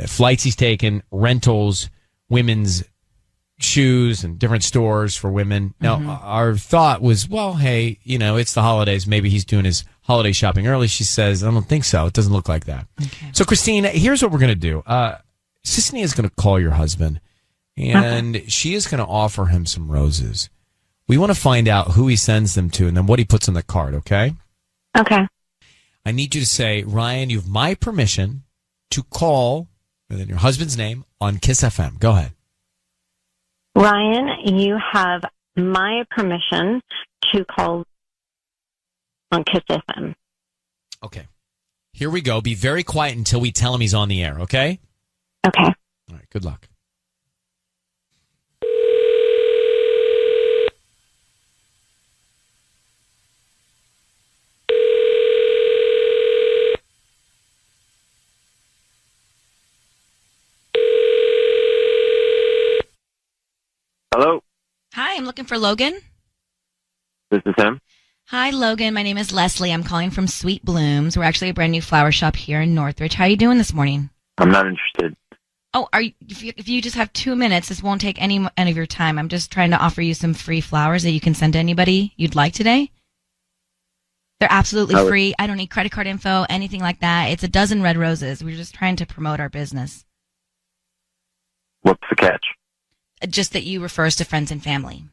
flights he's taken, rentals, women's shoes, and different stores for women. Now, our thought was, well, hey, it's the holidays. Maybe he's doing his holiday shopping early. She says, I don't think so. It doesn't look like that. Okay. So, Christine, here's what we're going to do. Sisney is going to call your husband, and she is going to offer him some roses. We want to find out who he sends them to and then what he puts on the card, okay? Okay. I need you to say, Ryan, you have my permission to call, and then your husband's name, on Kiss FM. Go ahead. Ryan, you have my permission to call on Kiss FM. Okay. Here we go. Be very quiet until we tell him he's on the air, okay? Okay. All right, good luck. Hello? Hi, I'm looking for Logan. This is him. Hi, Logan. My name is Leslie. I'm calling from Sweet Blooms. We're actually a brand new flower shop here in Northridge. How are you doing this morning? I'm not interested. Oh, if you just have 2 minutes, this won't take any of your time. I'm just trying to offer you some free flowers that you can send to anybody you'd like today. They're absolutely free. I don't need credit card info, anything like that. It's a dozen red roses. We're just trying to promote our business. What's the catch? Just that you refer us to friends and family.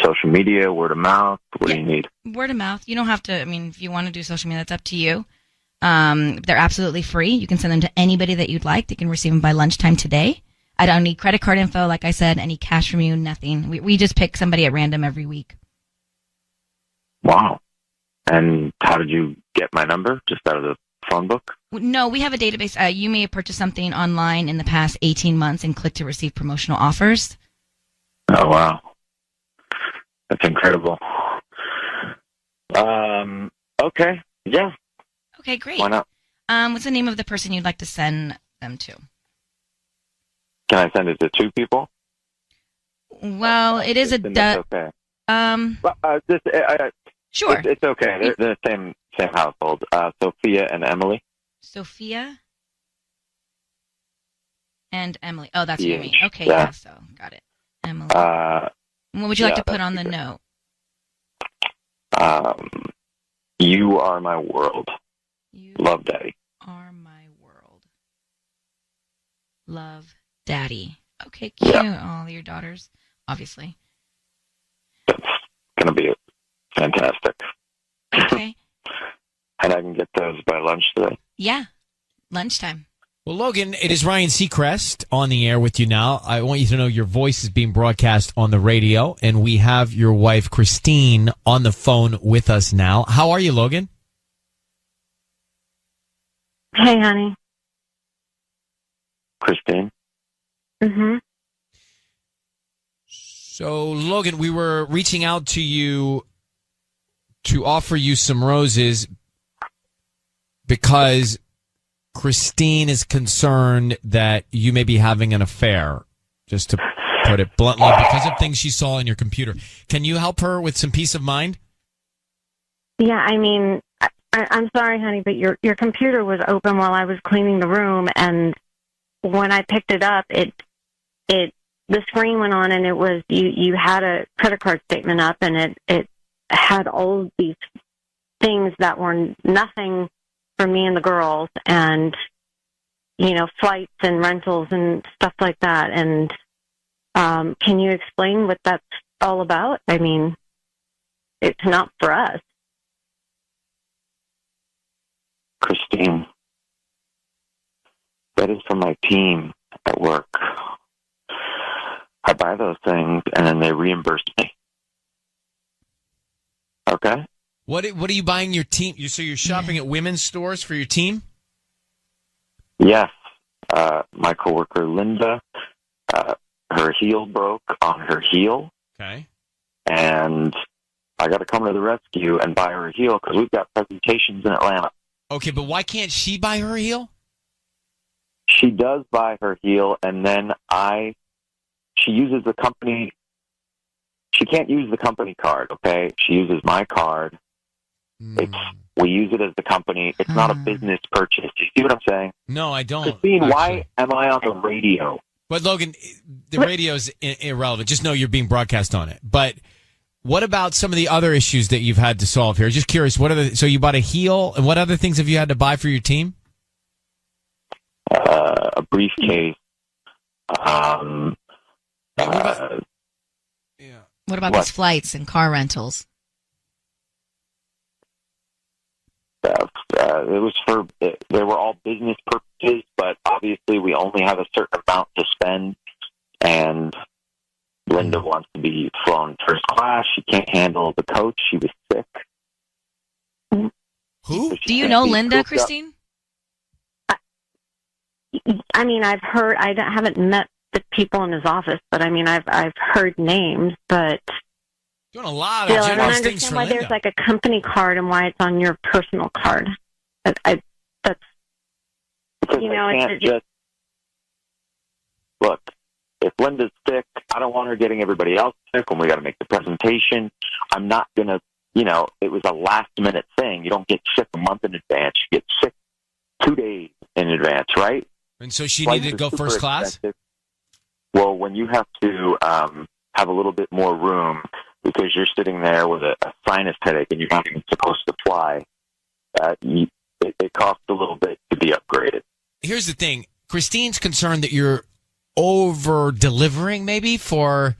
Social media, word of mouth. What do you need? Word of mouth. You don't have to. I mean, if you want to do social media, that's up to you. They're absolutely free. You can send them to anybody that you'd like. They can receive them by lunchtime today. I don't need credit card info, like I said, any cash from you, nothing. We just pick somebody at random every week. Wow. And how did you get my number? Just out of the phone book? No, we have a database. You may have purchased something online in the past 18 months and clicked to receive promotional offers. Oh, wow. That's incredible. Okay. Yeah. Okay, great. Why not? What's the name of the person you'd like to send them to? Can I send it to two people? Well, it is That's okay. Sure. It's okay. They're the same household. Sophia and Emily. Sophia and Emily. Oh, that's Yeah. me. Okay, yeah. So got it. Emily. What would you like to put on the note? You are my world. Love, Daddy. Are my world. Love, Daddy. Okay, cute. All your daughters, obviously. That's gonna be fantastic. Okay. And I can get those by lunch today. Yeah, lunchtime. Well, Logan, it is Ryan Seacrest on the air with you now. I want you to know your voice is being broadcast on the radio, and we have your wife, Christine, on the phone with us now. How are you, Logan? Hey, honey. Christine? Mm-hmm. So, Logan, we were reaching out to you to offer you some roses because Christine is concerned that you may be having an affair, just to put it bluntly, because of things she saw in your computer. Can you help her with some peace of mind? Yeah, I mean, I'm sorry, honey, but your computer was open while I was cleaning the room, and when I picked it up, the screen went on, and it was you had a credit card statement up, and it had all of these things that were nothing for me and the girls, and flights and rentals and stuff like that. And can you explain what that's all about? I mean, it's not for us. Christine, that is for my team at work. I buy those things and then they reimburse me. Okay? What are you buying your team? So you're shopping at women's stores for your team? Yes. My coworker Linda, her heel broke on her heel. Okay. And I got to come to the rescue and buy her a heel because we've got presentations in Atlanta. Okay, but why can't she buy her heel? She does buy her heel, and then she uses the company. She can't use the company card, okay? She uses my card, We use it as the company. It's not a business purchase. Do you see what I'm saying? No, I don't. Christine, why am I on the radio? But Logan, the radio's irrelevant. Just know you're being broadcast on it. But what about some of the other issues that you've had to solve here? Just curious. So you bought a heel, and what other things have you had to buy for your team? A briefcase. What about these flights and car rentals? They were all business purposes, but obviously we only have a certain amount to spend, and Linda wants to be flown first class. She can't handle the coach. She was sick. Who? So Do you know Linda, Christine? I mean, I've heard. I haven't met the people in his office, but I mean, I've heard names, but doing a lot still, of I don't generous things understand for why Linda. there's like a company card and why it's on your personal card. That's Because I can't just look. If Linda's sick, I don't want her getting everybody else sick when we got to make the presentation. I'm not gonna. It was a last minute thing. You don't get sick a month in advance. You get sick 2 days in advance, right? And so she Flights needed to are go super first class? expensive. Well, when you have to have a little bit more room because you're sitting there with a sinus headache and you're not even supposed to fly, it costs a little bit to be upgraded. Here's the thing. Christine's concerned that you're over-delivering maybe for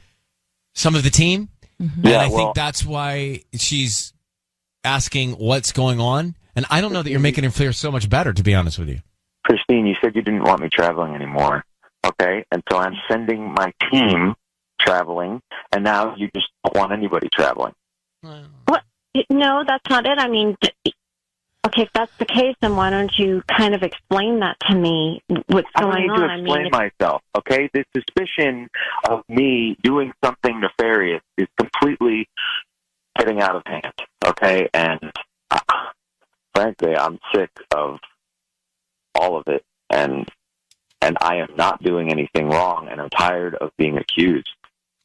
some of the team. Mm-hmm. And I think that's why she's asking what's going on. And I don't know that you're making it clear so much better, to be honest with you. Christine, you said you didn't want me traveling anymore, okay? And so I'm sending my team traveling, and now you just don't want anybody traveling. what? No, that's not it. I mean, okay, if that's the case, then why don't you kind of explain that to me? What's going on? I don't need to explain myself, okay? The suspicion of me doing something nefarious is completely getting out of hand, okay? And frankly, I'm sick of all of it, and I am not doing anything wrong, and I'm tired of being accused.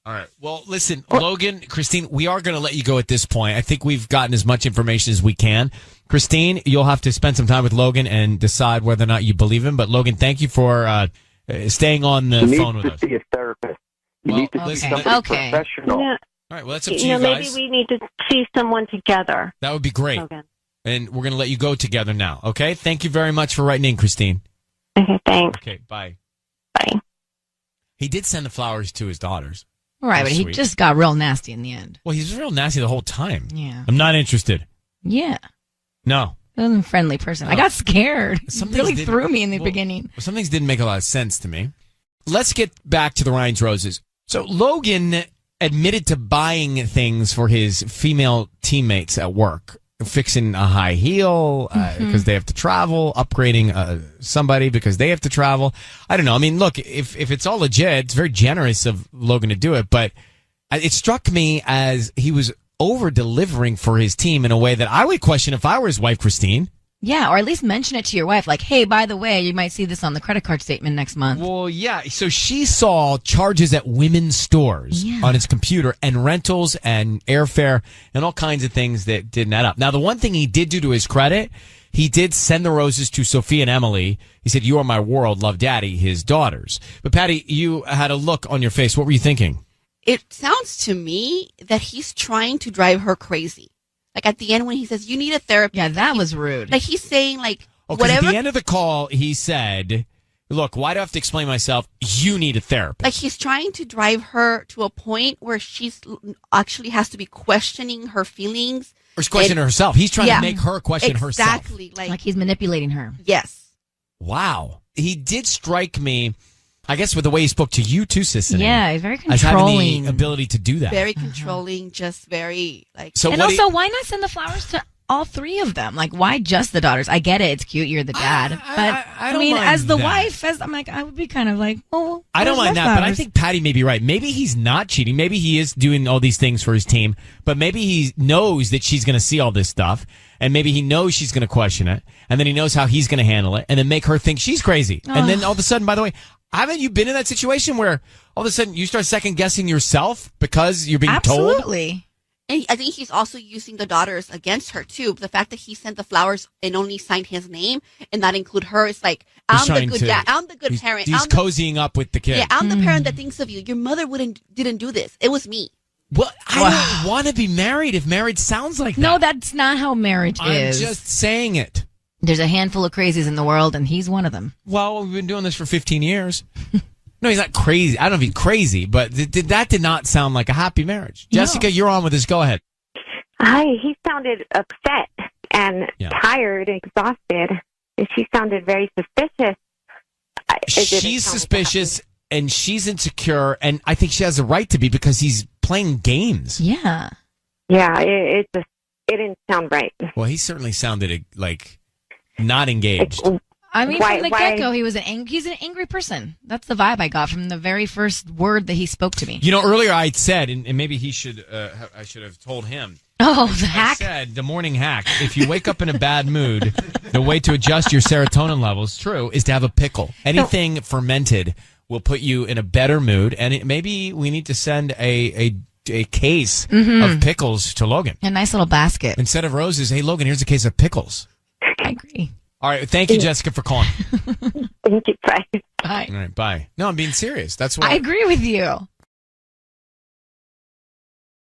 All right. Well, listen, Logan, Christine, we are going to let you go at this point. I think we've gotten as much information as we can. Christine, you'll have to spend some time with Logan and decide whether or not you believe him. But, Logan, thank you for staying on the phone with us. You need to see a therapist. You need to see somebody professional. Yeah. All right, well, that's up to you maybe guys. we need to see someone together. That would be great. Logan. And we're going to let you go together now, okay? Thank you very much for writing in, Christine. Okay, thanks. Okay, bye. Bye. He did send the flowers to his daughters. Right, That's but he sweet. just got real nasty in the end. Well, he's real nasty the whole time. Yeah. I'm not interested. Yeah. No. He wasn't a friendly person. I got scared. It Some really things threw me in the beginning. Some things didn't make a lot of sense to me. Let's get back to the Ryan's Roses. So Logan admitted to buying things for his female teammates at work, fixing a high heel because they have to travel, upgrading somebody because they have to travel. I don't know. I mean, look, if it's all legit, it's very generous of Logan to do it, but it struck me as he was over-delivering for his team in a way that I would question if I were his wife, Christine. Yeah, or at least mention it to your wife. Like, hey, by the way, you might see this on the credit card statement next month. Well, yeah. So she saw charges at women's stores on his computer and rentals and airfare and all kinds of things that didn't add up. Now, the one thing he did do to his credit, he did send the roses to Sophia and Emily. He said, "You are my world, love Daddy," his daughters. But Patty, you had a look on your face. What were you thinking? It sounds to me that he's trying to drive her crazy. Like at the end when he says, "You need a therapist." Yeah, that was rude. Like he's saying like, At the end of the call, he said, "Look, why do I have to explain myself? You need a therapist." Like he's trying to drive her to a point where she's actually has to be questioning her feelings. Or she's questioning herself. He's trying to make her question herself. Exactly. Like he's manipulating her. Yes. Wow. He did strike me, I guess, with the way he spoke to you too, Sissy. Yeah, he's very as having controlling. the ability to do that. Very controlling, just very like. So and also, why not send the flowers to all three of them? Like, why just the daughters? I get it; it's cute. You're the dad, but I don't mean, mind as the that. wife, I'm like, I would be kind of like, oh, I don't where's mind my that, but I flowers? think Patty may be right. Maybe he's not cheating. Maybe he is doing all these things for his team, but maybe he knows that she's going to see all this stuff, and maybe he knows she's going to question it, and then he knows how he's going to handle it, and then make her think she's crazy. And then all of a sudden, by the way, haven't you been in that situation where all of a sudden you start second guessing yourself because you're being told? Absolutely. And I think he's also using the daughters against her too. The fact that he sent the flowers and only signed his name and not include her is like, I'm the good dad. I'm the good parent. He's cozying up with the kid. Yeah, I'm the parent that thinks of you. Your mother didn't do this. It was me. Well, I don't want to be married if marriage sounds like that. No, that's not how marriage is. I'm just saying it. There's a handful of crazies in the world, and he's one of them. Well, we've been doing this for 15 years. No, he's not crazy. I don't know if he's crazy, but that did not sound like a happy marriage. No. Jessica, you're on with this. Go ahead. Hi, he sounded upset and tired and exhausted. And she sounded very suspicious. She's suspicious and she's insecure, and I think she has a right to be because he's playing games. Yeah. Yeah, it didn't sound right. Well, he certainly sounded like not engaged. I mean, from the get-go, he's an angry person. That's the vibe I got from the very first word that he spoke to me. You know, earlier I said, and maybe I should have told him. Oh, the hack? I said, the morning hack. If you wake up in a bad mood, the way to adjust your serotonin levels, is to have a pickle. Anything fermented will put you in a better mood, and maybe we need to send a case of pickles to Logan. A nice little basket. Instead of roses, hey, Logan, here's a case of pickles. I agree. All right. Thank you, Jessica, for calling. Thank you. Bye. Bye. All right. Bye. No, I'm being serious. That's why I agree with you.